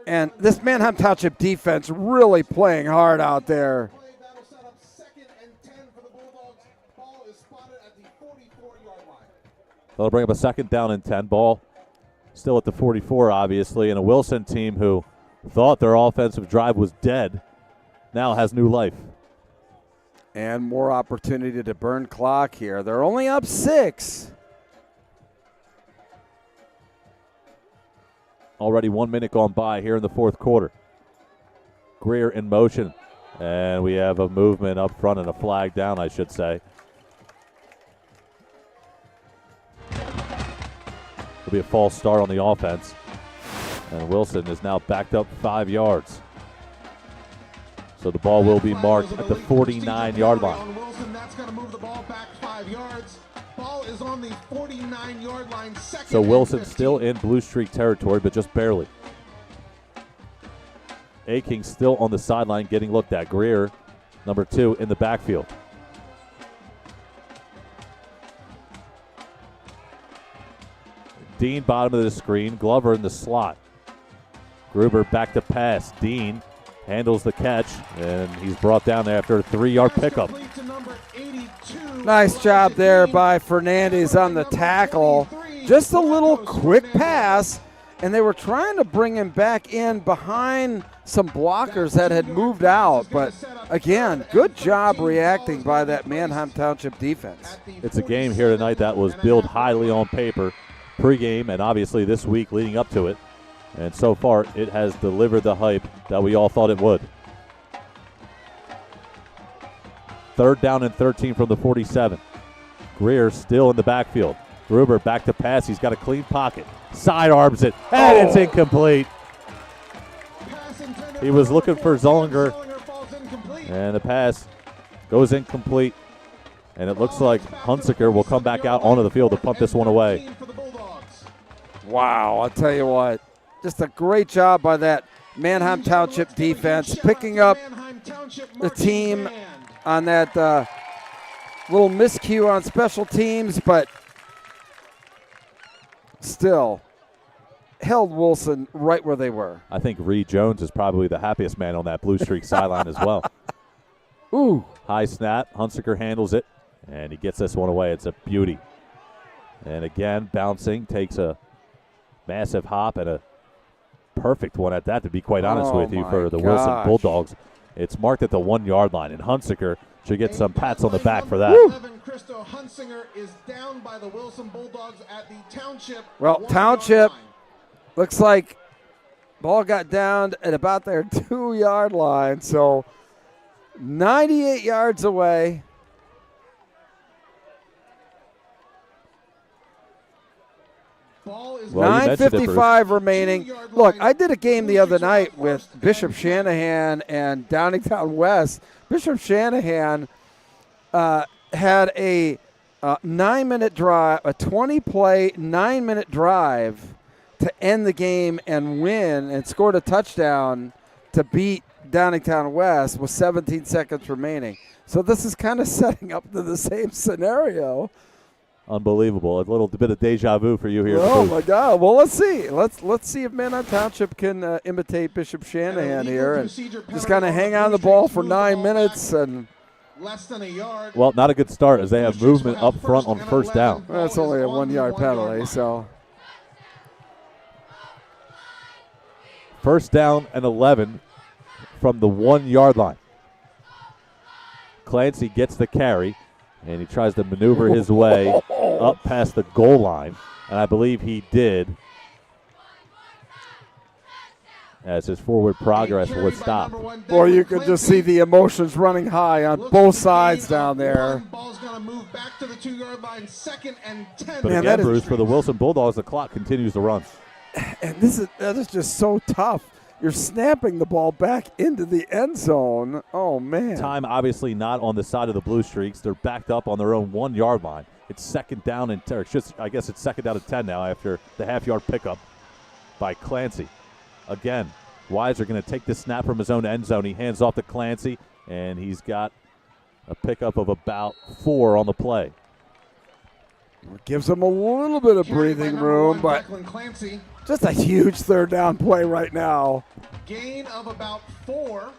And this Manheim Township defense really playing hard out there. They'll bring up a second down and 10. Ball still at the 44, obviously, and a Wilson team who thought their offensive drive was dead now has new life. And more opportunity to burn clock here. They're only up 6. Already 1 minute gone by here in the fourth quarter. Greer in motion, and we have a movement up front and a flag down, I should say. It'll be a false start on the offense. And Wilson is now backed up 5 yards. So the ball will be marked at the 49-yard line. Wilson, that's going to move the ball back 5 yards. Ball is on the 49-yard line. So Wilson still in Blue Streak territory, but just barely. A-King still on the sideline getting looked at. Greer, number 2, in the backfield. Dean, bottom of the screen. Glover in the slot. Gruber back to pass. Dean handles the catch, and he's brought down there after a 3-yard pickup. Nice job there by Fernandez on the tackle. Just a little quick pass, and they were trying to bring him back in behind some blockers that had moved out. But, again, good job reacting by that Manheim Township defense. It's a game here tonight that was billed highly on paper pregame and obviously this week leading up to it. And so far, it has delivered the hype that we all thought it would. Third down and 13 from the 47. Greer still in the backfield. Gruber back to pass. He's got a clean pocket. Sidearms it, and it's incomplete. He was looking for Zollinger, and the pass goes incomplete. And it looks like Hunsaker will come back out onto the field to punt this one away. Wow, I'll tell you what. Just a great job by that Manheim Township defense, picking up the team on that little miscue on special teams, but still held Wilson right where they were. I think Reed Jones is probably the happiest man on that Blue Streak sideline as well. Ooh. High snap. Hunsaker handles it, and he gets this one away. It's a beauty. And again, bouncing, takes a massive hop and a perfect one at that, to be quite honest with you, for the Wilson Bulldogs. It's marked at the 1-yard line, and Hunsaker should get some pats on the back for that. 11, Christo Hunsinger is down by the Wilson Bulldogs at the Township. Well, Township looks like ball got down at about their 2-yard line, so 98 yards away. Ball is 9:55 remaining. Look, I did a game the other night with Bishop Shanahan and Downingtown West. Bishop Shanahan had a 9-minute drive, a 20-play, 9-minute drive to end the game and win, and scored a touchdown to beat Downingtown West with 17 seconds remaining. So this is kind of setting up to the same scenario. Unbelievable. A little bit of deja vu for you here. Oh, my God. Well, let's see. Let's see if Manheim Township can imitate Bishop Shanahan here and just kind of hang on the ball for 9 minutes. And less than a yard. Well, not a good start as they have movement up front on first down. Well, that's only a 1-yard penalty, so. First down and 11 from the 1-yard line. Clancy gets the carry, and he tries to maneuver his way up past the goal line, and I believe he did, as his forward progress would stop. Boy, you could just see the emotions running high on both sides down there. Ball's going to move back to the 2-yard line, 2nd and 10. But again, Bruce, for the Wilson Bulldogs, the clock continues to run. And that is just so tough. You're snapping the ball back into the end zone. Oh, man. Time obviously not on the side of the Blue Streaks. They're backed up on their own 1 yard line. It's second down and I guess it's second down and 10 now after the half-yard pickup by Clancy. Again, Weiser going to take the snap from his own end zone. He hands off to Clancy, and he's got a pickup of about 4 on the play. Gives him a little bit of breathing room, but just a huge third down play right now. Gain of about 4.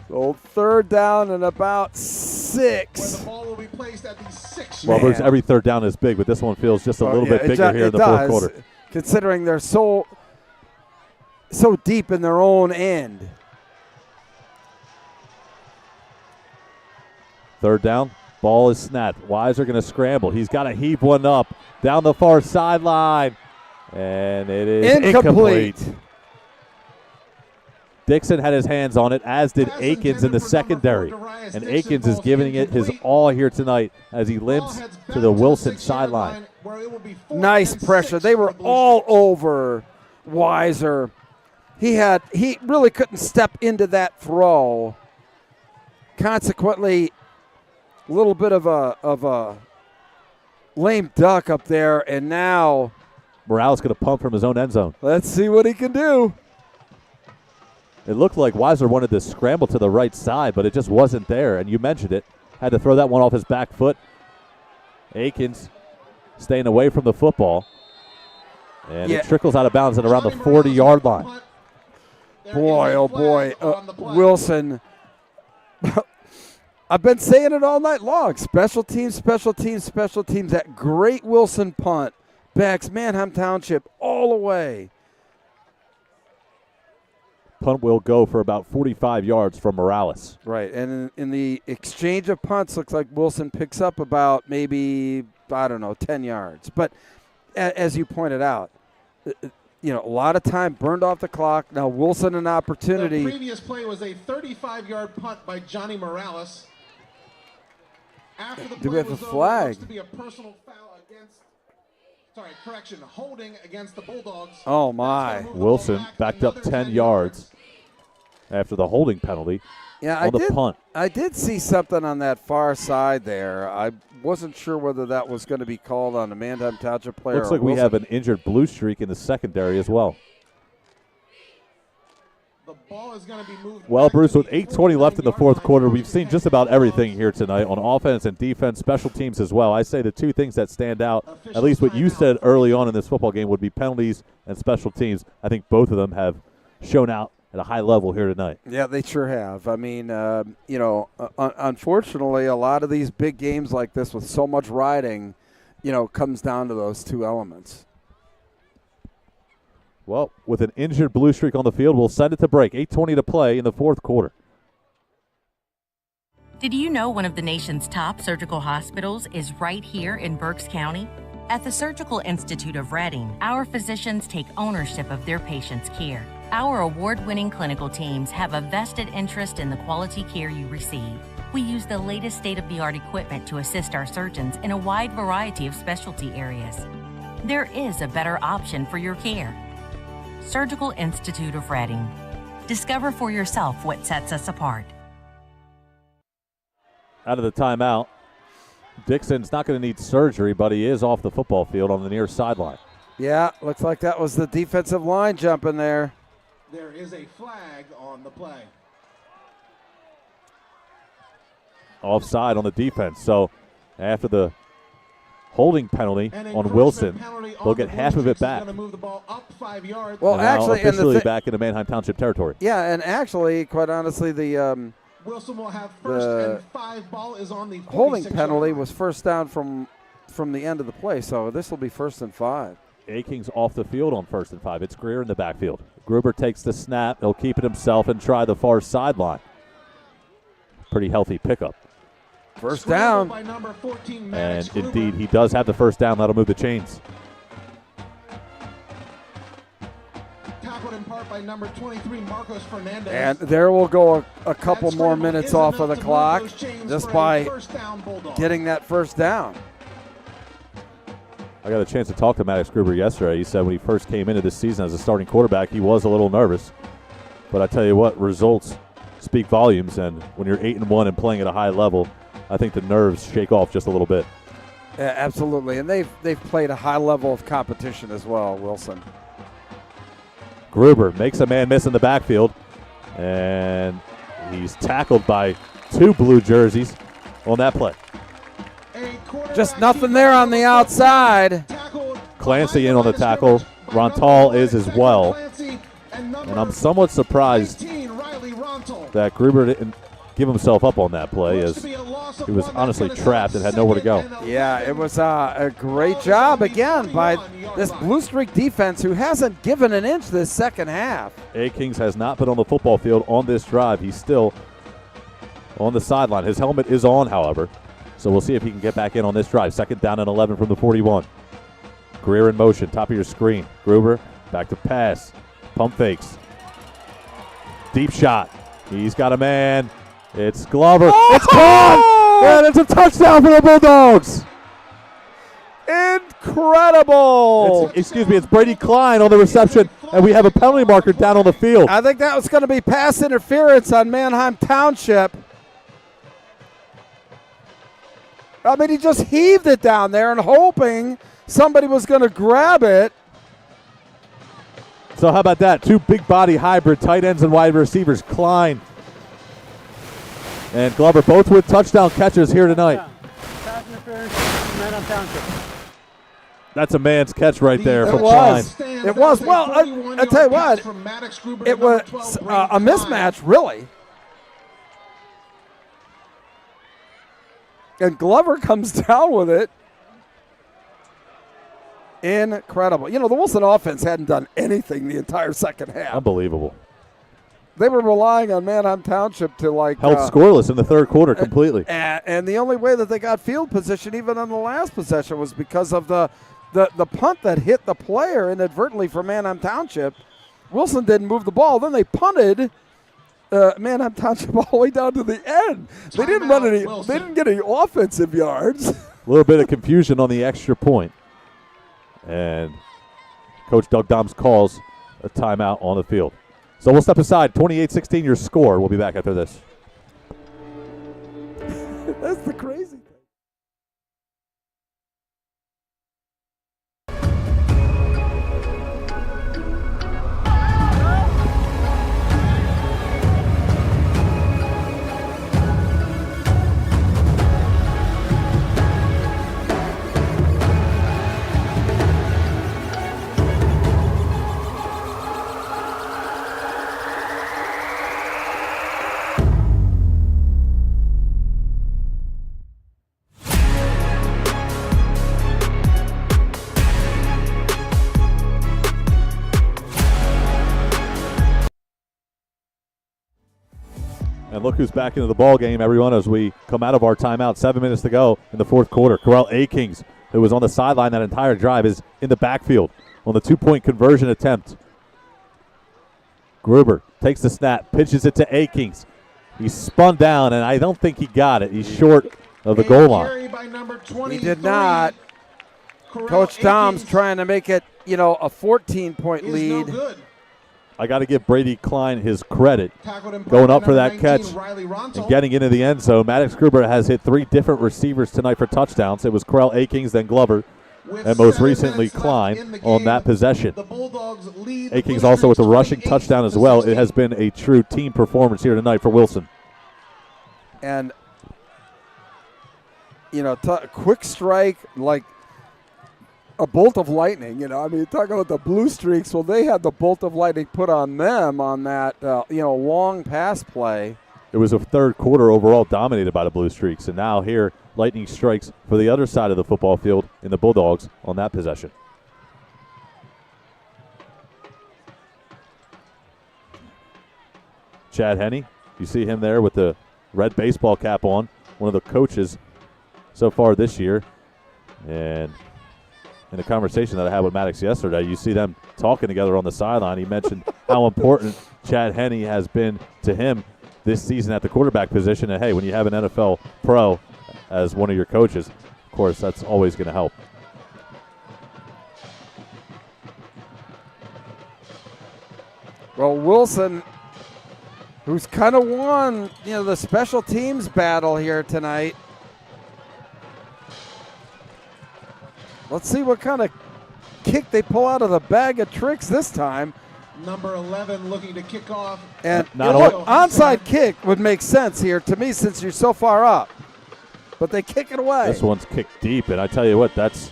So third down and about 6. Where the ball will be placed at the 6. Well, every third down is big, but this one feels just a little bit bigger here in the fourth quarter. Considering they're so deep in their own end. Third down, ball is snapped. Weiser going to scramble. He's got to heave one up down the far sideline, and it is incomplete. Dixon had his hands on it, as did Akins in the secondary. And Akins is giving it his all here tonight as he limps to the Wilson sideline. Nice pressure. They were all over Weiser. He really couldn't step into that throw. Consequently, a little bit of a lame duck up there, and now Morales going to pump from his own end zone. Let's see what he can do. It looked like Weiser wanted to scramble to the right side, but it just wasn't there, and you mentioned it. Had to throw that one off his back foot. Akins staying away from the football, and it trickles out of bounds at around the 40-yard line. Boy, oh boy, Wilson. I've been saying it all night long. Special teams, special teams, special teams. That great Wilson punt backs Manheim Township all the way. Punt will go for about 45 yards from Morales. Right, and in the exchange of punts, looks like Wilson picks up about maybe, 10 yards. But as you pointed out, a lot of time burned off the clock. Now Wilson an opportunity. The previous play was a 35-yard punt by Johnny Morales. After the Do we have a flag? To be a personal foul against, holding against the Bulldogs. Oh, my. Wilson backed up 10 yards after the holding penalty on the punt. I did see something on that far side there. I wasn't sure whether that was going to be called on the Manheim Township player. Looks like we have an injured Blue Streak in the secondary as well. The ball is going to be moved. Well, Bruce, with 8:20 left in the fourth quarter, we've seen just about everything here tonight on offense and defense, special teams as well. I say the two things that stand out, at least what you said early on in this football game, would be penalties and special teams. I think both of them have shown out at a high level here tonight. Yeah, they sure have. I mean, unfortunately, a lot of these big games like this with so much riding, comes down to those two elements. Well, with an injured Blue Streak on the field, we'll send it to break. 8:20 to play in the fourth quarter. Did you know one of the nation's top surgical hospitals is right here in Berks County? At the Surgical Institute of Reading, our physicians take ownership of their patients' care. Our award-winning clinical teams have a vested interest in the quality care you receive. We use the latest state-of-the-art equipment to assist our surgeons in a wide variety of specialty areas. There is a better option for your care. Surgical Institute of Reading. Discover for yourself what sets us apart. Out of the timeout, Dixon's not going to need surgery, but he is off the football field on the near sideline. Yeah, looks like that was the defensive line jumping there. There is a flag on the play. Offside on the defense. So after the holding penalty on Wilson, they'll get half of it back. Well, actually, officially back into Manheim Township territory. Yeah, and actually, quite honestly, the Wilson will have first and 5. Ball is on the holding penalty was first down from the end of the play, so this will be first and 5. Akins off the field on first and 5. It's Greer in the backfield. Gruber takes the snap. He'll keep it himself and try the far sideline. Pretty healthy pickup. First down. And indeed, he does have the first down. That'll move the chains. Tackled in part by number 23, Marcos Fernandez. And there will go a couple more minutes off of the clock just by getting that first down. I got a chance to talk to Maddox Gruber yesterday. He said when he first came into this season as a starting quarterback, he was a little nervous. But I tell you what, results speak volumes, and when you're 8-1 and playing at a high level, I think the nerves shake off just a little bit. Yeah, absolutely, and they've played a high level of competition as well, Wilson. Gruber makes a man miss in the backfield, and he's tackled by 2 blue jerseys on that play. Just nothing there on the outside. Clancy in on the tackle. Rontal is as well. And I'm somewhat surprised that Gruber didn't give himself up on that play, as he was honestly trapped and had nowhere to go. Yeah, it was a great job again by this Blue Streak defense, who hasn't given an inch this second half. A-Kings has not been on the football field on this drive. He's still on the sideline. His helmet is on, however, so we'll see if he can get back in on this drive. 2nd down and 11 from the 41. Greer in motion, top of your screen. Gruber back to pass. Pump fakes. Deep shot. He's got a man. It's Glover. Oh! It's caught! And it's a touchdown for the Bulldogs. Incredible. It's Brady Klein on the reception, and we have a penalty marker down on the field. I think that was going to be pass interference on Manheim Township. I mean, he just heaved it down there and hoping somebody was going to grab it. So how about that? 2 big body hybrid tight ends and wide receivers, Klein and Glover, both with touchdown catches here tonight. Pass interference, Manheim Township. That's a man's catch right there from Klein. Klein. It was. Well, I tell you what, it was a mismatch, really. And Glover comes down with it. Incredible. You know, the Wilson offense hadn't done anything the entire second half. Unbelievable. They were relying on Manheim Township to held scoreless in the third quarter completely. And the only way that they got field position, even on the last possession, was because of the punt that hit the player inadvertently for Manheim Township. Wilson didn't move the ball. Then they punted Manheim Township all the way down to the end. They didn't run any. They didn't get any offensive yards. A little bit of confusion on the extra point. And Coach Doug Doms calls a timeout on the field. So we'll step aside. 28-16 your score. We'll be back after this. That's the crazy thing. And look who's back into the ball game, everyone, as we come out of our timeout. 7 minutes to go in the fourth quarter. Corral A-Kings, who was on the sideline that entire drive, is in the backfield on the 2-point conversion attempt. Gruber takes the snap, pitches it to A-Kings. He's spun down, and I don't think he got it. He's short of the goal line. He did not. Coach Dom's trying to make it, a 14-point lead. I got to give Brady Klein his credit going up for that catch and getting into the end zone. Maddox Gruber has hit 3 different receivers tonight for touchdowns. It was Corral A-Kings, then Glover, and most recently Klein on that possession. A-Kings also with a rushing touchdown as well. It has been a true team performance here tonight for Wilson. And, quick strike, like a bolt of lightning, talk about the Blue Streaks. Well, they had the bolt of lightning put on them on that, long pass play. It was a third quarter overall dominated by the Blue Streaks, and now here lightning strikes for the other side of the football field in the Bulldogs on that possession. Chad Henne, you see him there with the red baseball cap on, one of the coaches so far this year. And in the conversation that I had with Maddox yesterday, you see them talking together on the sideline. He mentioned how important Chad Henne has been to him this season at the quarterback position. And, hey, when you have an NFL pro as one of your coaches, of course, that's always going to help. Well, Wilson, who's kind of won, the special teams battle here tonight. Let's see what kind of kick they pull out of the bag of tricks this time. Number 11 looking to kick off. And onside kick would make sense here to me since you're so far up. But they kick it away. This one's kicked deep, and I tell you what, that's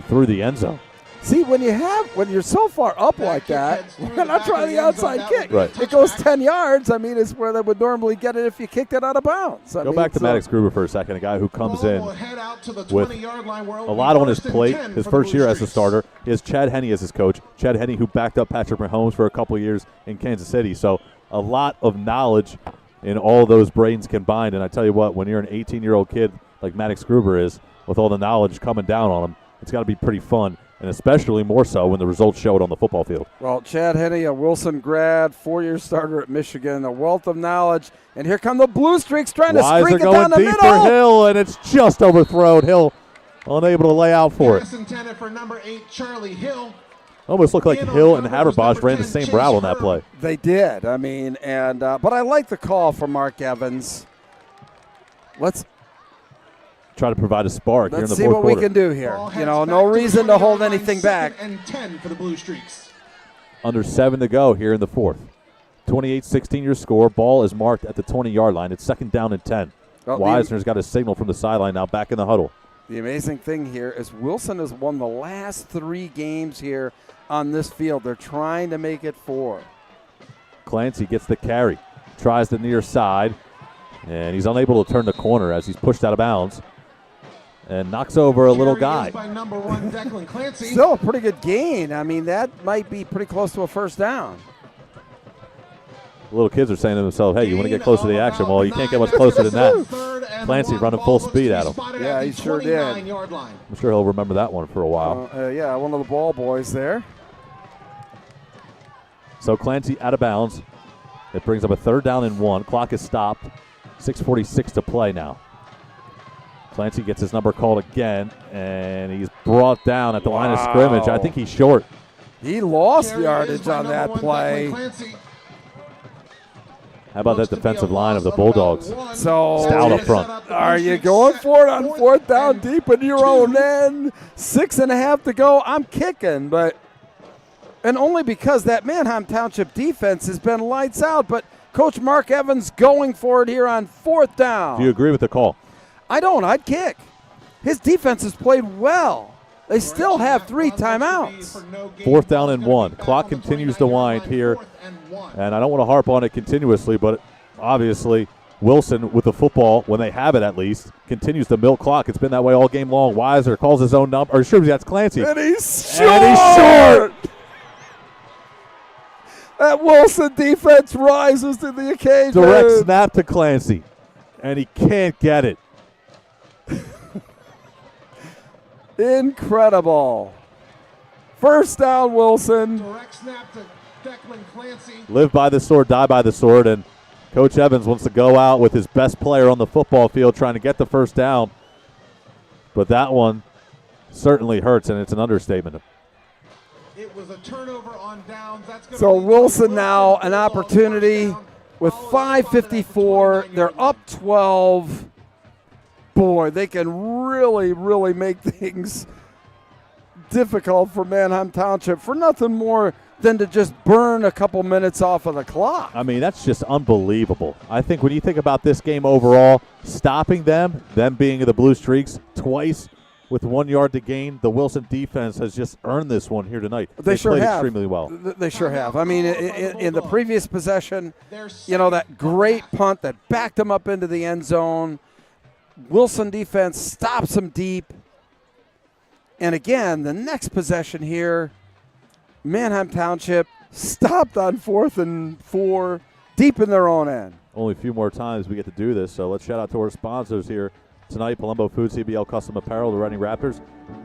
through the end zone. See, when you're so far up like that, why not try the outside kick? Right. It goes 10 yards. I mean, it's where they would normally get it if you kicked it out of bounds. Go back to Maddox Gruber for a second, a guy who comes in with a lot on his plate. His first year as a starter. He has Chad Henne as his coach. Chad Henne, who backed up Patrick Mahomes for a couple years in Kansas City. So a lot of knowledge in all those brains combined. And I tell you what, when you're an 18-year-old kid like Maddox Gruber is, with all the knowledge coming down on him, it's got to be pretty fun. And especially more so when the results show it on the football field. Well, Chad Henne, a Wilson grad, 4-year starter at Michigan, a wealth of knowledge. And here come the Blue Streaks trying to streak it down the middle. Going deep for Hill, and it's just overthrown. Hill unable to lay out for it. Intended for number 8, Charlie Hill. Almost looked like Hill and Haberbosch ran the same route on that play. They did. I mean, and but I like the call from Mark Evans. Let's try to provide a spark here in the fourth quarter. Let's see what we can do here. No reason to hold anything back. And 10 for the Blue Streaks. Under 7 to go here in the fourth. 28-16 your score. Ball is marked at the 20-yard line. It's 2nd down and 10. Weisner's got a signal from the sideline now back in the huddle. The amazing thing here is Wilson has won the last 3 games here on this field. They're trying to make it 4. Clancy gets the carry. Tries the near side. And he's unable to turn the corner as he's pushed out of bounds. And knocks over a little guy. By number 1, Declan Clancy. Still a pretty good gain. I mean, that might be pretty close to a first down. The little kids are saying to themselves, hey, you want to get close to the action? Well, you can't get much closer than that. Clancy running full speed at him. Yeah, he sure did. I'm sure he'll remember that one for a while. Yeah, one of the ball boys there. So Clancy out of bounds. It brings up a 3rd down and 1. Clock is stopped. 6:46 to play now. Clancy gets his number called again, and he's brought down at the line of scrimmage. I think he's short. He lost yardage on that play. How about that defensive line of the Bulldogs? So stout up front. Are you going for it on 4th down deep in your own end? 6.5 to go. I'm kicking, and only because that Manheim Township defense has been lights out. But Coach Mark Evans going for it here on 4th down. Do you agree with the call? I don't. I'd kick. His defense has played well. They still have 3 timeouts. 4th down and 1. Clock continues to wind here. And I don't want to harp on it continuously, but obviously Wilson with the football, when they have it at least, continues to milk clock. It's been that way all game long. Weiser calls his own number. Or sure, that's Clancy. And he's short. That Wilson defense rises to the occasion. Direct snap to Clancy. And he can't get it. Incredible. 1st down, Wilson. Direct snap to Declan Clancy. Live by the sword, die by the sword, and Coach Evans wants to go out with his best player on the football field trying to get the 1st down. But that one certainly hurts, and it's an understatement. It was a turnover on downs. So Wilson now an opportunity with 5:54. They're up 12. Boy, they can really, really make things difficult for Manheim Township for nothing more than to just burn a couple minutes off of the clock. I mean, that's just unbelievable. I think when you think about this game overall, stopping them being the Blue Streaks twice with 1 yard to gain, the Wilson defense has just earned this one here tonight. They sure played have. extremely well. They sure have. I mean, in the previous possession, that great punt that backed them up into the end zone, Wilson defense stops them deep. And again, the next possession here, Manheim Township stopped on 4th and 4, deep in their own end. Only a few more times we get to do this, so let's shout out to our sponsors here tonight, Palumbo Food, CBL Custom Apparel, the Reading Raptors,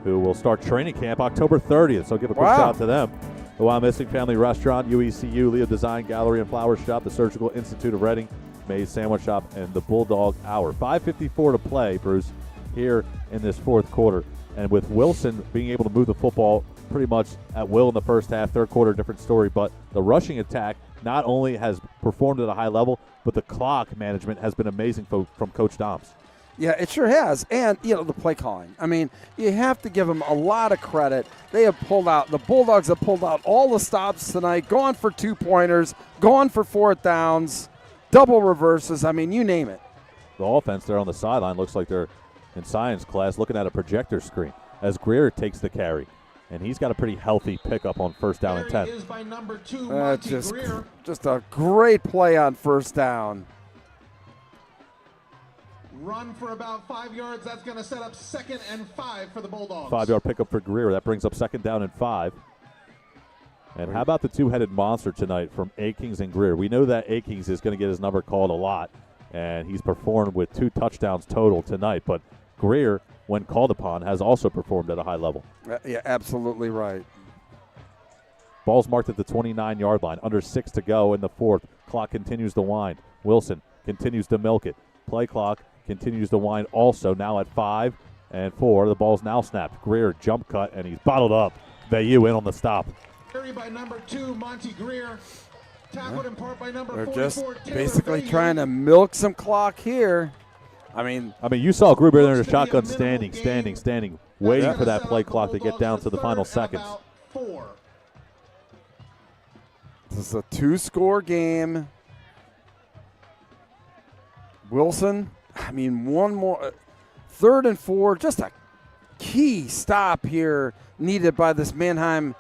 who will start training camp October 30th, so give a quick shout out to them. The Wild Missing Family Restaurant, UECU, Leo Design Gallery and Flower Shop, the Surgical Institute of Reading, Mays Sandwich Shop, and the Bulldog Hour. 5:54 to play, Bruce, here in this fourth quarter. And with Wilson being able to move the football pretty much at will in the first half. Third quarter, different story. But the rushing attack not only has performed at a high level, but the clock management has been amazing from Coach Doms. Yeah, it sure has. And, the play calling. I mean, you have to give them a lot of credit. They have pulled out, the Bulldogs have pulled out all the stops tonight, gone for 2-pointers, gone for 4th downs, double reverses. I mean, you name it. The offense there on the sideline looks like they're in science class looking at a projector screen as Greer takes the carry. And he's got a pretty healthy pickup on 1st down and 10. Is by number 2, Monty Greer. Just a great play on 1st down. Run for about 5 yards. That's going to set up 2nd and 5 for the Bulldogs. 5-yard pickup for Greer. That brings up 2nd down and 5. And how about the two-headed monster tonight from Akings and Greer? We know that Akings is going to get his number called a lot, and he's performed with 2 touchdowns total tonight. But Greer, when called upon, has also performed at a high level. Yeah, absolutely right. Ball's marked at the 29-yard line. Under 6 to go in the 4th. Clock continues to wind. Wilson continues to milk it. Play clock continues to wind also, now at 5 and 4. The ball's now snapped. Greer jump cut, and he's bottled up. Bayou in on the stop. Carry by number 2, Monty Greer. Tackled in part by number They're 44, just Taylor basically Bayou. trying to milk some clock here. I mean, you saw Gruber there in the shotgun standing, waiting for that play clock to get down to the final seconds. This is a 2-score game. Wilson, one more. 3rd and 4, just a key stop here needed by this Manheim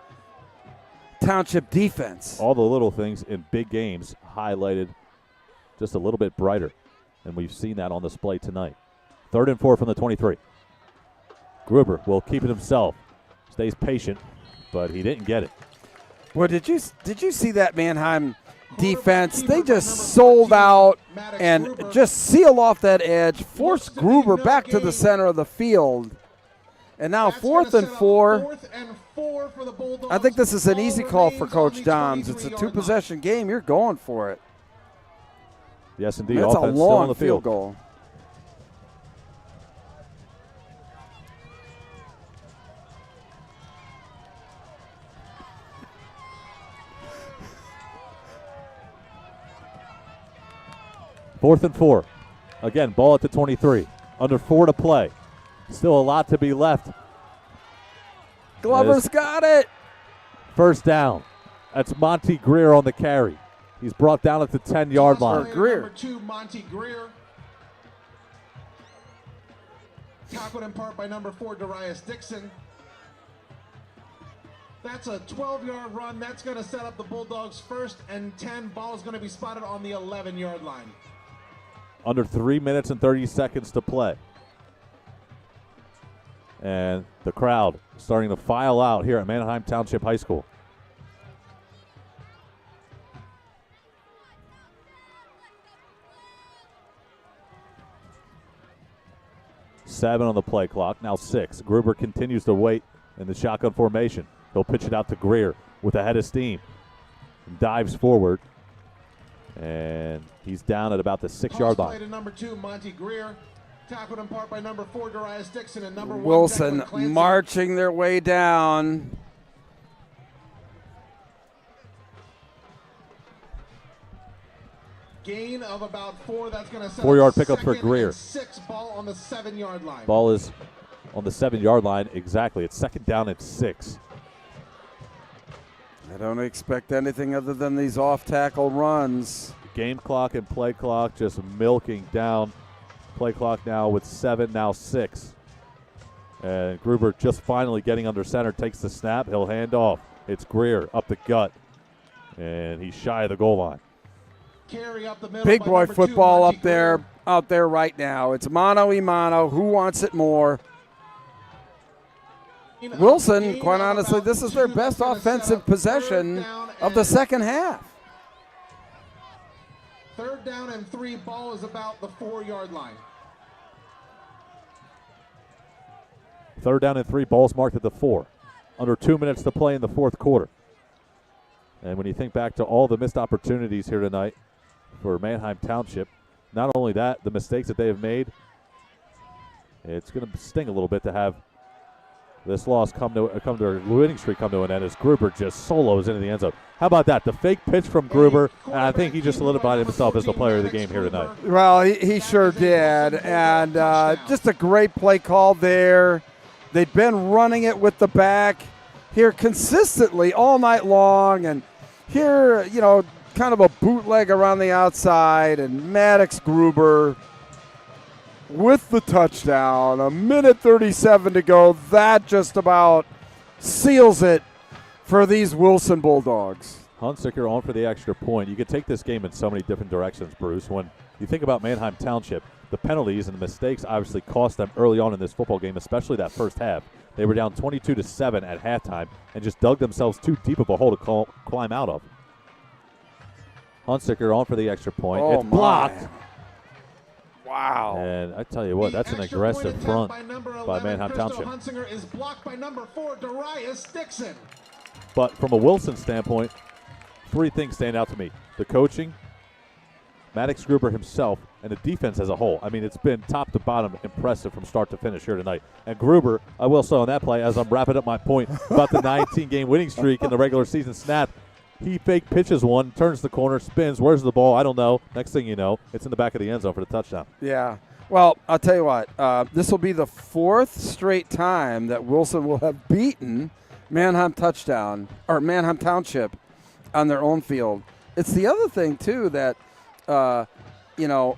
Township defense. All the little things in big games highlighted just a little bit brighter, and we've seen that on display tonight. 3rd and 4 from the 23. Gruber will keep it himself. Stays patient, but he didn't get it. Well, did you see that Manheim defense? They just sold out and just seal off that edge, force Gruber back to the center of the field. And now 4th and 4. I think this is an easy call for Coach Doms. It's a 2-possession game. You're going for it. Yes, indeed. That's a Offense still on long the field goal. Fourth and 4. Again, ball at the 23. Under 4 to play. Still a lot to be left. Glover's got it. 1st down. That's Monty Greer on the carry. He's brought down at the 10-yard line. Number 2, Monty Greer. Tackled in part by number 4, Darius Dixon. That's a 12-yard run. That's going to set up the Bulldogs 1st and 10. Ball is going to be spotted on the 11-yard line. Under 3 minutes and 30 seconds to play. And the crowd starting to file out here at Manheim Township High School. Seven on the play clock, now 6. Gruber continues to wait in the shotgun formation. He'll pitch it out to Greer with a head of steam. Dives forward. And he's down at about the 6-yard line. Play to number 2, Monty Greer. Tackled in part by number 4, Darius Dixon, and number 1, Wilson Declan Clancy. marching their way down. Gain of about 4. That's going to set 4-yard up pickup for 2nd Greer. and 6. Ball on the 7-yard line. Ball is on the 7-yard line. Exactly. It's 2nd down and 6. I don't expect anything other than these off-tackle runs. Game clock and play clock just milking down. Play clock now with 7, now 6. And Gruber just finally getting under center, takes the snap. He'll hand off. It's Greer up the gut. And he's shy of the goal line. Carry up the middle Big by boy number 2, football Monty up there, Greer. out there right now. It's mano-a-mano. Who wants it more? Wilson, quite honestly, this is their best offensive possession of the second half. 3rd down and 3. Ball is about the 4-yard line. 3rd down and 3. Ball's marked at the 4. Under 2 minutes to play in the 4th quarter. And when you think back to all the missed opportunities here tonight for Manheim Township, not only that, the mistakes that they have made, it's going to sting a little bit to have this loss come to a winning streak come to an end as Gruber just solos into the end zone. How about that? The fake pitch from Gruber, and I think he just solidified himself as the player of the game here tonight. Well, he sure did, and just a great play call there. They've been running it with the back here consistently all night long, and here, kind of a bootleg around the outside, and Maddox Gruber with the touchdown. 1:37 to go. That just about seals it for these Wilson Bulldogs. Hunsicker on for the extra point. You could take this game in so many different directions, Bruce. When you think about Manheim Township, the penalties and the mistakes obviously cost them early on in this football game, especially that first half. They were down 22-7 at halftime and just dug themselves too deep of a hole to climb out of. Hunsicker on for the extra point. Oh, it's blocked. My. Wow. And I tell you what, that's an aggressive front by Manheim Township. Hunsinger is blocked by number 4, Darius Dixon. But from a Wilson standpoint, 3 things stand out to me. The coaching, Maddox Gruber himself, and the defense as a whole. I mean, it's been top to bottom impressive from start to finish here tonight. And Gruber, I will say on that play, as I'm wrapping up my point about the 19-game winning streak in the regular season snap, he fake pitches one, turns the corner, spins. Where's the ball? I don't know. Next thing you know, it's in the back of the end zone for the touchdown. Yeah. Well, I'll tell you what. This will be the 4th straight time that Wilson will have beaten Manheim Township on their own field. It's the other thing, too, that,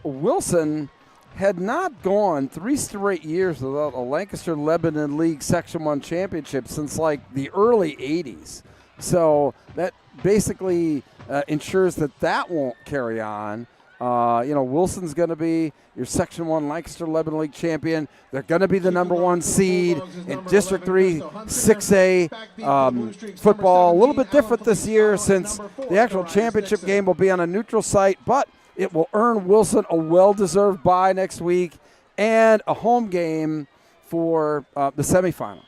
Wilson had not gone 3 straight years without a Lancaster-Lebanon League Section 1 championship since, like, the early 80s. So that basically ensures that won't carry on. Wilson's going to be your Section 1 Lancaster-Lebanon League champion. They're going to be the number 1 seed in District 3 6A football. A little bit different this year since the actual championship game will be on a neutral site, but it will earn Wilson a well-deserved bye next week and a home game for the semifinal.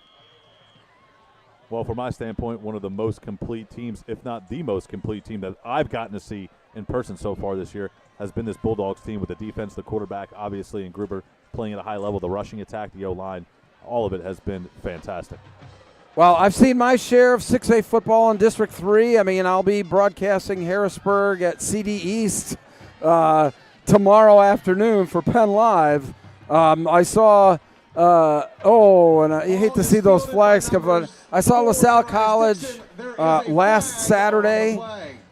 Well, from my standpoint, one of the most complete teams, if not the most complete team that I've gotten to see in person so far this year, has been this Bulldogs team with the defense, the quarterback, obviously, and Gruber playing at a high level, the rushing attack, the O-line. All of it has been fantastic. Well, I've seen my share of 6A football in District 3. I mean, I'll be broadcasting Harrisburg at CD East tomorrow afternoon for Penn Live. I saw and I hate to see those flags come on. I saw LaSalle College last Saturday,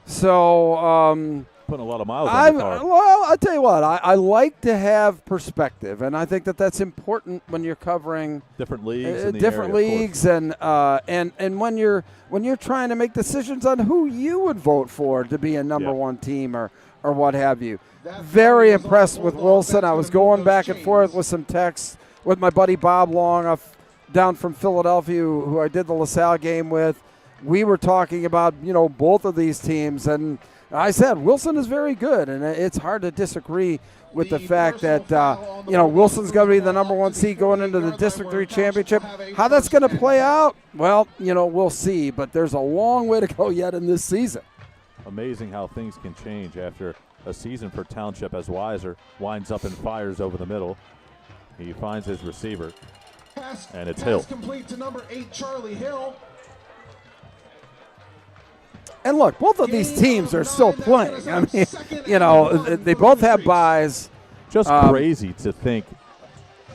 so putting a lot of miles on the car. Well, I'll tell you what, I like to have perspective, and I think that's important when you're covering different leagues, in the different area, leagues, and when you're trying to make decisions on who you would vote for to be a number 1 team or what have you. Very impressed with Wilson. I was going back and forth with some texts with my buddy Bob Long down from Philadelphia, who I did the LaSalle game with. We were talking about, both of these teams, and I said Wilson is very good, and it's hard to disagree with the fact that, Wilson's going to be the number 1 seed going into the District 3 championship. How that's going to play out, well, we'll see, but there's a long way to go yet in this season. Amazing how things can change after a season for Township as Weiser winds up and fires over the middle. He finds his receiver, and it's Hill. Complete to number 8, Charlie Hill. And look, both of these teams are still playing. I mean, they both have byes. Just crazy to think,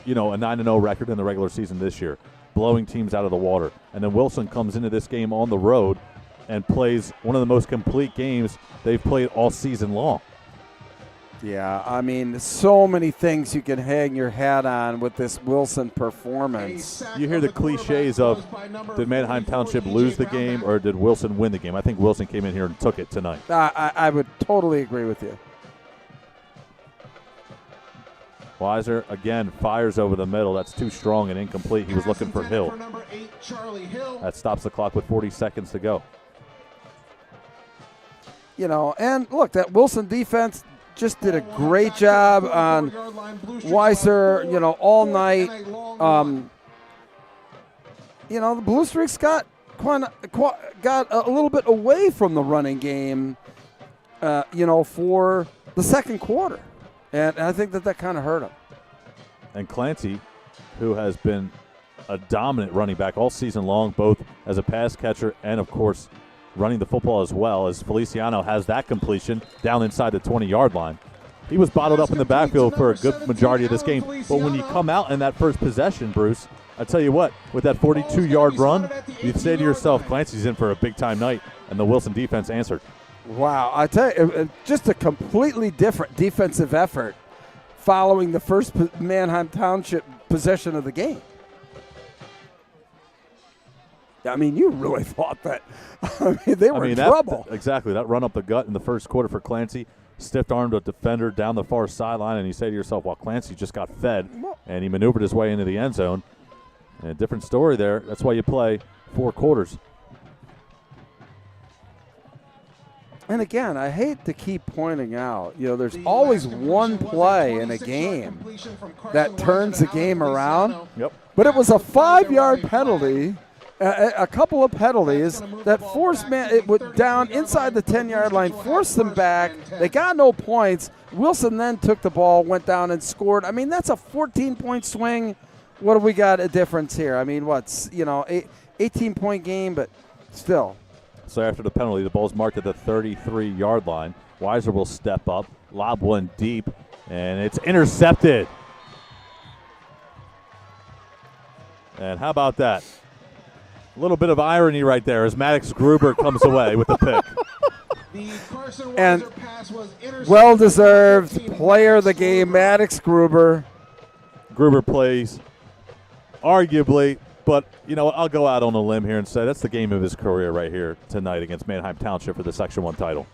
a 9-0 record in the regular season this year, blowing teams out of the water. And then Wilson comes into this game on the road and plays one of the most complete games they've played all season long. Yeah, I mean, so many things you can hang your hat on with this Wilson performance. You hear the cliches of, did Manheim Township lose the game or did Wilson win the game? I think Wilson came in here and took it tonight. I would totally agree with you. Weiser, again, fires over the middle. That's too strong and incomplete. He was looking for Hill. That stops the clock with 40 seconds to go. And look, that Wilson defense just did a great job on Weiser, all night. The Blue Streaks got a little bit away from the running game, for the second quarter. And I think that kind of hurt him. And Clancy, who has been a dominant running back all season long, both as a pass catcher and, of course, running the football as well, as Feliciano has that completion down inside the 20-yard line. He was bottled up in the backfield for a good majority of this game. But when you come out in that first possession, Bruce, I tell you what, with that 42-yard run, you say to yourself, Clancy's in for a big-time night, and the Wilson defense answered. Wow, I tell you, just a completely different defensive effort following the first Manheim Township possession of the game. I mean, you really thought that. They were in trouble. Exactly. That run up the gut in the first quarter for Clancy, stiff-armed a defender down the far sideline, and you say to yourself, well, Clancy just got fed, and he maneuvered his way into the end zone. And a different story there. That's why you play 4 quarters. And again, I hate to keep pointing out, there's always one play in a game that turns the game around. Yep. But it was a 5-yard penalty, a couple of penalties that forced it went down inside the 10-yard line, forced them back. They got no points. Wilson then took the ball, went down and scored. I mean, that's a 14-point swing. What do we got a difference here? I mean, 18-point game, but still. So after the penalty, the ball's marked at the 33-yard line. Weiser will step up, lob one deep, and it's intercepted. And how about that? A little bit of irony right there as Maddox Gruber comes away with the pick. And well-deserved player of the game, Maddox Gruber. Gruber plays arguably, but you know what? I'll go out on a limb here and say that's the game of his career right here tonight against Manheim Township for the Section 1 title.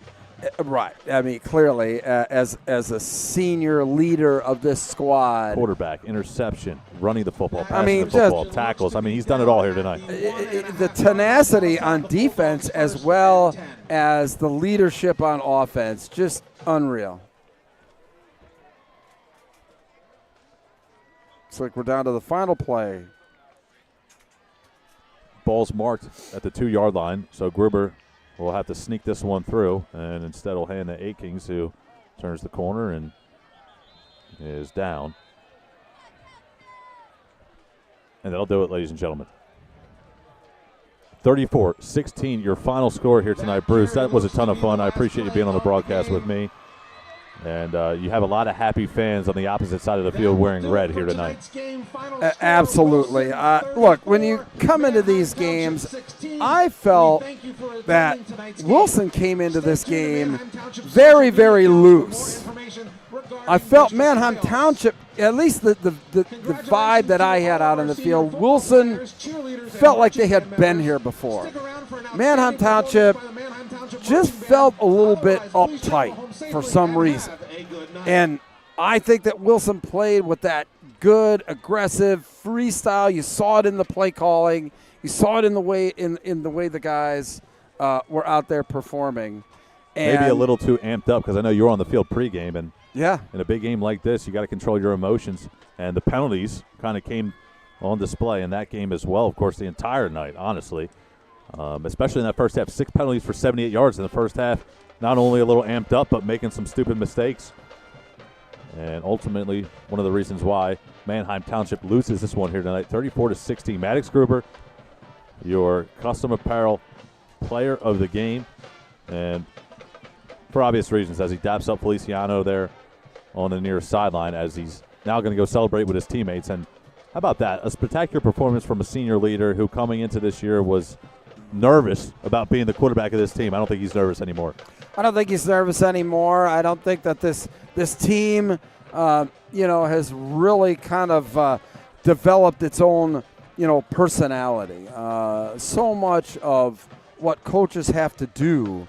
Right. I mean, clearly, as a senior leader of this squad. Quarterback, interception, running the football, passing the football, tackles. I mean, he's done it all here tonight. The tenacity on defense as well as the leadership on offense, just unreal. Looks like we're down to the final play. Ball's marked at the 2-yard line, so Gruber will have to sneak this one through, and instead will hand to Akings, who turns the corner and is down. And that'll do it, ladies and gentlemen. 34-16, your final score here tonight, Bruce. That was a ton of fun. I appreciate you being on the broadcast with me. And you have a lot of happy fans on the opposite side of the field wearing red here tonight. Absolutely. Look, when you come into these games, I felt that Wilson came into this game very, very loose. I felt Manheim Township, at least the vibe that I had out in the field, Wilson felt like they had been here before. Manheim Township just felt a little bit uptight for some reason. And I think that Wilson played with that good, aggressive freestyle. You saw it in the play calling. You saw it in the way in the way the guys were out there performing. And maybe a little too amped up because I know you were on the field pregame, and yeah, in a big game like this, you got to control your emotions. And the penalties kind of came on display in that game as well. Of course, the entire night, honestly. Especially in that first half. 6 penalties for 78 yards in the first half. Not only a little amped up, but making some stupid mistakes. And ultimately, one of the reasons why Manheim Township loses this one here tonight, 34-16. Maddox Gruber, your custom apparel player of the game. And for obvious reasons, as he daps up Feliciano there on the near sideline, as he's now going to go celebrate with his teammates. And how about that? A spectacular performance from a senior leader who coming into this year was nervous about being the quarterback of this team. I don't think he's nervous anymore. I don't think he's nervous anymore. I don't think that this team, has really kind of developed its own, personality. So much of what coaches have to do,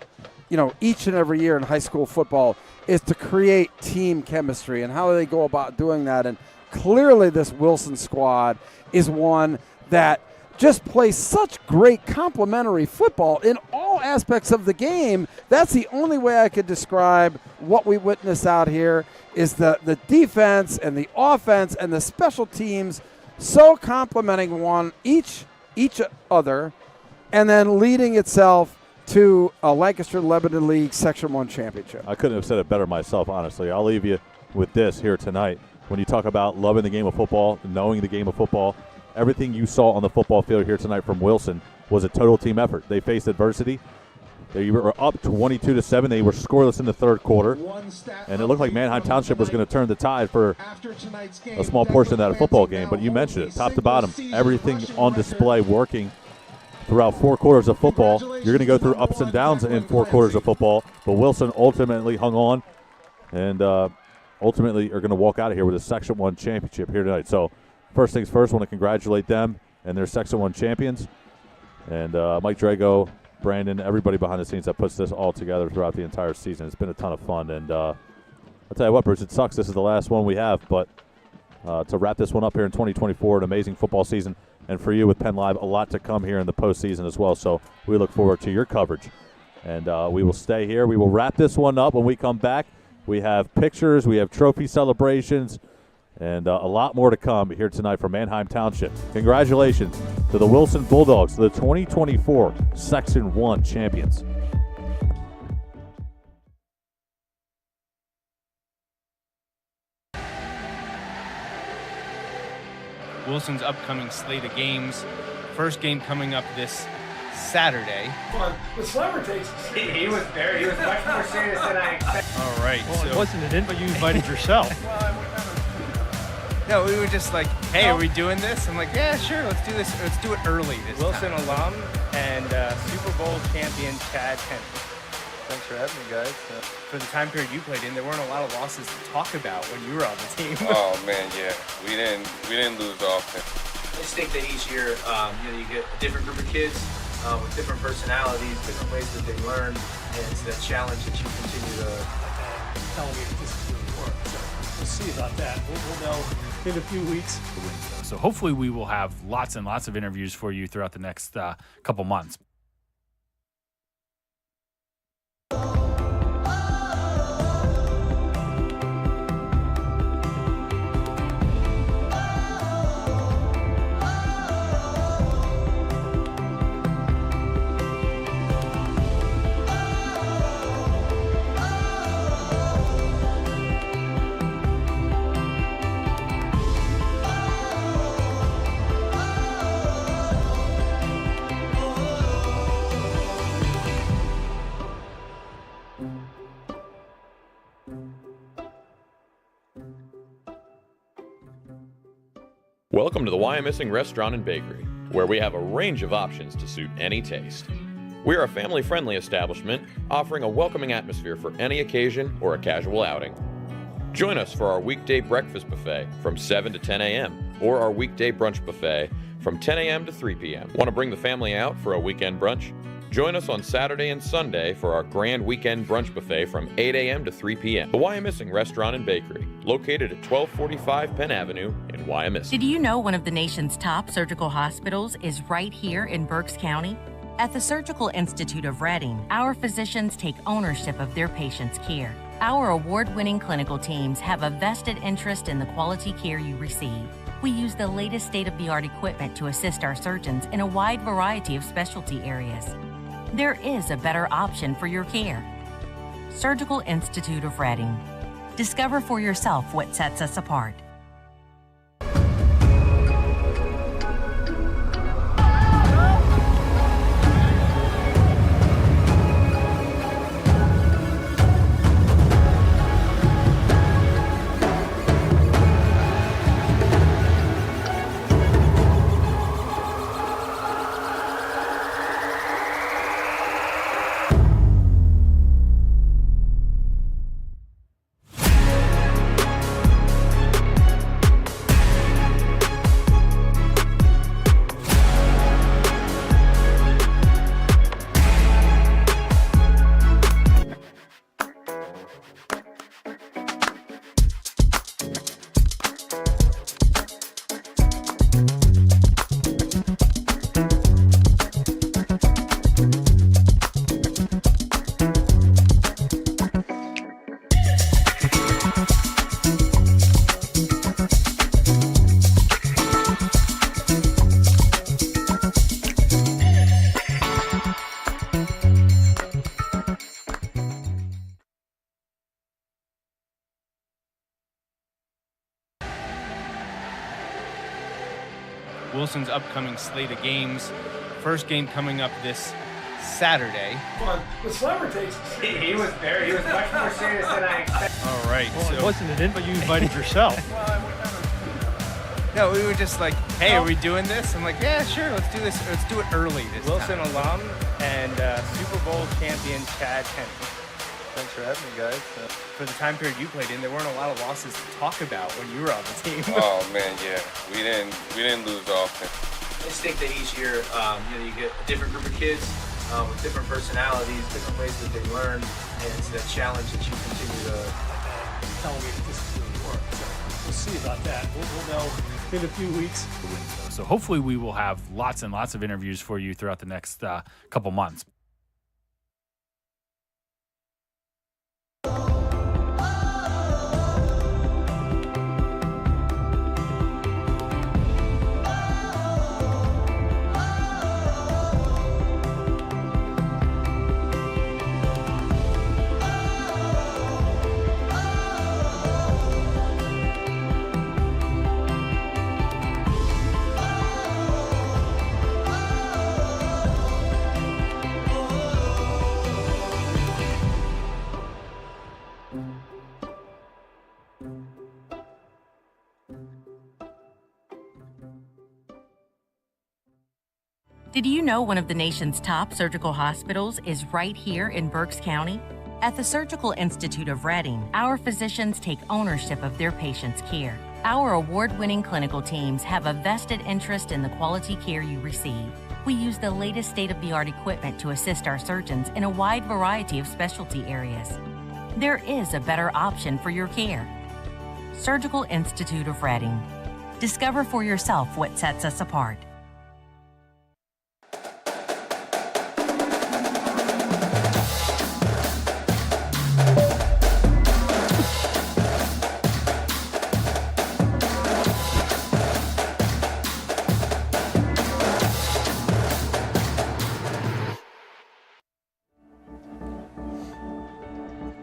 each and every year in high school football is to create team chemistry, and how do they go about doing that? And clearly this Wilson squad is one that just plays such great complementary football in all aspects of the game. That's the only way I could describe what we witness out here is the defense and the offense and the special teams so complementing each other, and then leading itself to a Lancaster Lebanon League Section 1 championship. I couldn't have said it better myself, honestly. I'll leave you with this here tonight. When you talk about loving the game of football, knowing the game of football, everything you saw on the football field here tonight from Wilson was a total team effort. They faced adversity. They were up 22-7. They were scoreless in the third quarter, and it looked like Manheim Township was going to turn the tide for a small portion of that football game. But you mentioned it, top to bottom, everything on display, working throughout 4 quarters of football. You're going to go through ups and downs in 4 quarters of football, but Wilson ultimately hung on, and ultimately are going to walk out of here with a Section 1 championship here tonight. So first things first, I want to congratulate them and their Section 1 champions, and Mike Drago, Brandon, everybody behind the scenes that puts this all together throughout the entire season. It's been a ton of fun, and I'll tell you what, Bruce, it sucks this is the last one we have, but to wrap this one up here in 2024, an amazing football season, and for you with Penn Live, a lot to come here in the postseason as well, so we look forward to your coverage. And we will stay here. We will wrap this one up when we come back. We have pictures, we have trophy celebrations, and a lot more to come here tonight from Manheim Township. Congratulations to the Wilson Bulldogs, the 2024 Section 1 champions. Wilson's upcoming slate of games. First game coming up this Saturday. The slammer takes He was much more serious than I expected. All right. Well, it wasn't an invite. You invited yourself. No, we were just like, hey, are we doing this? I'm like, yeah, sure, let's do this. Let's do it early this Wilson time. alum and Super Bowl champion Chad Henry. Thanks for having me, guys. For the time period you played in, there weren't a lot of losses to talk about when you were on the team. Oh man, yeah, we didn't lose often. I just think that each year, you get a different group of kids with different personalities, different ways that they learn, and it's that challenge that you continue to. Telling me that this is really work. So we'll see about that. We'll know in a few weeks. So hopefully we will have lots and lots of interviews for you throughout the next couple months. Welcome to the Wyomissing Restaurant and Bakery, where we have a range of options to suit any taste. We are a family-friendly establishment offering a welcoming atmosphere for any occasion or a casual outing. Join us for our weekday breakfast buffet from 7 to 10 a.m. or our weekday brunch buffet from 10 a.m. to 3 p.m. Want to bring the family out for a weekend brunch? Join us on Saturday and Sunday for our grand weekend brunch buffet from 8 a.m. to 3 p.m. The Wyomissing Restaurant and Bakery, located at 1245 Penn Avenue in Wyomissing. Did you know one of the nation's top surgical hospitals is right here in Berks County? At the Surgical Institute of Reading, our physicians take ownership of their patients' care. Our award-winning clinical teams have a vested interest in the quality care you receive. We use the latest state-of-the-art equipment to assist our surgeons in a wide variety of specialty areas. There is a better option for your care. Surgical Institute of Reading. Discover for yourself what sets us apart. Wilson's upcoming slate of games. First game coming up this Saturday. The slammer takes. He was much more serious than I expected. All right. Well, it wasn't an invite. You invited yourself. No, we were just like, hey, are we doing this? I'm like, yeah, sure, let's do this. Let's do it early this Wilson time. alum and Super Bowl champion Chad Henne. Thanks for having me, guys. For the time period you played in, there weren't a lot of losses to talk about when you were on the team. Oh man, yeah, we didn't lose often. I just think that each year, you get a different group of kids with different personalities, different ways that they learn, and it's that challenge that you continue to. Tell me if this is going to work. So we'll see about that. We'll know in a few weeks. So hopefully we will have lots and lots of interviews for you throughout the next couple months. Did you know one of the nation's top surgical hospitals is right here in Berks County? At the Surgical Institute of Reading, our physicians take ownership of their patients' care. Our award-winning clinical teams have a vested interest in the quality care you receive. We use the latest state-of-the-art equipment to assist our surgeons in a wide variety of specialty areas. There is a better option for your care. Surgical Institute of Reading. Discover for yourself what sets us apart.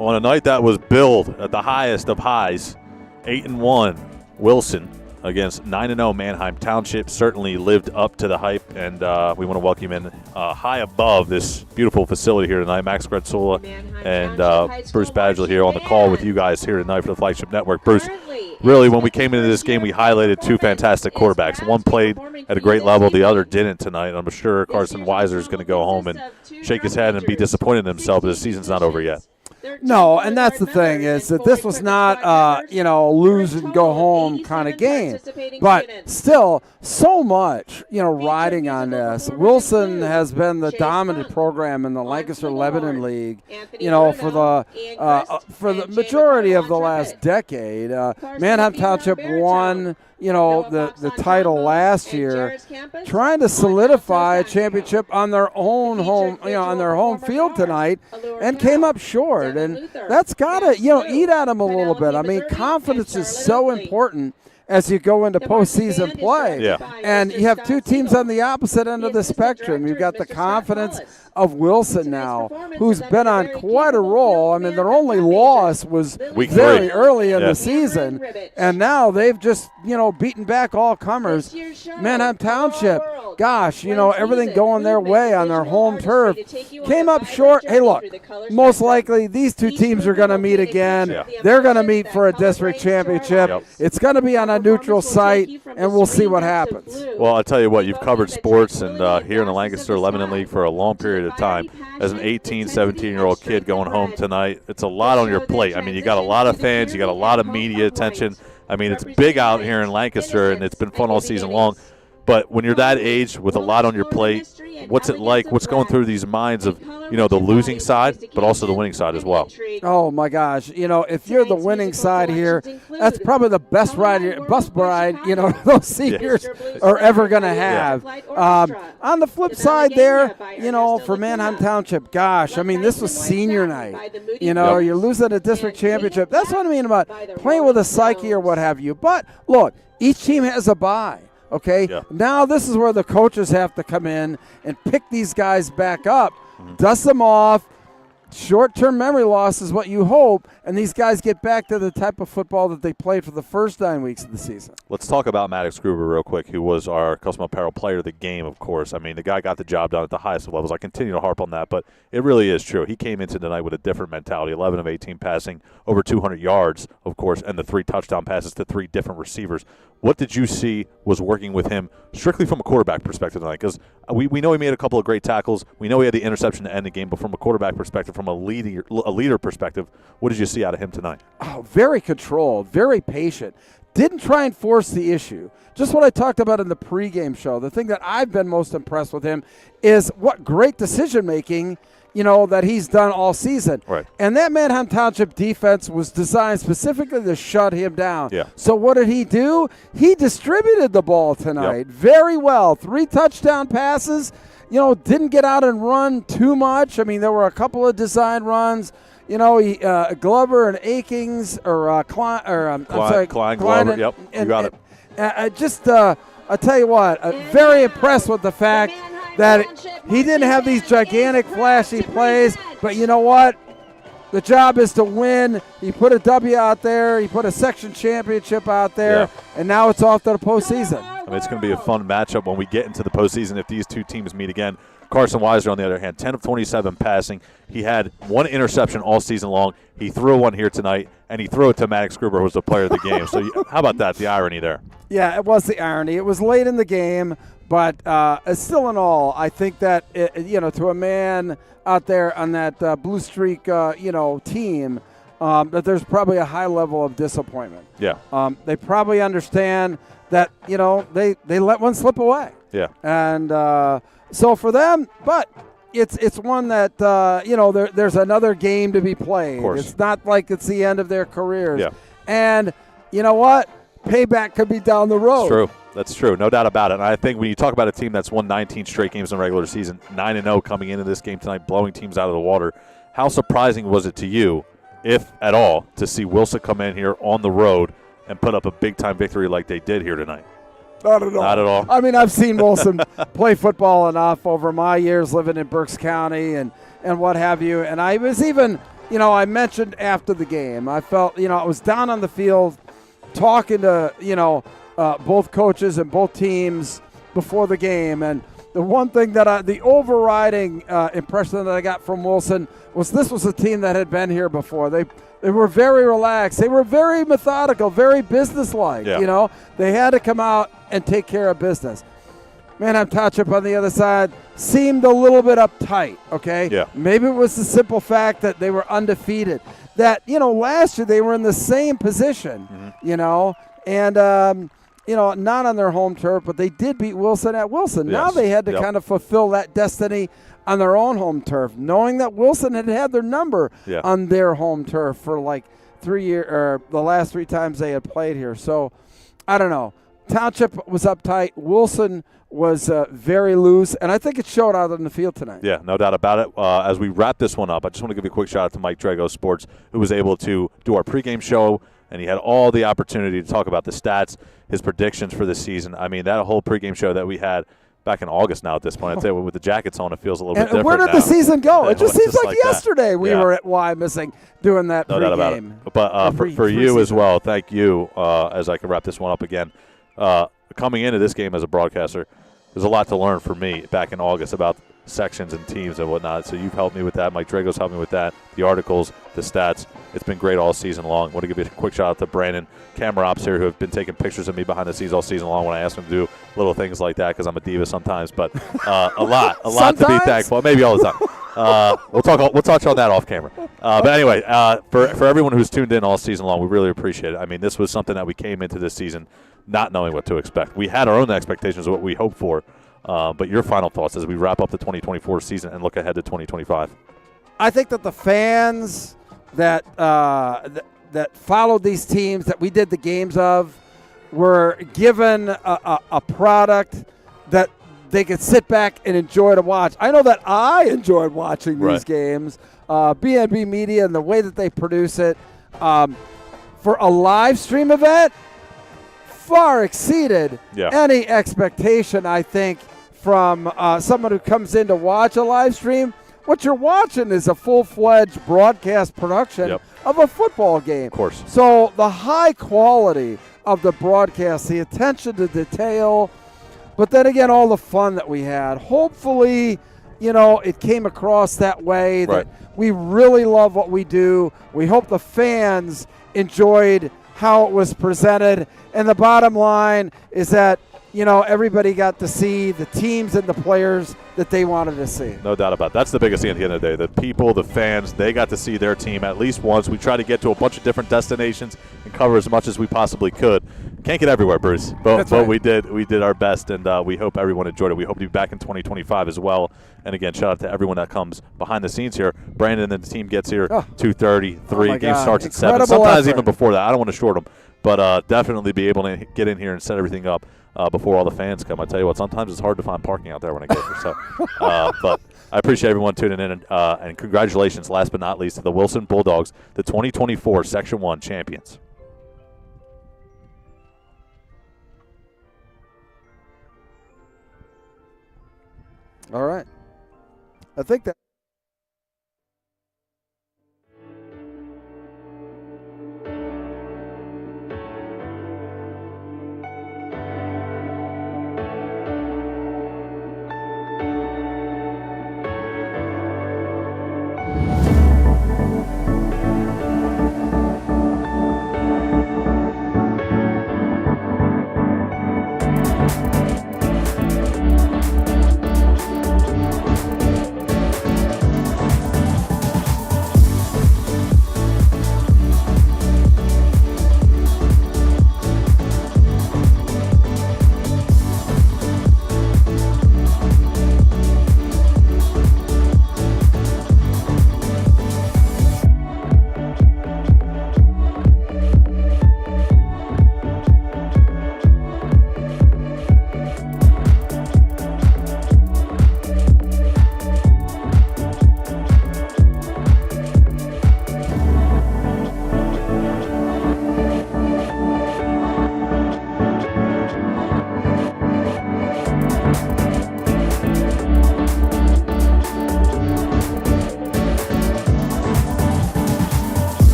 On a night that was billed at the highest of highs, 8-1 Wilson against 9-0 Manheim Township certainly lived up to the hype, and we want to welcome in high above this beautiful facility here tonight. Max Gretzula and Bruce Badgley here on the call with you guys here tonight for the Flagship Network. Bruce, really, when we came into this game, we highlighted two fantastic quarterbacks. One played at a great level, the other didn't tonight. I'm sure Carson Weiser is going to go home and shake his head and be disappointed in himself, but the season's not over yet. No, and that's the thing is that this was not, lose and go home kind of game. But still, so much, riding on this. Wilson has been the dominant program in the Lancaster-Lebanon League, for the majority of the last decade. Manheim Township won, the title last year, trying to solidify a championship on their own home, on their home field tonight, and came up short. And that's got to, eat at them a little bit. I mean, confidence is so important as you go into postseason play. Yeah. And you have two teams on the opposite end of the spectrum. You've got the confidence of Wilson now, who's been on quite a roll. I mean, their only loss was Week very 3. early in the season. And now they've just, beaten back all comers. Manheim Township, gosh, everything going their way on their home turf. Came up short. Hey, look, most likely these two teams are going to meet again. Yeah. They're going to meet for a district championship. Yep. It's going to be on a neutral site, and we'll see what happens. Well, I'll tell you what, you've covered sports and here in the Lancaster-Lebanon League for a long period of time. As an 18, 17-year-old kid going home tonight, it's a lot on your plate. I mean, you got a lot of fans, you got a lot of media attention. I mean, it's big out here in Lancaster, and it's been fun all season long. But when you're that age with a lot on your plate, what's it like? What's going through these minds of, the losing side, but also the winning side as well? Oh, my gosh. If you're the winning side here, that's probably the best bus ride, those seniors are ever going to have. On the flip side there, for Manheim Township, gosh, I mean, this was senior night. You're losing a district championship. That's what I mean about playing with a psyche or what have you. But, look, each team has a bye. Okay, Now this is where the coaches have to come in and pick these guys back up, dust them off, short-term memory loss is what you hope, and these guys get back to the type of football that they played for the first 9 weeks of the season. Let's talk about Maddox Gruber real quick, who was our Custom Apparel Player of the Game, of course. I mean, the guy got the job done at the highest of levels. I continue to harp on that, but it really is true. He came into tonight with a different mentality, 11 of 18 passing, over 200 yards, of course, and the 3 touchdown passes to 3 different receivers. What did you see was working with him strictly from a quarterback perspective tonight? Because we know he made a couple of great tackles. We know he had the interception to end the game, but from a quarterback perspective, from a leader perspective, what did you see out of him tonight? Oh, very controlled, very patient. Didn't try and force the issue. Just what I talked about in the pregame show. The thing that I've been most impressed with him is what great decision-making that he's done all season. Right. And that Manheim Township defense was designed specifically to shut him down. Yeah. So what did he do? He distributed the ball tonight very well. 3 touchdown passes. Didn't get out and run too much. I mean, there were a couple of design runs. Glover and Akings Klein, Glover. Yep, you got it. I tell you what, very impressed with the fact that he didn't have these gigantic, flashy plays, but you know what? The job is to win. He put a W out there. He put a section championship out there, and now it's off to the postseason. I mean, it's going to be a fun matchup when we get into the postseason if these two teams meet again. Carson Weiser, on the other hand, 10 of 27 passing. He had 1 interception all season long. He threw one here tonight, and he threw it to Maddox Gruber, who was the player of the game. So how about that, the irony there? Yeah, it was the irony. It was late in the game, but still in all, I think that, to a man out there on that Blue Streak, team, that there's probably a high level of disappointment. Yeah. They probably understand that, they let one slip away. Yeah. And so for them, but it's one that, there's another game to be played. Of course. It's not like it's the end of their careers. Yeah. And you know what? Payback could be down the road. It's true. That's true. No doubt about it. And I think when you talk about a team that's won 19 straight games in the regular season, 9-0 coming into this game tonight, blowing teams out of the water, how surprising was it to you, if at all, to see Wilson come in here on the road and put up a big-time victory like they did here tonight? Not at all. Not at all. I mean, I've seen Wilson play football enough over my years living in Berks County and what have you. And I was even, I mentioned after the game, I felt, I was down on the field talking to, both coaches and both teams before the game. And the one thing that the overriding impression that I got from Wilson was this was a team that had been here before. They were very relaxed. They were very methodical, very businesslike. Yeah. They had to come out and take care of business. Manheim Township on the other side seemed a little bit uptight, okay? Yeah. Maybe it was the simple fact that they were undefeated. That, last year they were in the same position, and, not on their home turf, but they did beat Wilson at Wilson. Yes. Now they had to kind of fulfill that destiny on their own home turf, knowing that Wilson had their number on their home turf for like 3 years, or the last 3 times they had played here. So, I don't know. Township was uptight. Wilson was very loose, and I think it showed out on the field tonight. Yeah, no doubt about it. As we wrap this one up, I just want to give you a quick shout out to Mike Drago Sports, who was able to do our pregame show, and he had all the opportunity to talk about the stats, his predictions for the season. I mean, that whole pregame show that we had back in August now at this point, I'd say with the jackets on, it feels a little bit different. Where did now. the season go? Yeah, it just seems like yesterday we Yeah. were at Y Missing doing that No doubt about it. pregame. But for you as well, thank you, as I can wrap this one up again. Coming into this game as a broadcaster, there's a lot to learn for me back in August about sections and teams and whatnot. So you've helped me with that. Mike Drago's helped me with that. The articles, the stats. It's been great all season long. I want to give you a quick shout out to Brandon, camera ops here, who have been taking pictures of me behind the scenes all season long when I ask him to do little things like that because I'm a diva sometimes. But a lot to be thankful. Maybe all the time. We'll touch on that off camera. But anyway, for everyone who's tuned in all season long, we really appreciate it. I mean, this was something that we came into this season not knowing what to expect. We had our own expectations of what we hoped for. But your final thoughts as we wrap up the 2024 season and look ahead to 2025. I think that the fans that that followed these teams that we did the games of were given a product that they could sit back and enjoy to watch. I know that I enjoyed watching these games. BNB Media and the way that they produce it for a live stream event far exceeded any expectation, I think, from someone who comes in to watch a live stream. what you're watching is a full-fledged broadcast production of a football game. Of course. So the high quality of the broadcast, the attention to detail, but then again, all the fun that we had. Hopefully, it came across that way that we really love what we do. We hope the fans enjoyed how it was presented. And the bottom line is that, everybody got to see the teams and the players that they wanted to see. No doubt about it. That's the biggest thing at the end of the day. The people, the fans, they got to see their team at least once. We tried to get to a bunch of different destinations and cover as much as we possibly could. Can't get everywhere, Bruce, but we did our best, and we hope everyone enjoyed it. We hope to be back in 2025 as well. And again, shout out to everyone that comes behind the scenes here. Brandon and the team gets here 2:30, 3. Game starts at 7. Sometimes even before that. I don't want to short them, but definitely be able to get in here and set everything up before all the fans come. I tell you what, sometimes it's hard to find parking out there when I get here. So, but I appreciate everyone tuning in, and congratulations, last but not least, to the Wilson Bulldogs, the 2024 Section 1 champions. All right. I think that